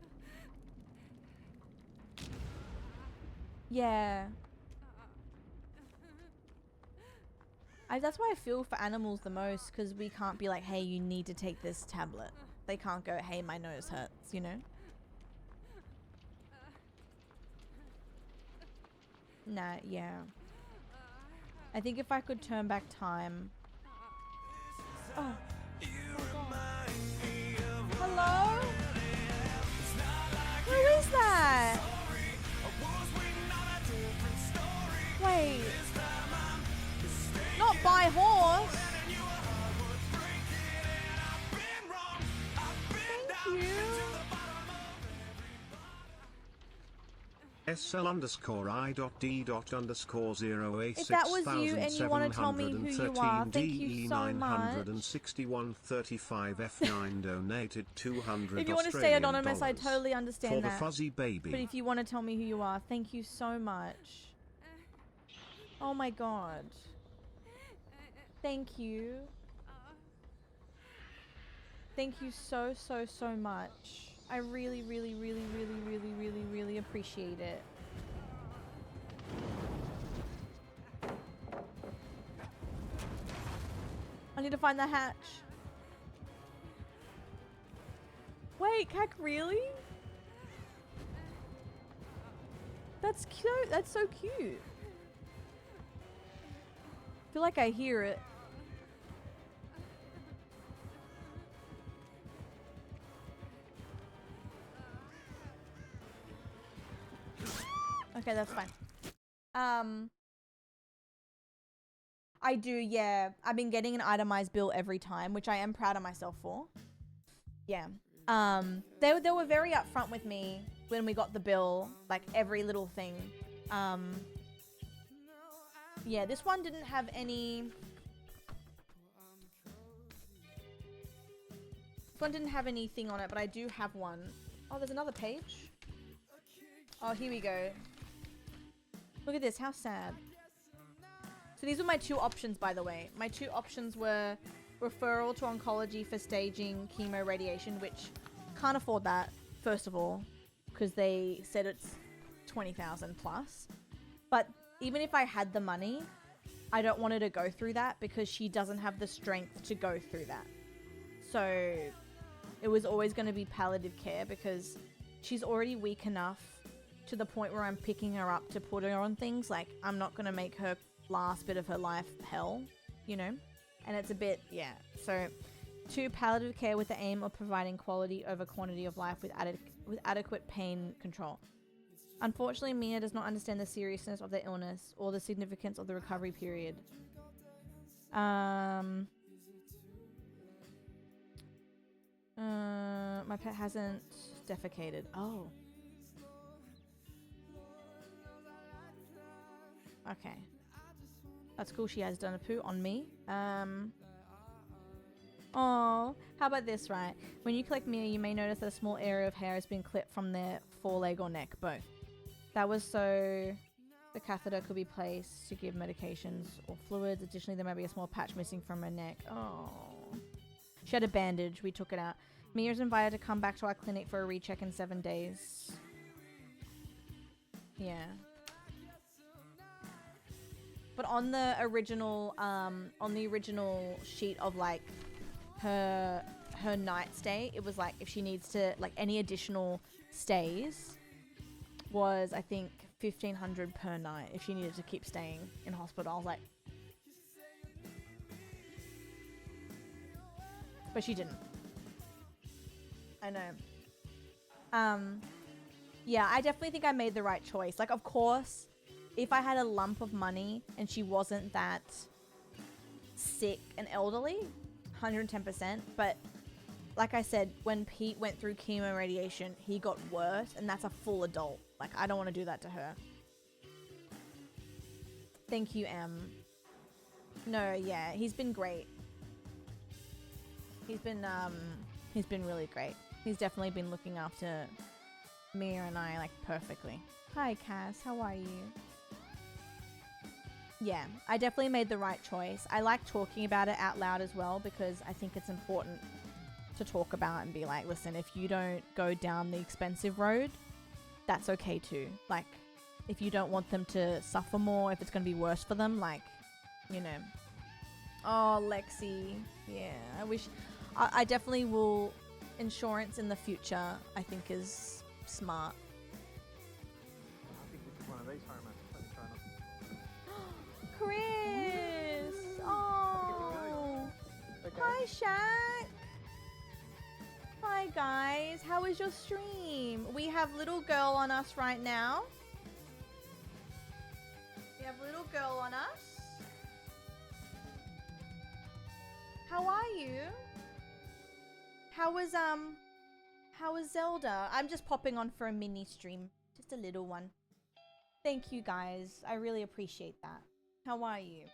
Speaker 3: Yeah. That's why I feel for animals the most, because we can't be like, hey, you need to take this tablet. They can't go, hey, my nose hurts, you know? Nah, yeah. I think if I could turn back time... Oh. Hello? Who is that? Wait. Not by horse. Thank you.
Speaker 2: SL_I.D._086
Speaker 3: If that was you and you want to tell me who you are, thank you so much.
Speaker 2: F9 donated 200
Speaker 3: If you want to stay anonymous, I totally understand
Speaker 2: for the
Speaker 3: that.
Speaker 2: fuzzy baby.
Speaker 3: But if you want to tell me who you are, thank you so much. Oh my god. Thank you. Thank you so, so, so much. I really, really, really, really, really, really, really appreciate it. I need to find the hatch. Wait, Kak, really? That's cute. That's so cute. I feel like I hear it. Okay, that's fine. I do, yeah. I've been getting an itemized bill every time, which I am proud of myself for. Yeah. They were very upfront with me when we got the bill, like every little thing. Yeah, this one didn't have any... This one didn't have anything on it, but I do have one. Oh, there's another page. Oh, here we go. Look at this, how sad. So these were my two options, by the way. My two options were referral to oncology for staging chemo radiation, which can't afford that, first of all, because they said it's 20,000 plus. But even if I had the money, I don't want her to go through that because she doesn't have the strength to go through that. So it was always going to be palliative care because she's already weak enough to the point where I'm picking her up to put her on things. Like, I'm not going to make her last bit of her life hell, you know? And it's a bit, yeah. So, 2, palliative care with the aim of providing quality over quantity of life with adequate pain control. Unfortunately, Mia does not understand the seriousness of the illness or the significance of the recovery period. My pet hasn't defecated. Oh. Okay. That's cool. She has done a poo on me. Oh, how about this, right? When you collect Mia, you may notice that a small area of hair has been clipped from their foreleg or neck, both. That was so the catheter could be placed to give medications or fluids. Additionally, there might be a small patch missing from her neck. Oh. She had a bandage. We took it out. Mia is invited to come back to our clinic for a recheck in 7 days. Yeah. But on the original sheet of like her night stay, it was like if she needs to, like, any additional stays was, I think, 1,500 per night if she needed to keep staying in hospital. I was like, but she didn't. I know. Yeah, I definitely think I made the right choice. Like, of course, if I had a lump of money and she wasn't that sick and elderly, 110%. But like I said, when Pete went through chemo radiation, he got worse, and that's a full adult. Like, I don't want to do that to her. Thank you, Em. No, yeah, he's been great. He's been really great. He's definitely been looking after Mia and I, like, perfectly. Hi, Cass. How are you? yeah, I definitely made the right choice. I like talking about it out loud as well because I think it's important to talk about and be like, listen, if you don't go down the expensive road, that's okay too. Like, if you don't want them to suffer more, if it's going to be worse for them, like, you know. Oh, Lexi. Yeah, I wish. I definitely will. Insurance in the future, I think, is smart. Chris! Oh! Hi, Shaq! Hi, guys. How was your stream? We have little girl on us right now. We have little girl on us. How are you? How was Zelda? I'm just popping on for a mini stream. Just a little one. Thank you, guys. I really appreciate that. How are you?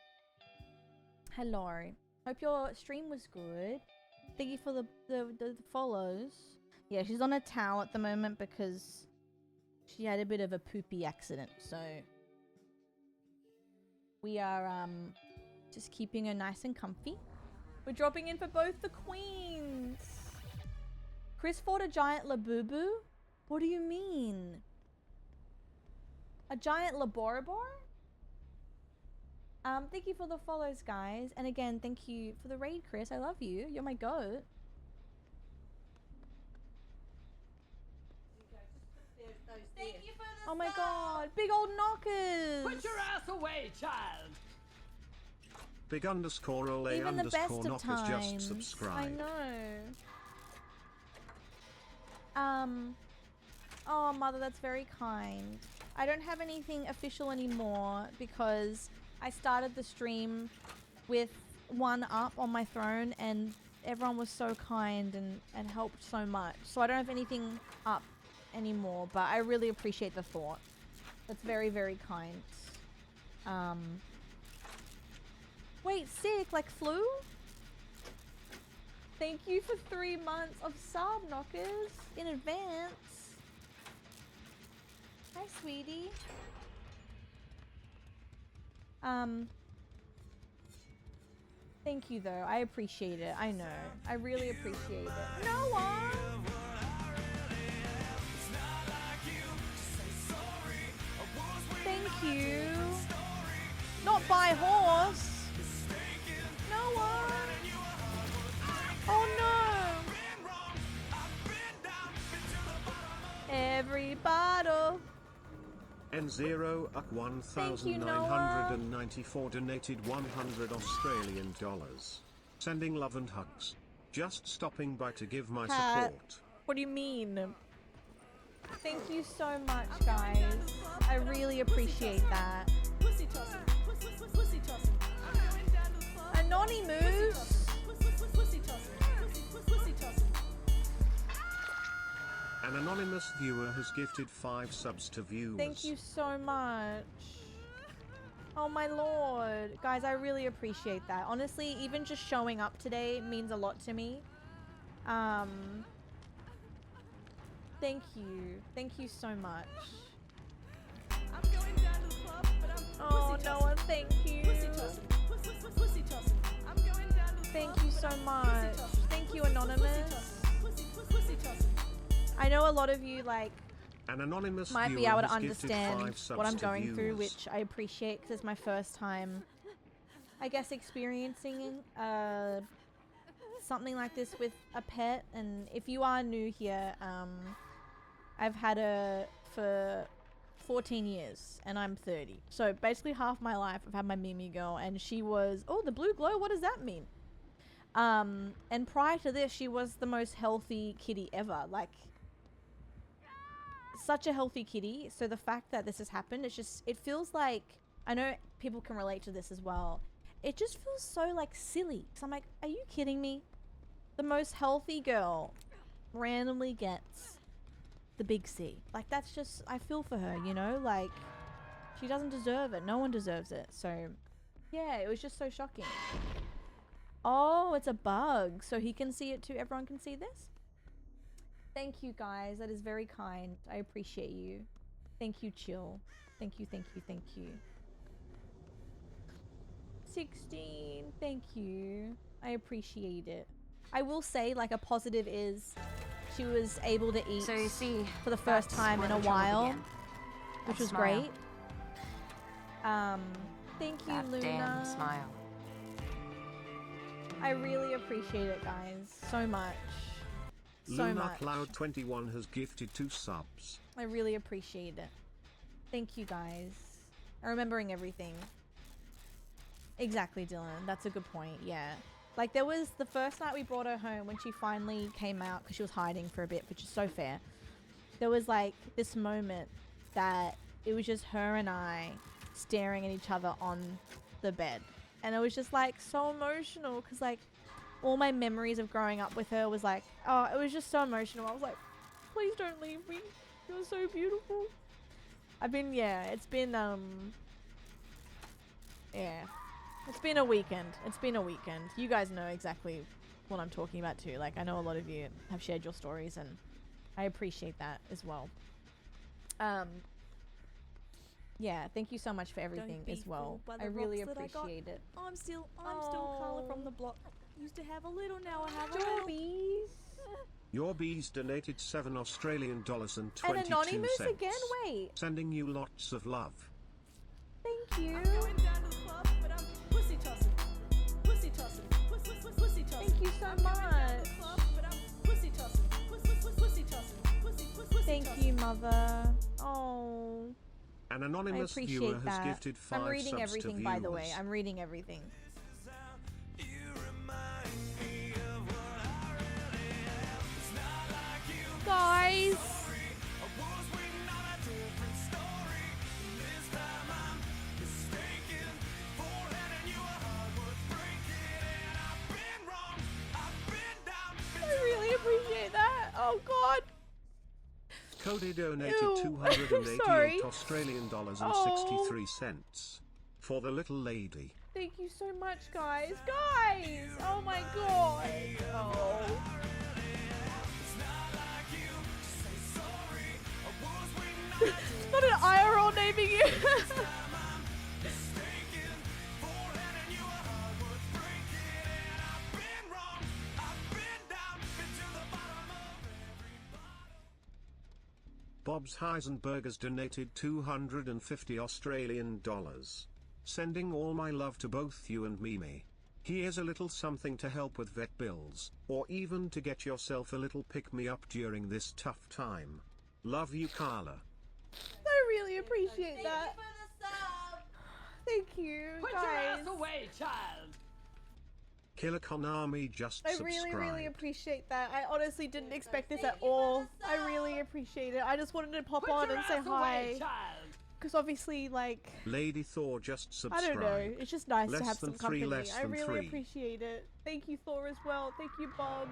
Speaker 3: Hello. Hope your stream was good. Thank you for the follows. Yeah, she's on a towel at the moment because she had a bit of a poopy accident, so we are just keeping her nice and comfy. We're dropping in for both the queens. Chris fought a giant Labubu? What do you mean? A giant Laborabor? Thank you for the follows, guys. And again, thank you for the raid, Chris. I love you. You're my goat. Thank you for the Oh my god, big old knockers!
Speaker 7: Put your ass away, child!
Speaker 2: Big underscore ole
Speaker 3: Even the best
Speaker 2: underscore
Speaker 3: of
Speaker 2: knockers
Speaker 3: times.
Speaker 2: just subscribe.
Speaker 3: I know. Oh, mother, that's very kind. I don't have anything official anymore because I started the stream with one up on my throne and everyone was so kind and helped so much. So I don't have anything up anymore, but I really appreciate the thought. That's very, very kind. Wait, sick? Like flu? Thank you for 3 months of sub, knockers, in advance. Hi, sweetie. Thank you, though. I appreciate it. I know. I really appreciate it. Noah! Thank you. Not by horse. Noah! Oh no! Every bottle.
Speaker 2: N0 up 1994 donated 100 Australian dollars. Sending love and hugs. Just stopping by to give my
Speaker 3: Cat.
Speaker 2: support.
Speaker 3: What do you mean? Thank you so much, guys. I really appreciate that. Anonymous.
Speaker 2: An anonymous viewer has gifted 5 subs to viewers.
Speaker 3: Thank you so much. Oh my lord. Guys, I really appreciate that. Honestly, even just showing up today means a lot to me. Thank you. Thank you so much. Oh, Noah, thank you. Thank you so much. Thank you, Anonymous. I know a lot of you, like,
Speaker 2: An anonymous
Speaker 3: might be
Speaker 2: viewer
Speaker 3: able to
Speaker 2: has gifted 5
Speaker 3: understand
Speaker 2: subs
Speaker 3: what I'm
Speaker 2: to
Speaker 3: going through,
Speaker 2: viewers.
Speaker 3: which I appreciate because it's my first time, I guess, experiencing something like this with a pet. And if you are new here, I've had her for 14 years and I'm 30. So basically half my life I've had my Mimi girl, and she was, oh, the blue glow, what does that mean? And prior to this, she was the most healthy kitty ever. Like, such a healthy kitty. So the fact that this has happened, it's just, it feels like, I know people can relate to this as well. It just feels so like silly. So I'm like, are you kidding me? The most healthy girl randomly gets the big C. Like, that's just, I feel for her, you know? Like, she doesn't deserve it. No one deserves it. So yeah, it was just so shocking. Oh, it's a bug. So he can see it too. Everyone can see this? Thank you, guys. That is very kind. I appreciate you. Thank you, Chill. Thank you, thank you, thank you. 16. Thank you. I appreciate it. I will say, like, a positive is she was able to eat
Speaker 8: So you see,
Speaker 3: for the first
Speaker 8: that's
Speaker 3: time
Speaker 8: where
Speaker 3: in a
Speaker 8: the trouble
Speaker 3: while,
Speaker 8: began.
Speaker 3: which
Speaker 8: That
Speaker 3: was
Speaker 8: smile.
Speaker 3: great. Thank you,
Speaker 8: That
Speaker 3: Luna.
Speaker 8: damn smile.
Speaker 3: I really appreciate it, guys, so much. So
Speaker 2: Luna
Speaker 3: much.
Speaker 2: Cloud 21 has gifted 2 subs.
Speaker 3: I really appreciate it. Thank you, guys. I'm remembering everything. Exactly, Dylan. That's a good point. Yeah. Like, there was the first night we brought her home when she finally came out because she was hiding for a bit, which is so fair. There was, like, this moment that it was just her and I staring at each other on the bed. And it was just, like, so emotional because, like, all my memories of growing up with her was, like, oh, it was just so emotional. I was like, please don't leave me. You're so beautiful. Yeah, it's been a weekend. It's been a weekend. You guys know exactly what I'm talking about too. Like, I know a lot of you have shared your stories and I appreciate that as well. Yeah, thank you so much for everything as well. I really appreciate it.
Speaker 4: I'm still Carla from the block. Used to have a little, now I have a little.
Speaker 3: Jobbies.
Speaker 2: Your bees donated 7 Australian dollars and
Speaker 3: And
Speaker 2: 22
Speaker 3: Anonymous
Speaker 2: cents.
Speaker 3: again? Wait.
Speaker 2: Sending you lots of love.
Speaker 3: Thank you.
Speaker 4: Going down to the club, but I'm pussy tossing. Pussy tossing. Pussy tossing.
Speaker 3: Thank you so much.
Speaker 4: Pussy tossing. Pussy tossing.
Speaker 3: Thank you, Mother. Oh,
Speaker 2: An
Speaker 3: I
Speaker 2: anonymous viewer
Speaker 3: appreciate
Speaker 2: has
Speaker 3: that.
Speaker 2: gifted 5
Speaker 3: I'm reading
Speaker 2: subs
Speaker 3: everything,
Speaker 2: to
Speaker 3: by the way.
Speaker 2: viewers.
Speaker 3: I'm reading everything. Guys. I really appreciate that. Oh God.
Speaker 2: Cody donated
Speaker 3: Ew.
Speaker 2: 288
Speaker 3: Sorry.
Speaker 2: Australian dollars and
Speaker 3: Oh.
Speaker 2: 63 cents. For the little lady.
Speaker 3: Thank you so much, guys. Guys. Oh my God. Oh. It's not an IRL naming you.
Speaker 2: Bob's Heisenbergers donated 250 Australian dollars. Sending all my love to both you and Mimi. Here's a little something to help with vet bills, or even to get yourself a little pick-me-up during this tough time. Love you, Carla.
Speaker 3: I really appreciate that. Thank you,
Speaker 7: Put your
Speaker 3: guys.
Speaker 7: ass away, child.
Speaker 2: Killer Konami just
Speaker 3: I
Speaker 2: subscribed.
Speaker 3: really appreciate that. I honestly didn't expect this at all. I really appreciate it. I just wanted to pop
Speaker 7: Put
Speaker 3: on
Speaker 7: your
Speaker 3: and say
Speaker 7: ass away,
Speaker 3: hi.
Speaker 7: child.
Speaker 3: Because obviously, like,
Speaker 2: Lady Thor just
Speaker 3: I
Speaker 2: subscribed.
Speaker 3: don't know. It's just nice
Speaker 2: Less
Speaker 3: to have
Speaker 2: than
Speaker 3: some
Speaker 2: three,
Speaker 3: company.
Speaker 2: less
Speaker 3: I
Speaker 2: than
Speaker 3: really
Speaker 2: three.
Speaker 3: appreciate it. Thank you, Thor, as well. Thank you, Bobs.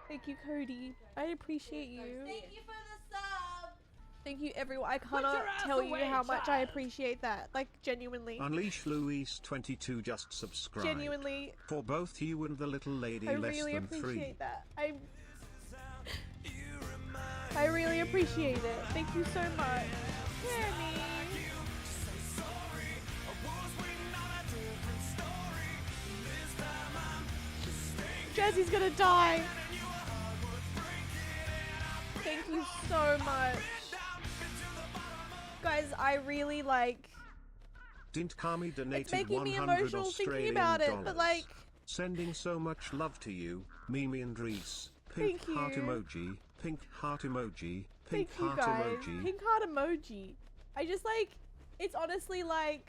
Speaker 3: Thank you, Cody. I appreciate you.
Speaker 4: Thank you for the sub.
Speaker 3: Thank you, everyone. I
Speaker 7: your
Speaker 3: cannot
Speaker 7: ass
Speaker 3: tell you
Speaker 7: away,
Speaker 3: how much I
Speaker 7: child.
Speaker 3: appreciate that. Like, genuinely.
Speaker 2: Unleash Louise 22 just subscribed.
Speaker 3: Genuinely.
Speaker 2: For both you and the little lady,
Speaker 3: I
Speaker 2: less
Speaker 3: really
Speaker 2: than
Speaker 3: appreciate
Speaker 2: 3.
Speaker 3: that. I really appreciate it. Thank you so much. Tammy. Jazzy's gonna die. Thank you so much. Guys, I really like.
Speaker 2: Dint Kami donated
Speaker 3: It's making me
Speaker 2: 100
Speaker 3: emotional thinking
Speaker 2: Australian
Speaker 3: about it,
Speaker 2: dollars.
Speaker 3: but like.
Speaker 2: Sending so much love to you, Mimi and Reese. Pink
Speaker 3: Thank
Speaker 2: heart
Speaker 3: you.
Speaker 2: emoji, pink heart emoji,
Speaker 3: Thank
Speaker 2: pink
Speaker 3: you
Speaker 2: heart
Speaker 3: guys.
Speaker 2: emoji.
Speaker 3: Pink heart emoji. I just like. It's honestly like.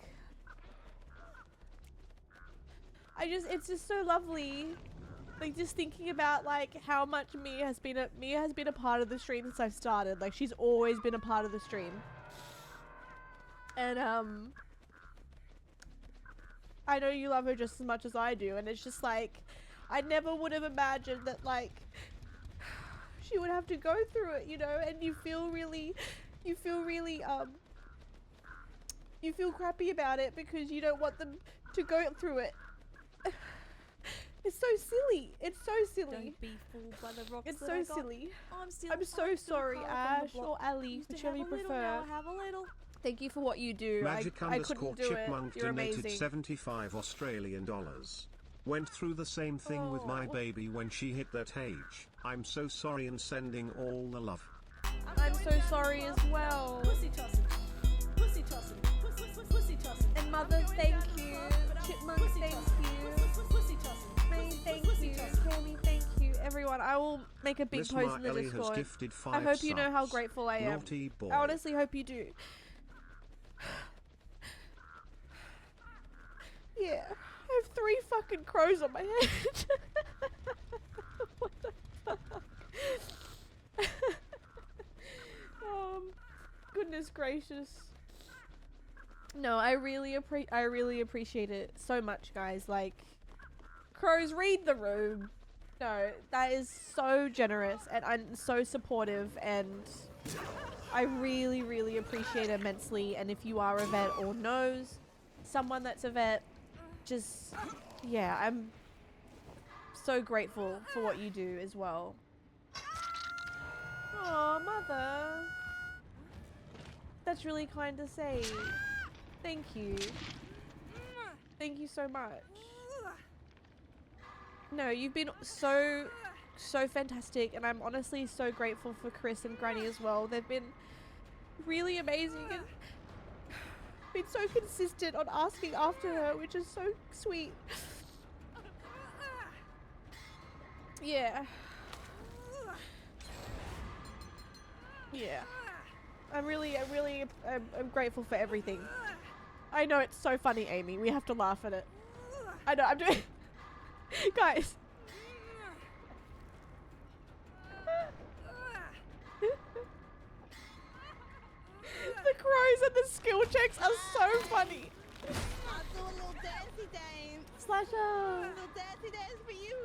Speaker 3: It's just so lovely. Like, just thinking about like how much Mia has been a part of the stream since I've started. Like, she's always been a part of the stream. And I know you love her just as much as I do, and it's just like I never would have imagined that like she would have to go through it, you know, and you feel really you feel crappy about it because you don't want them to go through it. It's so silly. It's so silly.
Speaker 4: Don't be fooled by the rocks
Speaker 3: It's
Speaker 4: that
Speaker 3: so
Speaker 4: I got.
Speaker 3: silly.
Speaker 4: I'm
Speaker 3: so
Speaker 4: still
Speaker 3: sorry,
Speaker 4: Carla from the
Speaker 3: Ash
Speaker 4: block.
Speaker 3: or Ali,
Speaker 4: Used to
Speaker 3: whichever
Speaker 4: have
Speaker 3: you
Speaker 4: a little,
Speaker 3: prefer.
Speaker 4: now I have a little.
Speaker 3: Thank you for what you do.
Speaker 2: Magic
Speaker 3: I
Speaker 2: underscore
Speaker 3: couldn't do it.
Speaker 2: chipmunk
Speaker 3: You're
Speaker 2: donated
Speaker 3: amazing.
Speaker 2: 75 Australian dollars. Went through the same thing with my
Speaker 3: Oh.
Speaker 2: baby when she hit that age. I'm so sorry and sending all the love.
Speaker 3: I'm so sorry as well.
Speaker 8: Pussy tossing. Pussy tossing. Pussy tossing.
Speaker 3: And mother, thank you. Chipmunk, thank you.
Speaker 8: Pussy tossing.
Speaker 3: May, thank you. Cammy, thank you. Everyone, I will make a big
Speaker 2: Miss
Speaker 3: post in the
Speaker 2: Ellie has
Speaker 3: Discord.
Speaker 2: gifted 5
Speaker 3: I hope you know how
Speaker 2: subs.
Speaker 3: grateful I am.
Speaker 2: Naughty boy.
Speaker 3: I honestly hope you do. Yeah, I have 3 fucking crows on my head. What the fuck? Goodness gracious. No, I really appreciate it so much, guys. Like, crows, read the room. No, that is so generous and I'm so supportive, and I really appreciate it immensely. And if you are a vet or knows someone that's a vet, just, yeah, I'm so grateful for what you do as well. Oh, mother. That's really kind to say. Thank you. Thank you so much. No, you've been so fantastic, and I'm honestly so grateful for Chris and Granny as well. They've been really amazing and been so consistent on asking after her, which is so sweet. Yeah. Yeah. I'm grateful for everything. I know it's so funny, Amy. We have to laugh at it. I know, I'm doing... Guys. The crows and the skill checks are so funny.
Speaker 8: I'll do a little dancey dance.
Speaker 3: Slasher.
Speaker 8: A little dancey dance for you.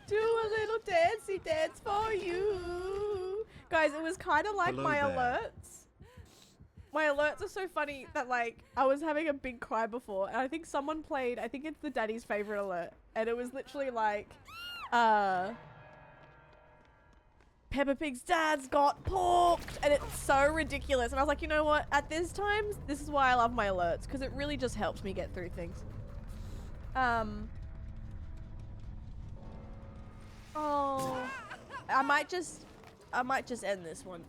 Speaker 3: Do a little dancey dance for you. Guys, it was kind of like
Speaker 2: Hello
Speaker 3: my
Speaker 2: there.
Speaker 3: alerts. My alerts are so funny that, like, I was having a big cry before, and I think someone played, I think it's the Daddy's favorite alert, and it was literally like, Peppa Pig's dad's got porked, and it's so ridiculous. And I was like, you know what? At this time, this is why I love my alerts, because it really just helps me get through things. Oh, I might just end this one.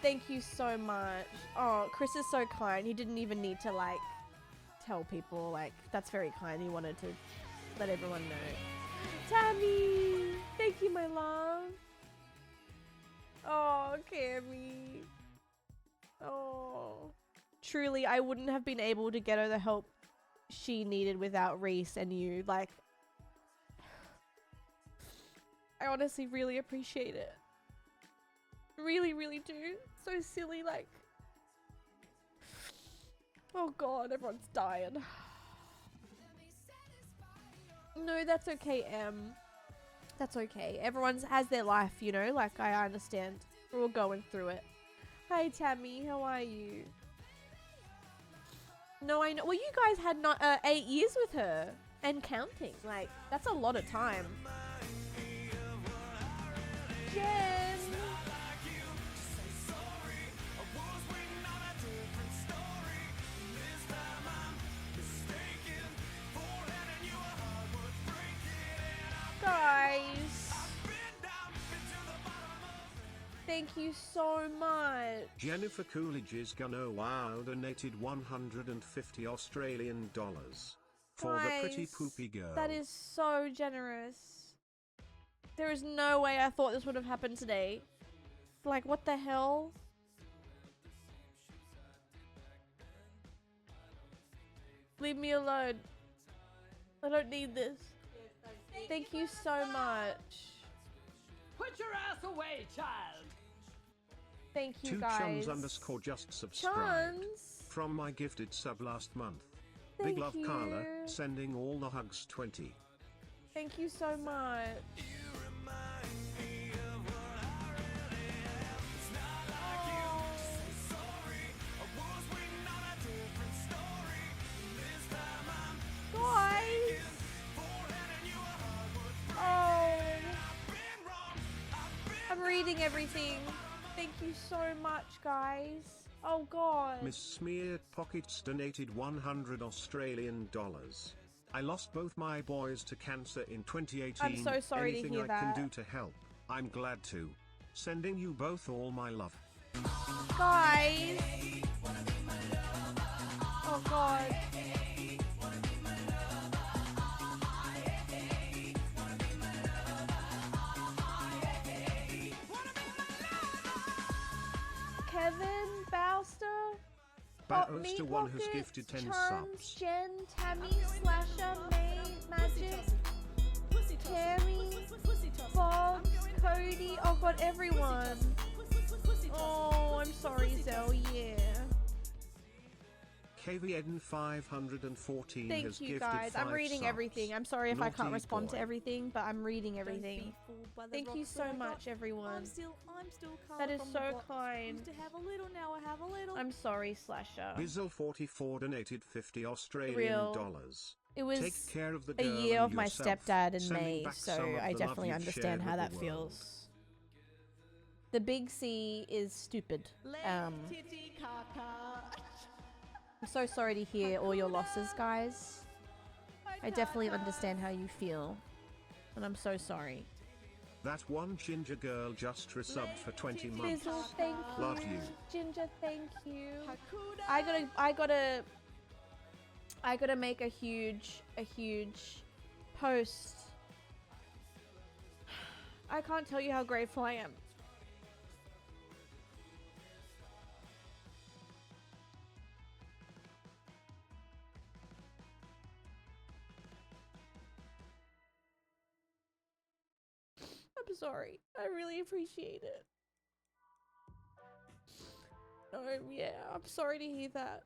Speaker 3: Thank you so much. Oh, Chris is so kind. He didn't even need to, like, tell people. Like, that's very kind. He wanted to let everyone know. Tammy! Thank you, my love. Oh, Cammy. Oh. Truly, I wouldn't have been able to get her the help she needed without Reese and you. Like, I honestly really appreciate it. Really, really do. So silly, like... Oh god, everyone's dying. No, that's okay, Em. That's okay. Everyone's has their life, you know? Like, I understand. We're all going through it. Hi, Tammy. How are you? No, I know. Well, you guys had not 8 years with her. And counting. Like, that's a lot of time. Jen! Guys, thank you so much.
Speaker 2: Jennifer Coolidge's Gunno Wow donated 150 Australian dollars for the pretty
Speaker 3: Guys,
Speaker 2: poopy girl.
Speaker 3: That is so generous. There is no way I thought this would have happened today. Like, what the hell? Leave me alone. I don't need this. Thank you so much.
Speaker 7: Put your ass away, child.
Speaker 3: Thank you,
Speaker 2: Two
Speaker 3: guys.
Speaker 2: chums underscore just subscribed
Speaker 3: Chums.
Speaker 2: from my gifted sub last month.
Speaker 3: Thank
Speaker 2: Big love,
Speaker 3: you.
Speaker 2: Carla. Sending all the hugs 20.
Speaker 3: Thank you so much. Guys. Oh. I'm reading reading everything. Thank you so much, guys. Oh god.
Speaker 2: Miss Smeared Pockets donated 100 Australian dollars. I lost both my boys to cancer in 2018.
Speaker 3: I'm so sorry to
Speaker 2: Anything
Speaker 3: hear
Speaker 2: I
Speaker 3: that.
Speaker 2: can do to help, I'm glad to. Sending you both all my love.
Speaker 3: Guys. Oh god. Kevin Bowster,
Speaker 2: Bowster one has gifted 10 subs.
Speaker 3: Jen, Tammy, Slasher, May, Magic,
Speaker 8: Pussy tossing.
Speaker 3: Tammy,
Speaker 8: Pussy tossing.
Speaker 3: Bob, Cody. Oh god, everyone. Oh, I'm sorry, Zell. Yeah.
Speaker 2: KVN 514
Speaker 3: Thank
Speaker 2: has
Speaker 3: you
Speaker 2: gifted
Speaker 3: guys. I'm
Speaker 2: 5
Speaker 3: reading
Speaker 2: subs.
Speaker 3: everything. I'm sorry if I can't
Speaker 2: Naughty
Speaker 3: respond to
Speaker 2: boy.
Speaker 3: everything, but I'm reading
Speaker 8: Don't
Speaker 3: everything.
Speaker 8: be fooled by the
Speaker 3: Thank you
Speaker 8: rocks
Speaker 3: so
Speaker 8: that I
Speaker 3: much,
Speaker 8: got.
Speaker 3: everyone.
Speaker 8: I'm still calm
Speaker 3: That is
Speaker 8: from
Speaker 3: so
Speaker 8: the block.
Speaker 3: kind.
Speaker 8: Used to have a little, now I have a little.
Speaker 3: I'm sorry, Slasher.
Speaker 2: Bizzle44 donated 50 Australian
Speaker 3: Real.
Speaker 2: dollars.
Speaker 3: It was
Speaker 2: Take care of the
Speaker 3: a
Speaker 2: girl
Speaker 3: year
Speaker 2: and
Speaker 3: of my
Speaker 2: yourself.
Speaker 3: stepdad in
Speaker 2: Sending
Speaker 3: May,
Speaker 2: back
Speaker 3: so
Speaker 2: some of
Speaker 3: I
Speaker 2: the love
Speaker 3: definitely
Speaker 2: you've
Speaker 3: understand
Speaker 2: shared
Speaker 3: how
Speaker 2: with
Speaker 3: that
Speaker 2: the world.
Speaker 3: feels. The big C is stupid.
Speaker 8: Titty caca.
Speaker 3: I'm so sorry to hear all your losses, guys. I definitely understand how you feel, and I'm so sorry.
Speaker 2: That one ginger girl just resubbed for 20 months.
Speaker 3: Bizzle, thank you.
Speaker 2: Love you.
Speaker 3: Ginger, thank you.
Speaker 8: Hakuda.
Speaker 3: I gotta make a huge post. I can't tell you how grateful I am. I'm sorry. I really appreciate it. Yeah, I'm sorry to hear that.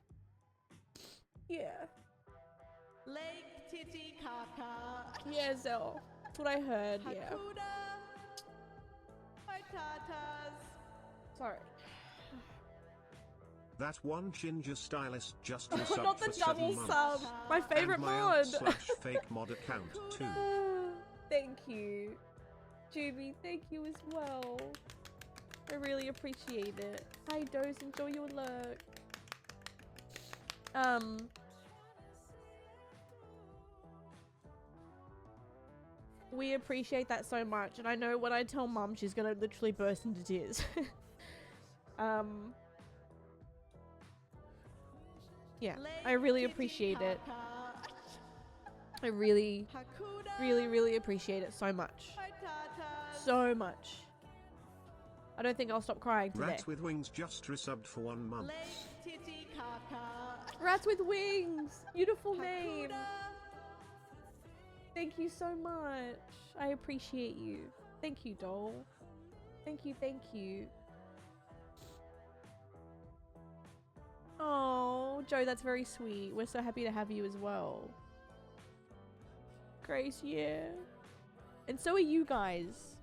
Speaker 3: Yeah.
Speaker 8: Leg titty caca.
Speaker 3: Yeah, Zell. That's what I heard, yeah.
Speaker 8: Hakuda. Hi tatas.
Speaker 3: Sorry.
Speaker 2: That one ginger stylist just resubbed
Speaker 3: Not the
Speaker 2: for 7
Speaker 3: double
Speaker 2: months.
Speaker 3: sub. My favorite
Speaker 2: and my
Speaker 3: mod.
Speaker 2: /fake mod account too.
Speaker 3: Thank you. Juby, thank you as well. I really appreciate it. Hi Doze, enjoy your lurk. We appreciate that so much, and I know when I tell Mum, she's gonna literally burst into tears. Yeah, I really appreciate it. I really appreciate it so much.
Speaker 8: Hi tatas.
Speaker 3: So much. I don't think I'll stop crying today.
Speaker 2: Rats with Wings just resubbed for 1 month.
Speaker 8: Leg titty caca.
Speaker 3: Rats with Wings! Beautiful name!
Speaker 8: Hakuda.
Speaker 3: Thank you so much. I appreciate you. Thank you, doll. Thank you, thank you. Oh, Joe, that's very sweet. We're so happy to have you as well. Grace, yeah. And so are you guys.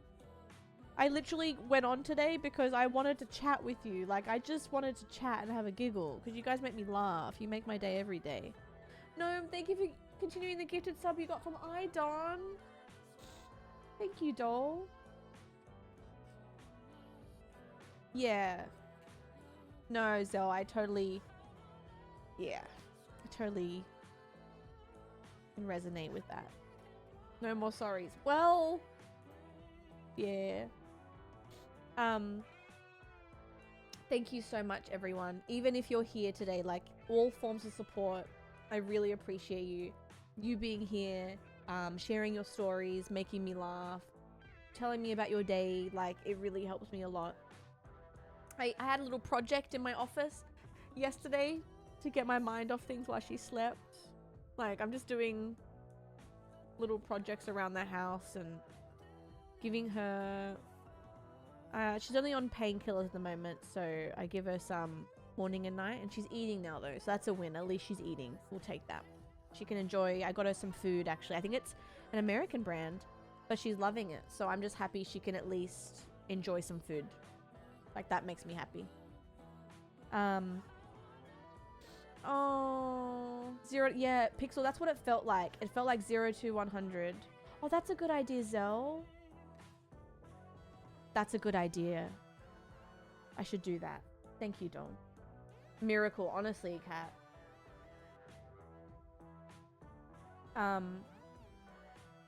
Speaker 3: I literally went on today because I wanted to chat with you. Like, I just wanted to chat and have a giggle because you guys make me laugh. You make my day every day. No, thank you for continuing the gifted sub you got from Idon. Thank you, doll. Yeah. No, Zell, I totally can resonate with that. No more sorries. Well, yeah. Thank you so much, everyone. Even if you're here today, like, all forms of support, I really appreciate you. You being here, sharing your stories, making me laugh, telling me about your day, like, it really helps me a lot. I had a little project in my office yesterday to get my mind off things while she slept. Like, I'm just doing little projects around the house and giving her... she's only on painkillers at the moment, so I give her some morning and night, and she's eating now though, so that's a win. At least she's eating. We'll take that. She can enjoy... I got her some food, actually. I think it's an American brand, but she's loving it, so I'm just happy she can at least enjoy some food. Like, that makes me happy. Oh, yeah, Pixel, that's what it felt like. It felt like 0 to 100. Oh, that's a good idea, Zell. That's a good idea. I should do that. Thank you, Dawn. Miracle, honestly, cat.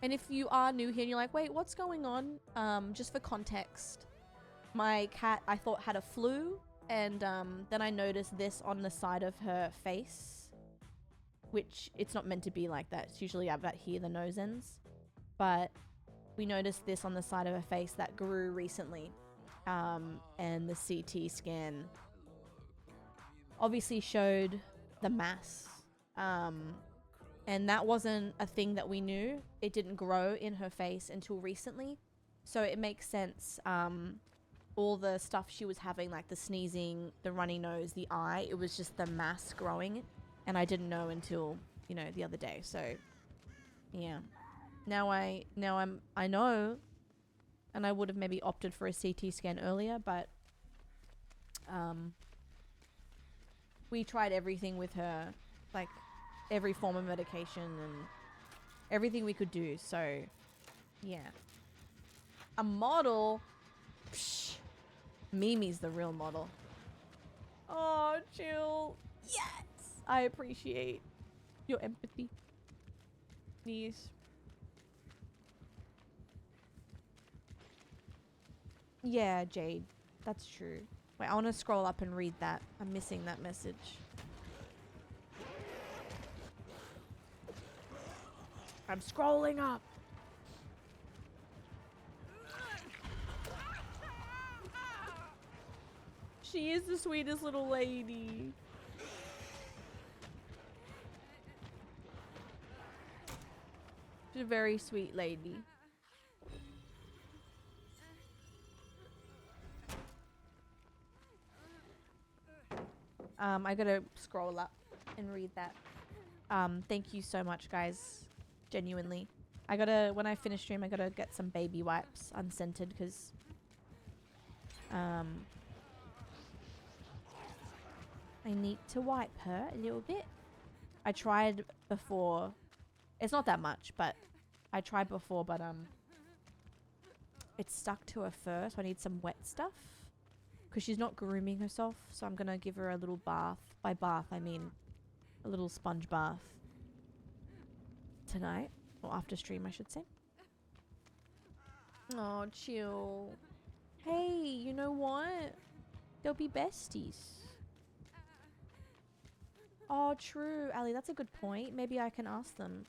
Speaker 3: And if you are new here and you're like, wait, what's going on? Just for context, my cat I thought had a flu, and then I noticed this on the side of her face, which it's not meant to be like that. It's usually about here, the nose ends. But we noticed this on the side of her face that grew recently. And the CT scan obviously showed the mass. And that wasn't a thing that we knew. It didn't grow in her face until recently. So it makes sense. All the stuff she was having, like the sneezing, the runny nose, the eye, it was just the mass growing. And I didn't know until, you know, the other day. So yeah. Now I know, and I would have maybe opted for a CT scan earlier, but we tried everything with her, like every form of medication and everything we could do. So yeah, a model. Psh, Mimi's the real model. Oh, chill. Yes, I appreciate your empathy. Please. Yeah, Jade. That's true. Wait, I want to scroll up and read that. I'm missing that message. I'm scrolling up. She is the sweetest little lady. She's a very sweet lady. I gotta scroll up and read that. Thank you so much, guys. Genuinely. I gotta, when I finish stream, I gotta get some baby wipes unscented, because I need to wipe her a little bit. I tried before. It's not that much, but I tried before, but it's stuck to her fur, so I need some wet stuff. Because she's not grooming herself, so I'm gonna give her a little bath. By bath, I mean a little sponge bath tonight, or after stream, I should say. Oh, chill. Hey, you know what? They'll be besties. Oh, true, Ali. That's a good point. Maybe I can ask them.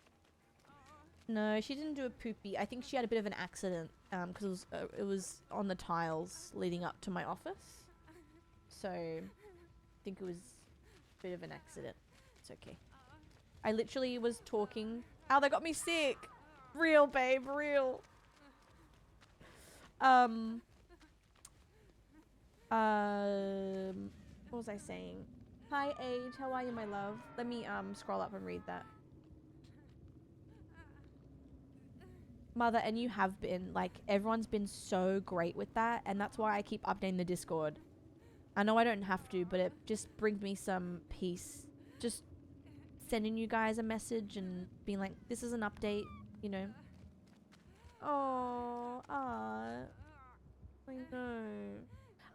Speaker 3: No, she didn't do a poopy. I think she had a bit of an accident because it was on the tiles leading up to my office. So I think it was a bit of an accident. It's okay. I literally was talking. Oh, they got me sick. Real, babe, real. What was I saying? Hi, Age. How are you, my love? Let me scroll up and read that. Mother, and you have been, like, everyone's been so great with that, and that's why I keep updating the Discord. I know I don't have to, but it just brings me some peace. Just sending you guys a message and being like, this is an update, you know. Oh, I know.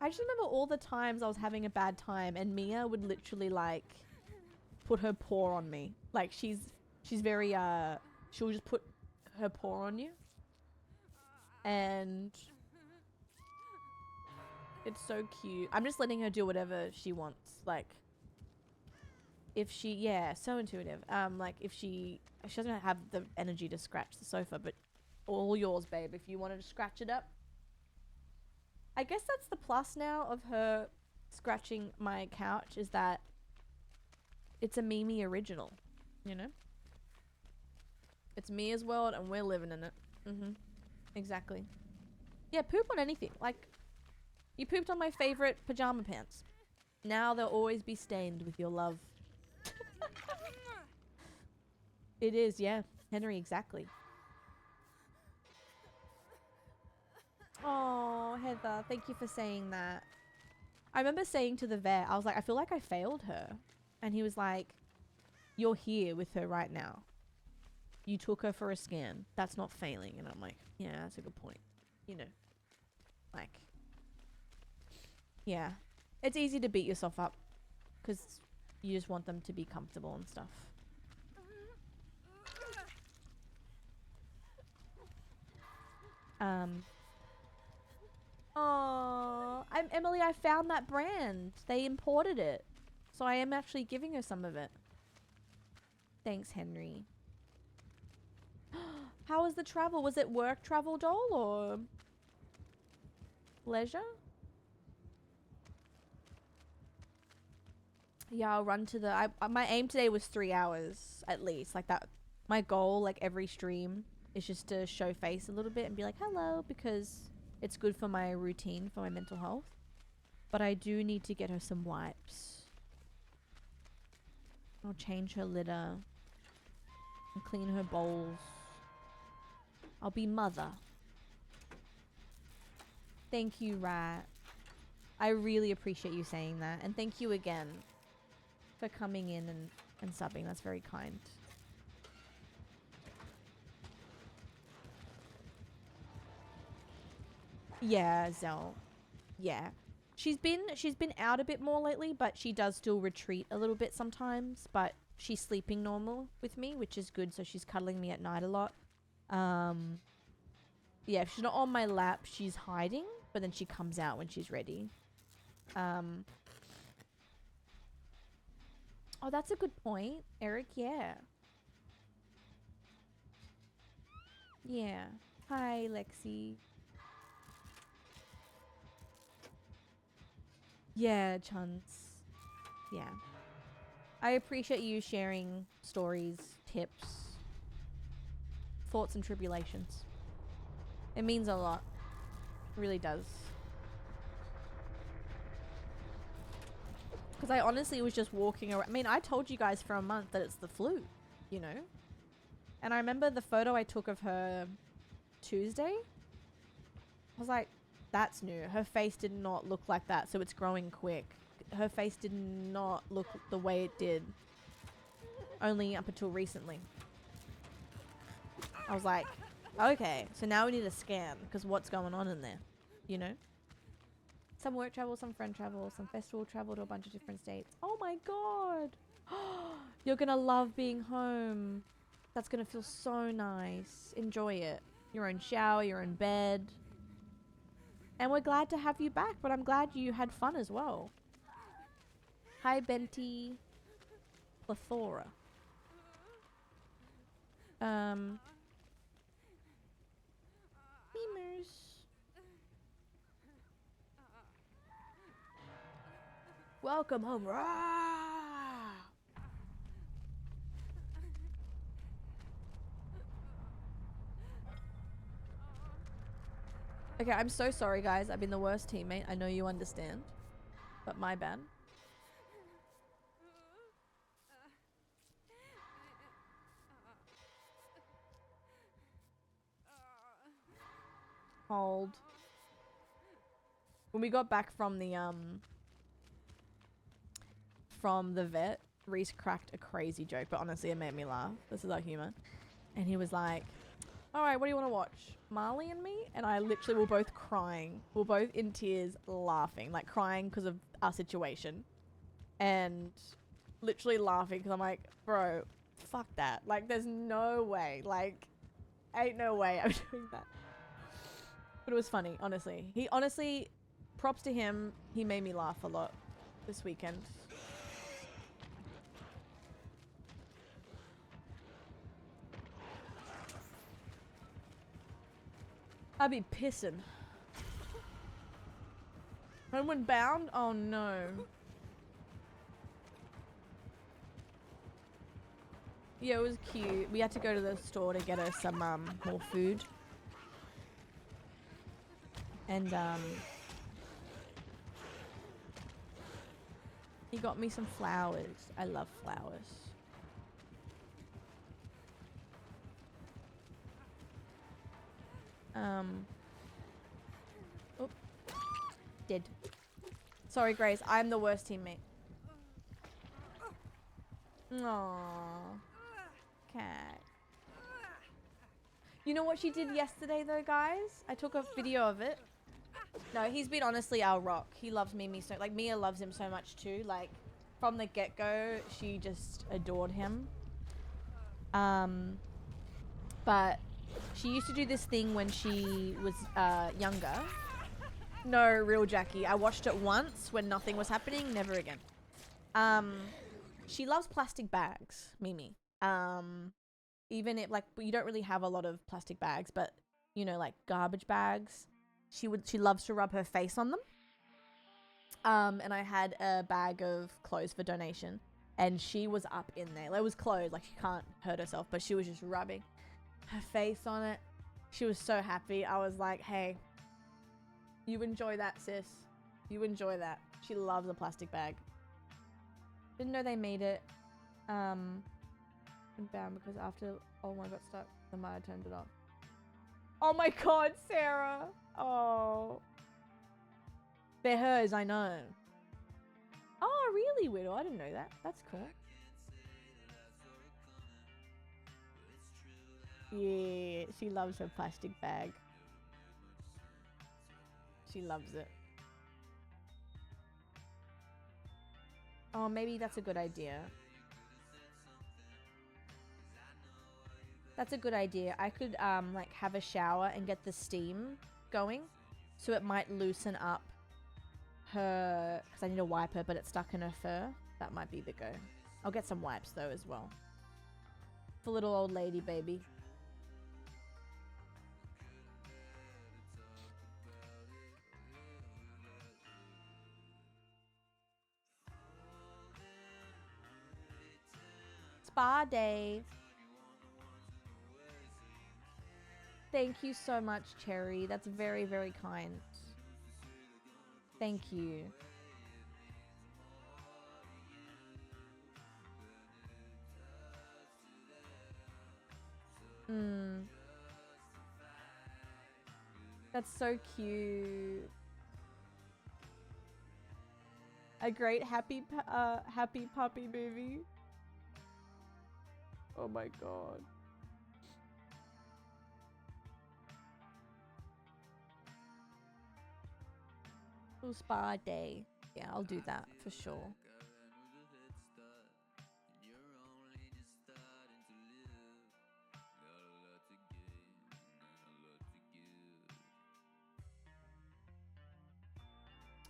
Speaker 3: I just remember all the times I was having a bad time, and Mia would literally, like, put her paw on me. Like, she's very, she'll just put her paw on you, and it's so cute. I'm just letting her do whatever she wants. Like, if she, yeah, so intuitive. Like, if she doesn't have the energy to scratch the sofa, but all yours, babe. If you wanted to scratch it up, I guess that's the plus now of her scratching my couch, is that it's a Mimi original, you know. It's Mia's world, and we're living in it. Exactly. Yeah, poop on anything. Like, you pooped on my favorite pajama pants. Now they'll always be stained with your love. It is, yeah. Henry, exactly. Oh, Heather, thank you for saying that. I remember saying to the vet, I was like, I feel like I failed her. And he was like, you're here with her right now. You took her for a scan. That's not failing. And I'm like, yeah, that's a good point. You know. Like, yeah. It's easy to beat yourself up because you just want them to be comfortable and stuff. Oh, Emily, I found that brand. They imported it. So I am actually giving her some of it. Thanks, Henry. How was the travel? Was it work travel, doll, or leisure? Yeah, I'll run to the... my aim today was 3 hours, at least. Like, that... My goal, like, every stream is just to show face a little bit and be like, hello, because it's good for my routine, for my mental health. But I do need to get her some wipes. I'll change her litter. And clean her bowls. I'll be mother. Thank you, Rat. I really appreciate you saying that. And thank you again for coming in and subbing. That's very kind. Yeah, Zell. Yeah. She's been out a bit more lately, but she does still retreat a little bit sometimes, but she's sleeping normal with me, which is good, so she's cuddling me at night a lot. Yeah, if she's not on my lap, she's hiding, but then she comes out when she's ready. Oh, that's a good point, Eric. Yeah. Yeah. Hi, Lexi. Yeah, Chuns. Yeah. I appreciate you sharing stories, tips, thoughts and tribulations. It means a lot. It really does. Because I honestly was just walking around. I mean, I told you guys for a month that it's the flu, you know? And I remember the photo I took of her Tuesday. I was like, that's new. Her face did not look like that, so it's growing quick. Her face did not look the way it did only up until recently. I was like, okay, so now we need a scan, because what's going on in there, you know? Some work travel, some friend travel, some festival travel to a bunch of different states. Oh my god! You're gonna love being home. That's gonna feel so nice. Enjoy it. Your own shower, your own bed. And we're glad to have you back, but I'm glad you had fun as well. Hi, Benty. Plethora. Beamers. Welcome home. Rah! Okay, I'm so sorry, guys. I've been the worst teammate. I know you understand. But my bad. Hold. When we got back from the vet, Reese cracked a crazy joke, but honestly it made me laugh. This is our humor. And he was like, alright, what do you want to watch? Marley and Me? And I literally were both crying. We were both in tears laughing. Like crying because of our situation. And literally laughing because I'm like, bro, fuck that. Like there's no way. Like, ain't no way I'm doing that. But it was funny, honestly. He honestly, props to him, he made me laugh a lot this weekend. I'd be pissing. Homeward Bound? Oh no. Yeah, it was cute. We had to go to the store to get her some more food. And he got me some flowers. I love flowers. Oh, dead. Sorry, Grace. I'm the worst teammate. Aww. Cat. You know what she did yesterday though, guys? I took a video of it. No, he's been honestly our rock. He loves Mimi so, like, Mia loves him so much too. Like, from the get-go, she just adored him. But she used to do this thing when she was younger. No, real Jackie. I watched it once when nothing was happening. Never again. She loves plastic bags, Mimi. Even if, like, you don't really have a lot of plastic bags, but you know, like garbage bags. She loves to rub her face on them. And I had a bag of clothes for donation, and she was up in there. Like, it was clothes, like she can't hurt herself, but she was just rubbing her face on it. She was so happy. I was like, hey, you enjoy that, sis. You enjoy that. She loves a plastic bag. Didn't know they made it. And bam, because after all mine got stuck, the Maya turned it off. Oh my god, Sarah. Oh. They're hers, I know. Oh, really, Widow? I didn't know that. That's cool. Yeah, she loves her plastic bag. She loves it. Oh, maybe that's a good idea. That's a good idea. I could like have a shower and get the steam going, so it might loosen up her, because I need to wipe her, but it's stuck in her fur. That might be the go. I'll get some wipes though as well. For little old lady baby. Spa day. Thank you so much, Cherry. That's very, very kind. Thank you. That's so cute. A great happy puppy movie. Oh my god. Little spa day. Yeah, I'll do that for sure.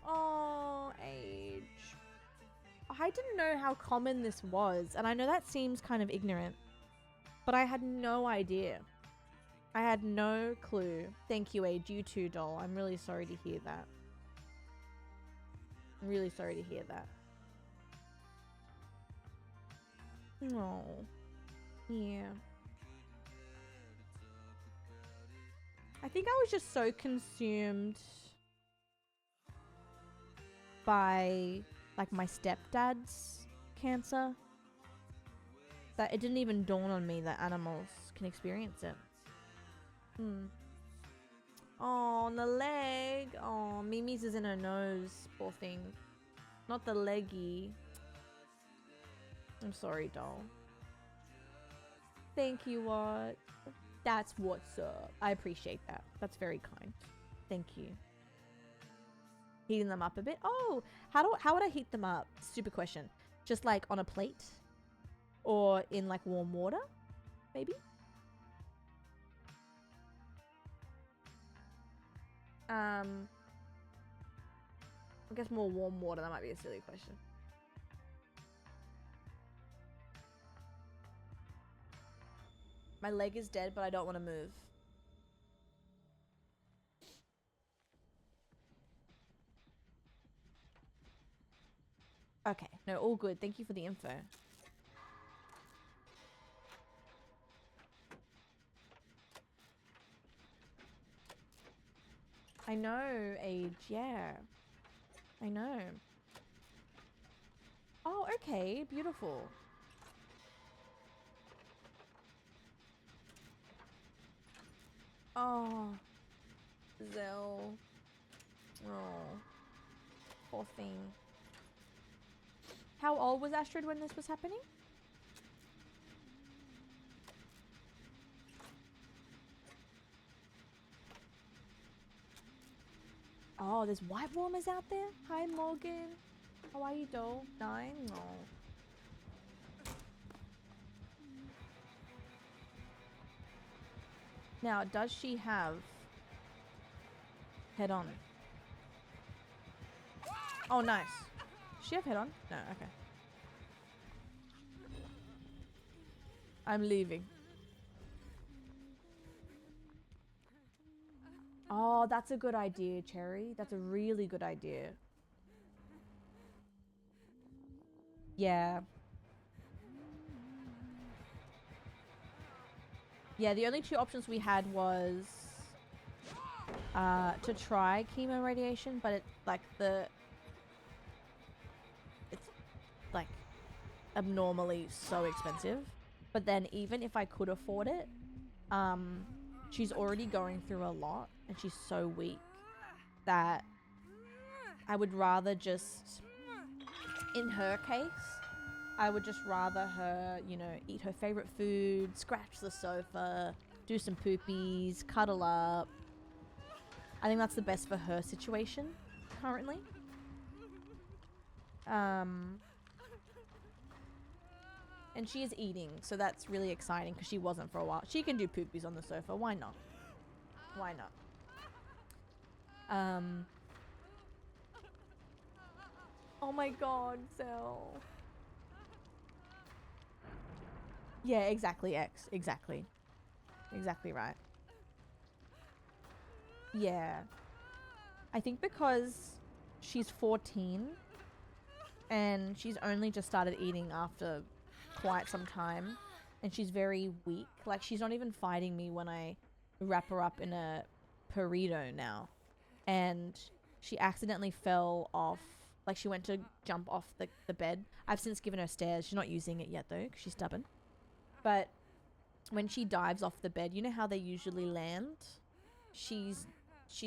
Speaker 3: Oh, age. I didn't know how common this was, and I know that seems kind of ignorant, but I had no idea. I had no clue. Thank you, Age. You too, doll. I'm really sorry to hear that. I'm really sorry to hear that. No. Yeah. I think I was just so consumed by like my stepdad's cancer that it didn't even dawn on me that animals can experience it. Oh, on the leg. Oh, Mimi's is in her nose. Poor thing. Not the leggy. I'm sorry, doll. Thank you, what? That's what's up. I appreciate that. That's very kind. Thank you. Heating them up a bit. Oh, how would I heat them up? Stupid question. Just like on a plate? Or in like warm water? Maybe? I guess more warm water. That might be a silly question. My leg is dead, but I don't want to move. Okay. No, all good. Thank you for the info. I know, Age. Yeah. I know. Oh, okay. Beautiful. Oh. Zell. Oh. Poor thing. How old was Astrid when this was happening? Oh, there's white warmers out there? Hi, Morgan. How are you, doll? 9? No. Now, does she have head on? Oh, nice. Does she have head on? No, okay. I'm leaving. Oh, that's a good idea, Cherry. That's a really good idea. Yeah. Yeah, the only two options we had was to try chemo radiation, but it's like abnormally so expensive. But then even if I could afford it, she's already going through a lot and she's so weak that I would rather just, in her case, I would just rather her, you know, eat her favorite food, scratch the sofa, do some poopies, cuddle up. I think that's the best for her situation currently. And she is eating, so that's really exciting because she wasn't for a while. She can do poopies on the sofa. Why not? Why not? Oh my god, Cell. Yeah, exactly, X. Exactly. Exactly right. Yeah. I think because she's 14 and she's only just started eating after quite some time and she's very weak. Like, she's not even fighting me when I wrap her up in a burrito now. And she accidentally fell off. Like, she went to jump off the bed. I've since given her stairs. She's not using it yet, though, because she's stubborn. But when she dives off the bed, you know how they usually land? She's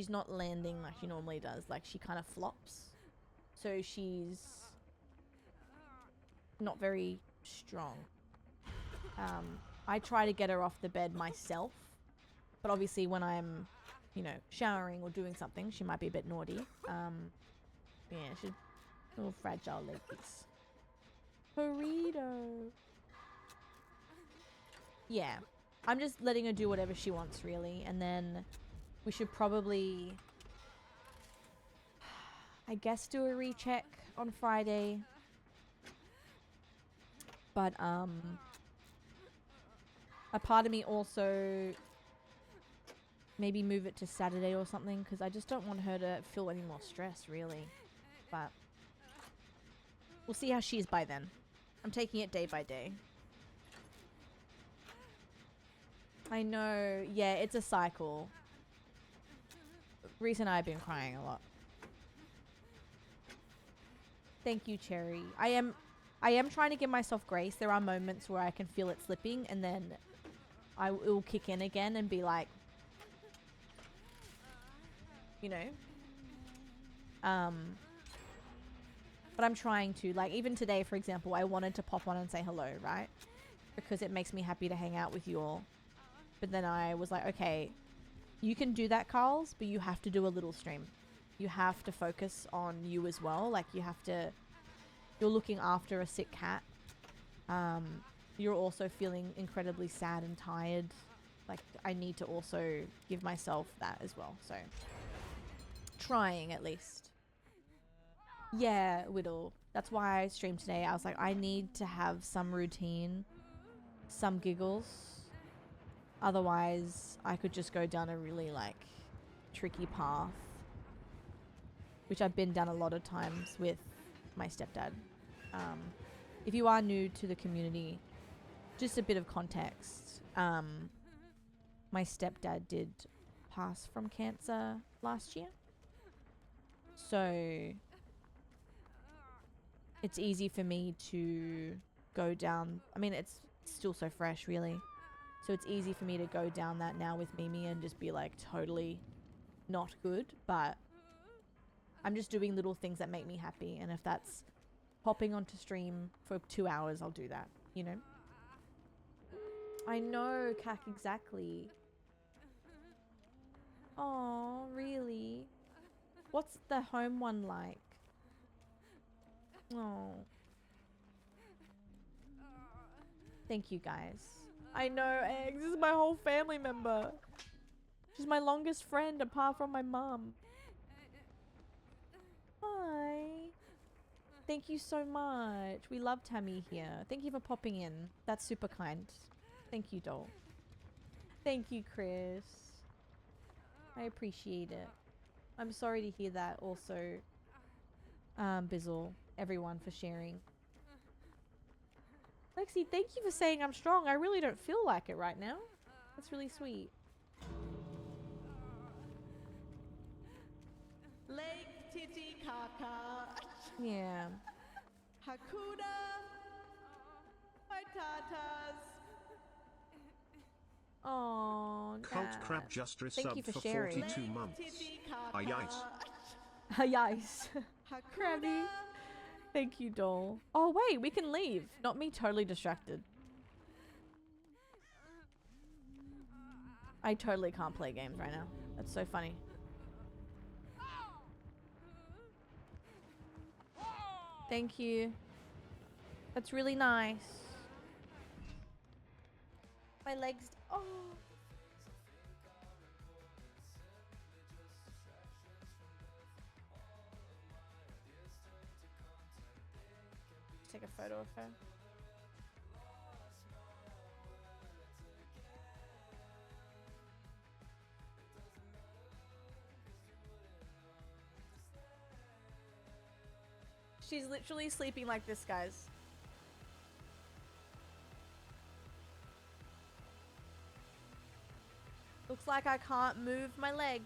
Speaker 3: not landing like she normally does. Like, she kind of flops. So she's not very strong. I try to get her off the bed myself. But obviously when I'm, you know, showering or doing something, she might be a bit naughty. Yeah, she's a little fragile leggies. Burrito. Yeah. I'm just letting her do whatever she wants, really. And then we should probably, I guess, do a recheck on Friday. But, a part of me also maybe move it to Saturday or something, because I just don't want her to feel any more stress, really. But we'll see how she is by then. I'm taking it day by day. I know. Yeah, it's a cycle. Reese and I have been crying a lot. Thank you, Cherry. I am trying to give myself grace. There are moments where I can feel it slipping, and then it will kick in again and be like, you know. But I'm trying to, like, even today, for example, I wanted to pop on and say hello, right? Because it makes me happy to hang out with you all. But then I was like, okay, you can do that, Carls, but you have to do a little stream. You have to focus on you as well. Like, you have to, you're looking after a sick cat. You're also feeling incredibly sad and tired. Like, I need to also give myself that as well. So, trying at least. Yeah, Whittle. That's why I streamed today. I was like, I need to have some routine, some giggles. Otherwise, I could just go down a really, like, tricky path. Which I've been down a lot of times with my stepdad. If you are new to the community, just a bit of context. My stepdad did pass from cancer last year. So it's easy for me to go down. I mean, it's still so fresh, really. So it's easy for me to go down that now with Mimi and just be like totally not good. But I'm just doing little things that make me happy. And if that's popping onto stream for 2 hours, I'll do that, you know? I know, Kak, exactly. Oh, really? What's the home one like? Oh. Thank you guys. I know, Eggs. This is my whole family member. She's my longest friend apart from my mum. Hi. Thank you so much. We love Tammy here. Thank you for popping in. That's super kind. Thank you, doll. Thank you, Chris. I appreciate it. I'm sorry to hear that also. Bizzle, everyone for sharing. Lexi, thank you for saying I'm strong. I really don't feel like it right now. That's really sweet.
Speaker 8: Leg titty kaka.
Speaker 3: Yeah.
Speaker 8: Hakuna. My tatas.
Speaker 3: Oh,
Speaker 2: Cult Crab just
Speaker 3: Thank you
Speaker 2: resubbed
Speaker 3: for
Speaker 2: for
Speaker 3: sharing.
Speaker 2: 42
Speaker 8: Leg
Speaker 2: months.
Speaker 8: titty kaka.
Speaker 2: Aye, yes.
Speaker 3: Yes. Crabby.
Speaker 8: Hakuna.
Speaker 3: Thank you, doll. Oh, wait, we can leave. Not me totally distracted. I totally can't play games right now. That's so funny. Thank you. That's really nice. My legs. Oh. Take a photo of her. She's literally sleeping like this, guys. Looks like I can't move my leg.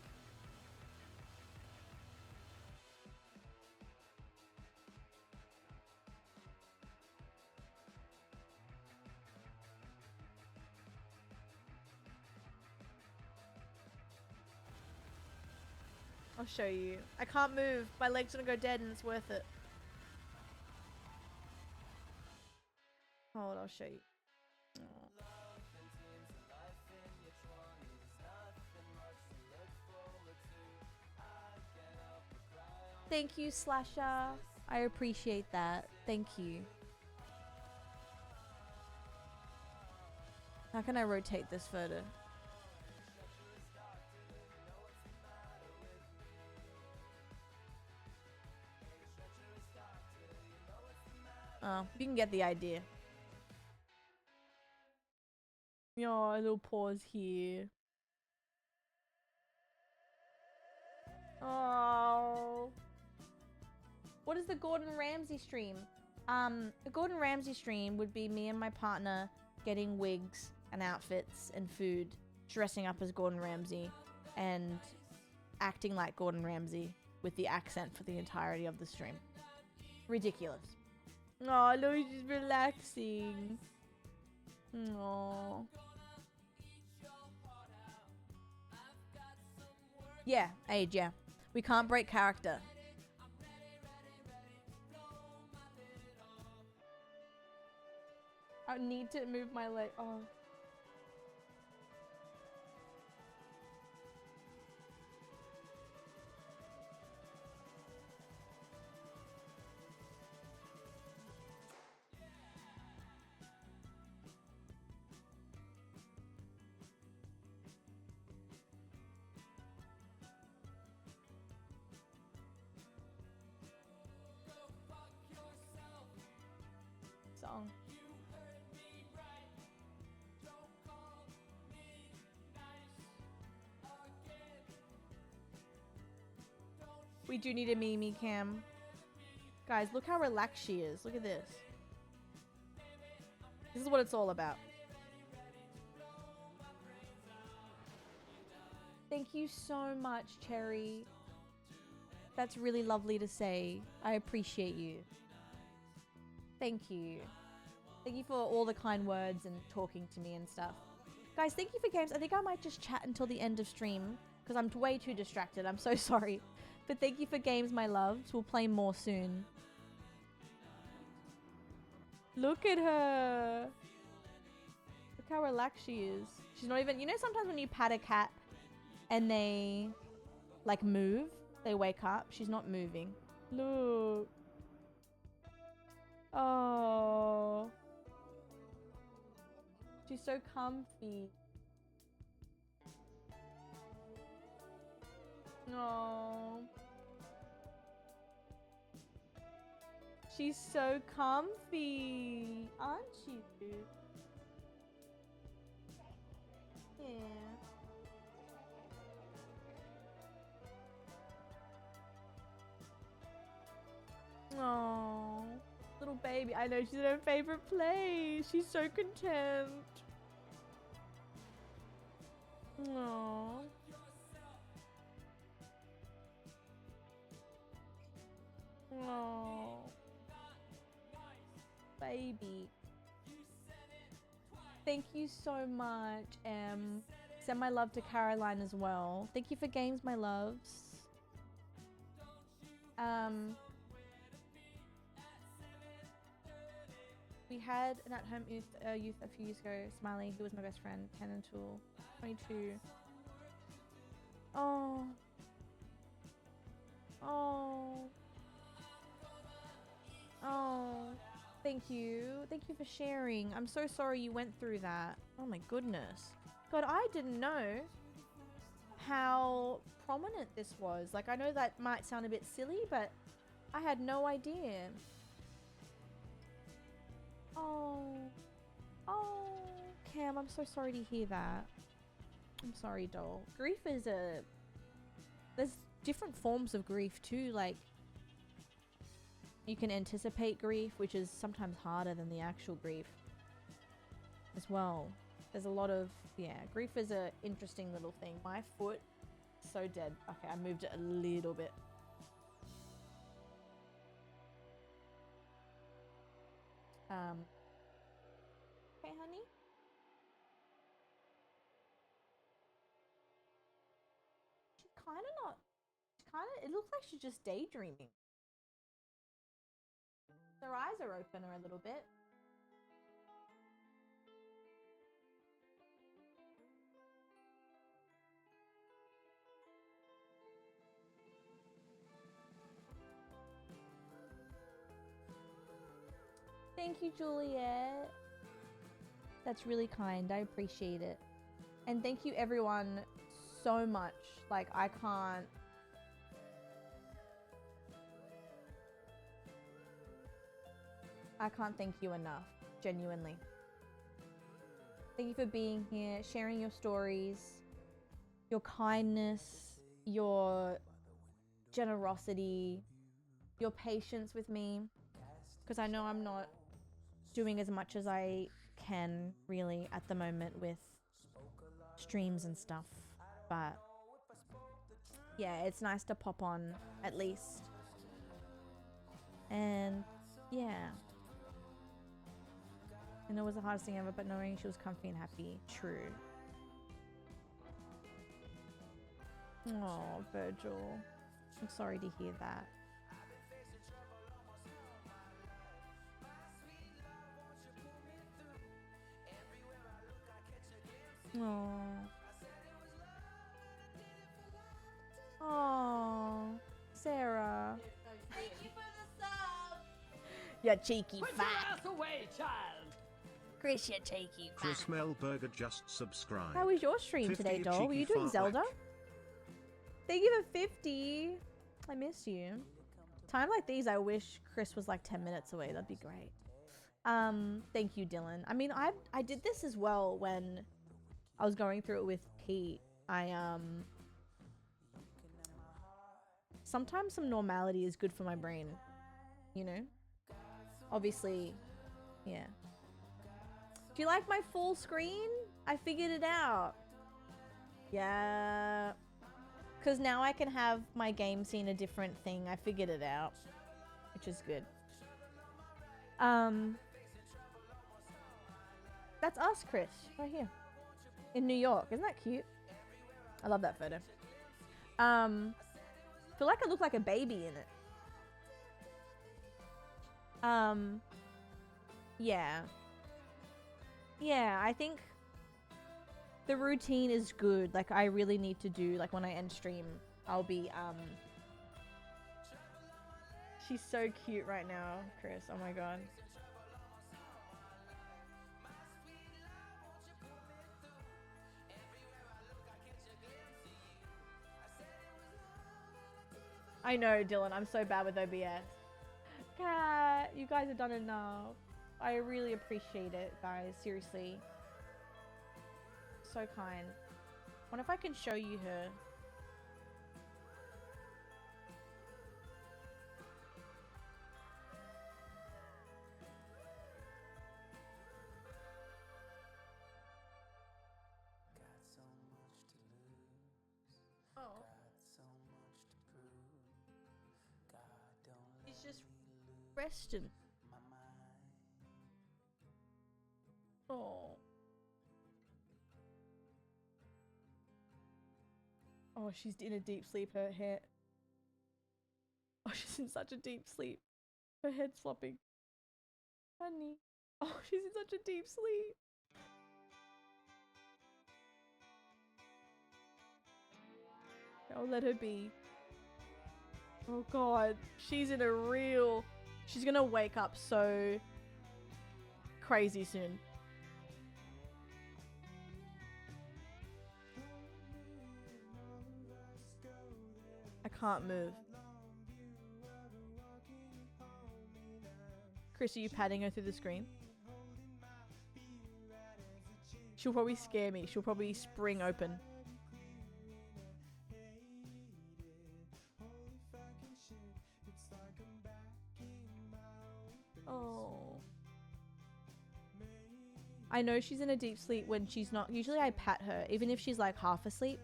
Speaker 3: I'll show you. I can't move. My leg's gonna go dead and it's worth it. Hold, I'll show you. Aw. Thank you, Slasher. I appreciate that. Thank you. How can I rotate this photo? Oh, you can get the idea. Yeah, a little pause here. Oh. What is the Gordon Ramsay stream? The Gordon Ramsay stream would be me and my partner getting wigs and outfits and food, dressing up as Gordon Ramsay, and acting like Gordon Ramsay with the accent for the entirety of the stream. Ridiculous. Oh, look, she's relaxing. Oh. Yeah, age, yeah. We can't break character. I need to move my leg. Oh. Song. We do need a Mimi cam. Guys, look how relaxed she is. Look at this. This is what it's all about. Thank you so much, Cherry. That's really lovely to say. I appreciate you. Thank you. Thank you for all the kind words and talking to me and stuff. Guys, thank you for games. I think I might just chat until the end of stream because I'm way too distracted. I'm so sorry. But thank you for games, my loves. We'll play more soon. Look at her. Look how relaxed she is. She's not even... You know sometimes when you pat a cat and they, like, move? They wake up. She's not moving. Look. Oh. She's so comfy. No. She's so comfy, aren't you? Yeah. Oh, little baby. I know she's in her favorite place. She's so content. Oh. Oh. Baby. Thank you so much, Em. Send my love to Caroline as well. Thank you for games, my loves. We had an at-home youth a few years ago. Smiley, who was my best friend, 10 and 22. Oh. Oh. Oh. Thank you. Thank you for sharing. I'm so sorry you went through that. Oh my goodness. God, I didn't know how prominent this was. Like, I know that might sound a bit silly, but I had no idea. Oh. Oh. Cam, I'm so sorry to hear that. I'm sorry, doll. Grief is a... There's different forms of grief too, like... You can anticipate grief, which is sometimes harder than the actual grief as well. There's a lot of, yeah, grief is a interesting little thing. My foot, so dead. Okay, I moved it a little bit. Okay, honey. She's kind of not, it looks like she's just daydreaming. Her eyes are open a little bit. Thank you, Juliet. That's really kind. I appreciate it. And thank you, everyone, so much. Like, I can't... I can't thank you enough, genuinely. Thank you for being here, sharing your stories, your kindness, your generosity, your patience with me. Because I know I'm not doing as much as I can, really, at the moment with streams and stuff. But yeah, it's nice to pop on, at least. And yeah. I know it was the hardest thing ever, but knowing she was comfy and happy. True. Oh, Virgil. I'm sorry to hear that. Oh. Oh. Sarah.
Speaker 8: Thank you for the sub.
Speaker 3: You cheeky
Speaker 7: Put your
Speaker 3: fat.
Speaker 7: ass away, child.
Speaker 3: Chris, you cheeky fat.
Speaker 2: Chris Melberger just subscribed.
Speaker 3: How was your stream today,
Speaker 2: 50
Speaker 3: doll? Were you
Speaker 2: cheeky
Speaker 3: doing
Speaker 2: fart
Speaker 3: Zelda?
Speaker 2: whack.
Speaker 3: Thank you for 50. I miss you. Time like these, I wish Chris was like 10 minutes away. That'd be great. Thank you, Dylan. I mean, I did this as well when I was going through it with Pete. Sometimes some normality is good for my brain, you know? Obviously, yeah. Do you like my full screen? I figured it out. Yeah. Because now I can have my game scene a different thing. I figured it out, which is good. That's us, Chris, right here. In New York. Isn't that cute? I love that photo. Feel like I look like a baby in it. Yeah. Yeah, I think the routine is good. Like, I really need to do, like, when I end stream, I'll be She's so cute right now, Chris. Oh my god. I know, Dylan. I'm so bad with OBS. Cat, you guys have done enough. I really appreciate it, guys. Seriously. So kind. What if I can show you her? Oh. He's just resting. Oh. Oh, she's in a deep sleep. Her hair. Oh, she's in such a deep sleep. Her head's flopping. Honey. Oh, she's in such a deep sleep. I'll let her be. Oh god, she's in a real... She's gonna wake up so crazy soon. I can't move. Chris, are you patting her through the screen? She'll probably scare me. She'll probably spring open. Oh. I know she's in a deep sleep when she's not. Usually I pat her, even if she's like half asleep.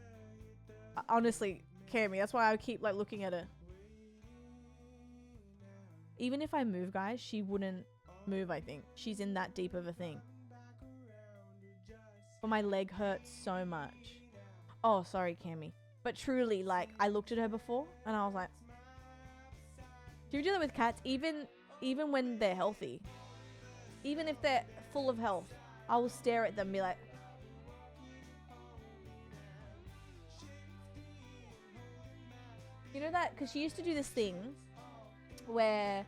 Speaker 3: Honestly, Cammy, that's why I keep like looking at her. Even if I move, guys, she wouldn't move, I think. She's in that deep of a thing. But my leg hurts so much. Oh, sorry, Cammy. But truly, like, I looked at her before and I was like... Do you do that with cats? Even when they're healthy. Even if they're full of health, I will stare at them and be like... You know that? Because she used to do this thing where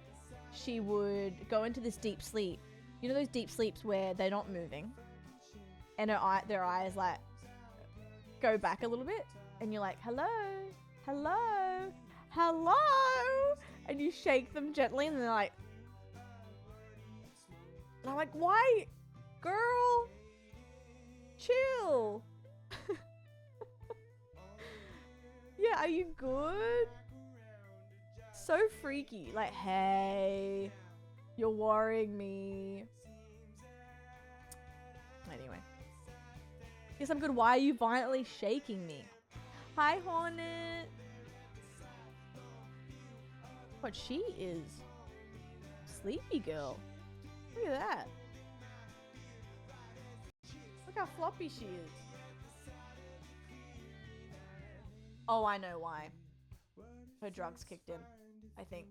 Speaker 3: she would go into this deep sleep. You know those deep sleeps where they're not moving? And their eyes like go back a little bit. And you're like, hello, hello, hello. And you shake them gently and they're like... And I'm like, why? Girl, chill. Yeah, are you good? So freaky. Like, hey, you're worrying me. Anyway. Yes, I'm good. Why are you violently shaking me? Hi, Hornet. What, she is sleepy girl. Look at that. Look how floppy she is. Oh, I know why. Her drugs kicked in, I think.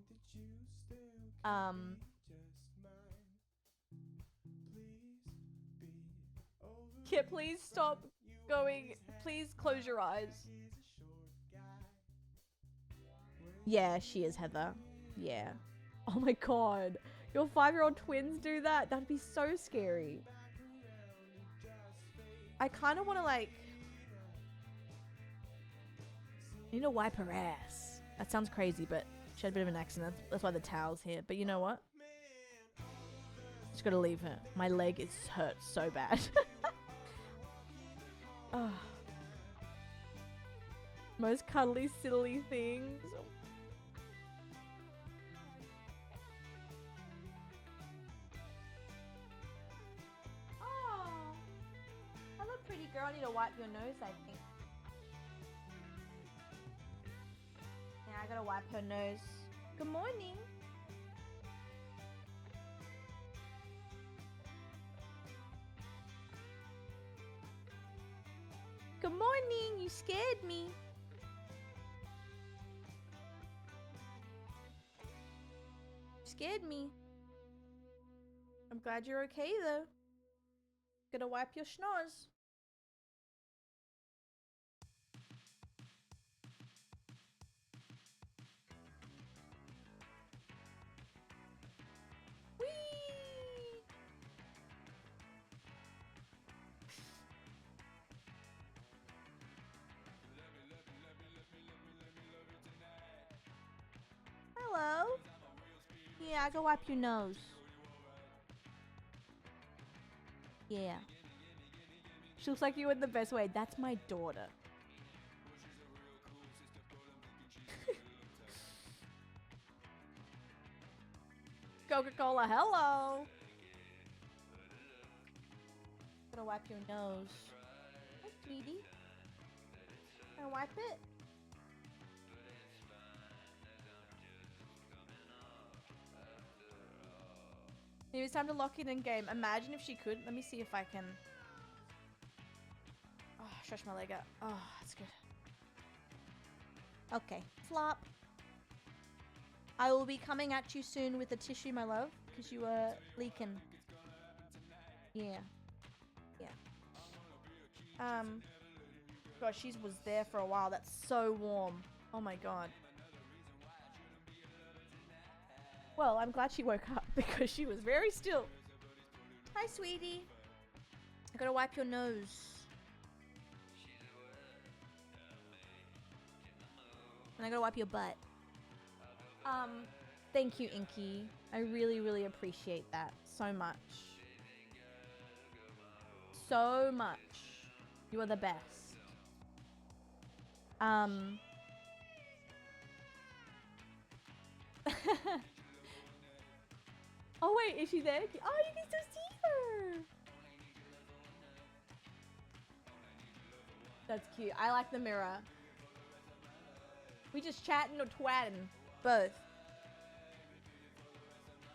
Speaker 3: Yeah, please stop going. Please close your eyes. Yeah, she is, Heather. Yeah. Oh my god. Your 5-year-old twins do that? That'd be so scary. I kind of want to like... I need to wipe her ass. That sounds crazy, but she had a bit of an accident. That's why the towel's here. But you know what? Just gotta leave her. My leg is hurt so bad. Oh. Most cuddly, silly things. Oh. Hello, pretty girl. I need to wipe your nose, I think. Yeah, I gotta wipe her nose. Good morning. Good morning. You scared me. You scared me. I'm glad you're okay though. Gonna wipe your schnoz. Gotta go wipe your nose. Yeah. She looks like you in the best way. That's my daughter. Coca-Cola, hello. Gotta wipe your nose. Hi, sweetie. Gonna wipe it. Maybe it's time to lock it in game. Imagine if she could. Let me see if I can. Oh, stretch my leg out. Oh, that's good. Okay. Flop. I will be coming at you soon with a tissue, my love, because you are leaking. Yeah. Yeah. God, she was there for a while. That's so warm. Oh my god. Well, I'm glad she woke up because she was very still. Hi, sweetie. I gotta wipe your nose. And I gotta wipe your butt. Thank you, Inky. I really, really appreciate that so much. So much. You are the best. Oh wait, is she there? Oh, you can still see her. That's cute. I like the mirror. We just chatting or twatting? Both.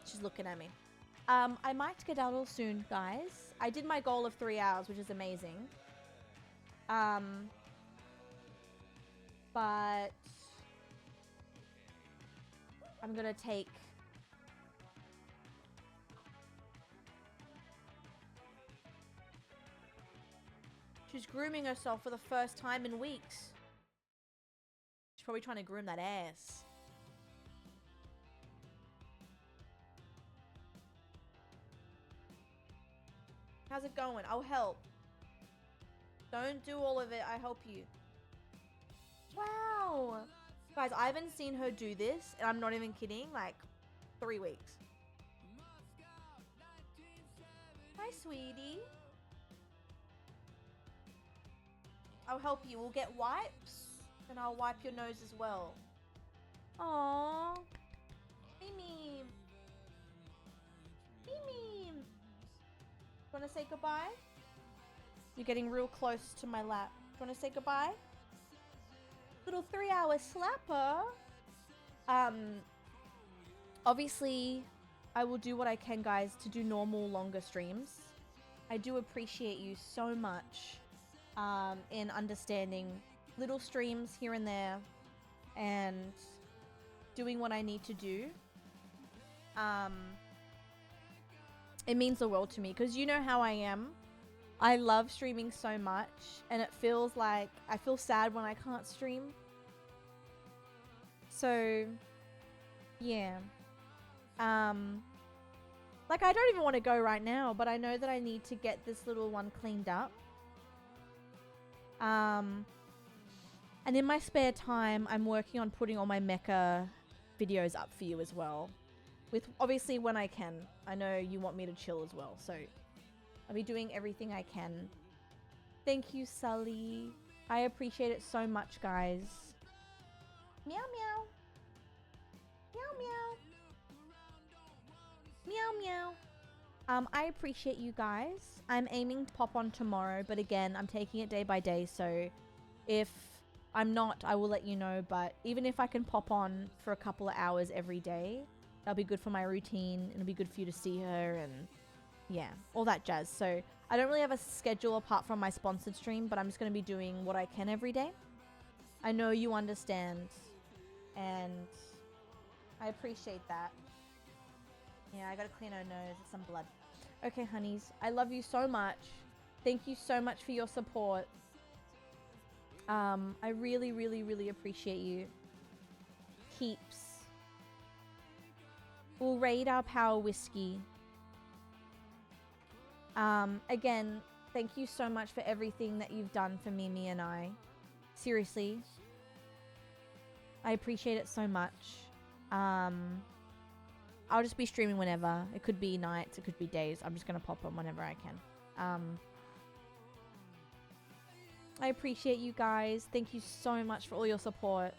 Speaker 3: She's looking at me. I might skedaddle soon, guys. I did my goal of 3 hours, which is amazing. But I'm gonna take She's grooming herself for the first time in weeks. She's probably trying to groom that ass. How's it going? I'll help. Don't do all of it. I help you. Wow. Guys, I haven't seen her do this, and I'm not even kidding, like 3 weeks. Hi, sweetie. I'll help you. We'll get wipes, and I'll wipe your nose as well. Aww. Mimi. Mimi. Want to say goodbye? You're getting real close to my lap. Do you want to say goodbye? Little 3-hour slapper. Obviously, I will do what I can, guys, to do normal, longer streams. I do appreciate you so much in understanding little streams here and there and doing what I need to do. It means the world to me because you know how I am. I love streaming so much, and it feels like I feel sad when I can't stream. So, yeah. Like I don't even want to go right now, but I know that I need to get this little one cleaned up. And in my spare time, I'm working on putting all my mecha videos up for you as well. With obviously when I can. I know you want me to chill as well, so I'll be doing everything I can. Thank you, Sully. I appreciate it so much, guys. Meow meow. Meow meow. Meow meow. I appreciate you guys. I'm aiming to pop on tomorrow, but again, I'm taking it day by day, so if I'm not, I will let you know, but even if I can pop on for a couple of hours every day, that'll be good for my routine. It'll be good for you to see her and yeah, all that jazz. So I don't really have a schedule apart from my sponsored stream, but I'm just going to be doing what I can every day. I know you understand and I appreciate that. Yeah, I got to clean her nose with some blood. Okay, honeys, I love you so much. Thank you so much for your support. I really, really, really appreciate you. Keeps. We'll raid our power whiskey. Again, thank you so much for everything that you've done for Mimi and I. Seriously. I appreciate it so much. I'll just be streaming whenever. It could be nights, it could be days. I'm just gonna pop on whenever I can. I appreciate you guys. Thank you so much for all your support.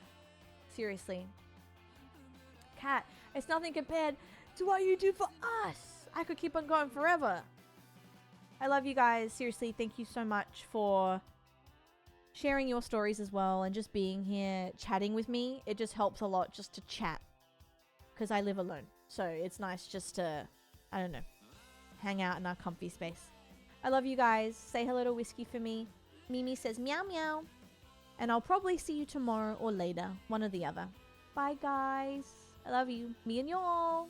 Speaker 3: Seriously. Kat, it's nothing compared to what you do for us. I could keep on going forever. I love you guys. Seriously, thank you so much for sharing your stories as well and just being here chatting with me. It just helps a lot just to chat because I live alone. So it's nice just to, I don't know, hang out in our comfy space. I love you guys. Say hello to Whiskey for me. Mimi says meow meow. And I'll probably see you tomorrow or later. One or the other. Bye guys. I love you. Me and y'all.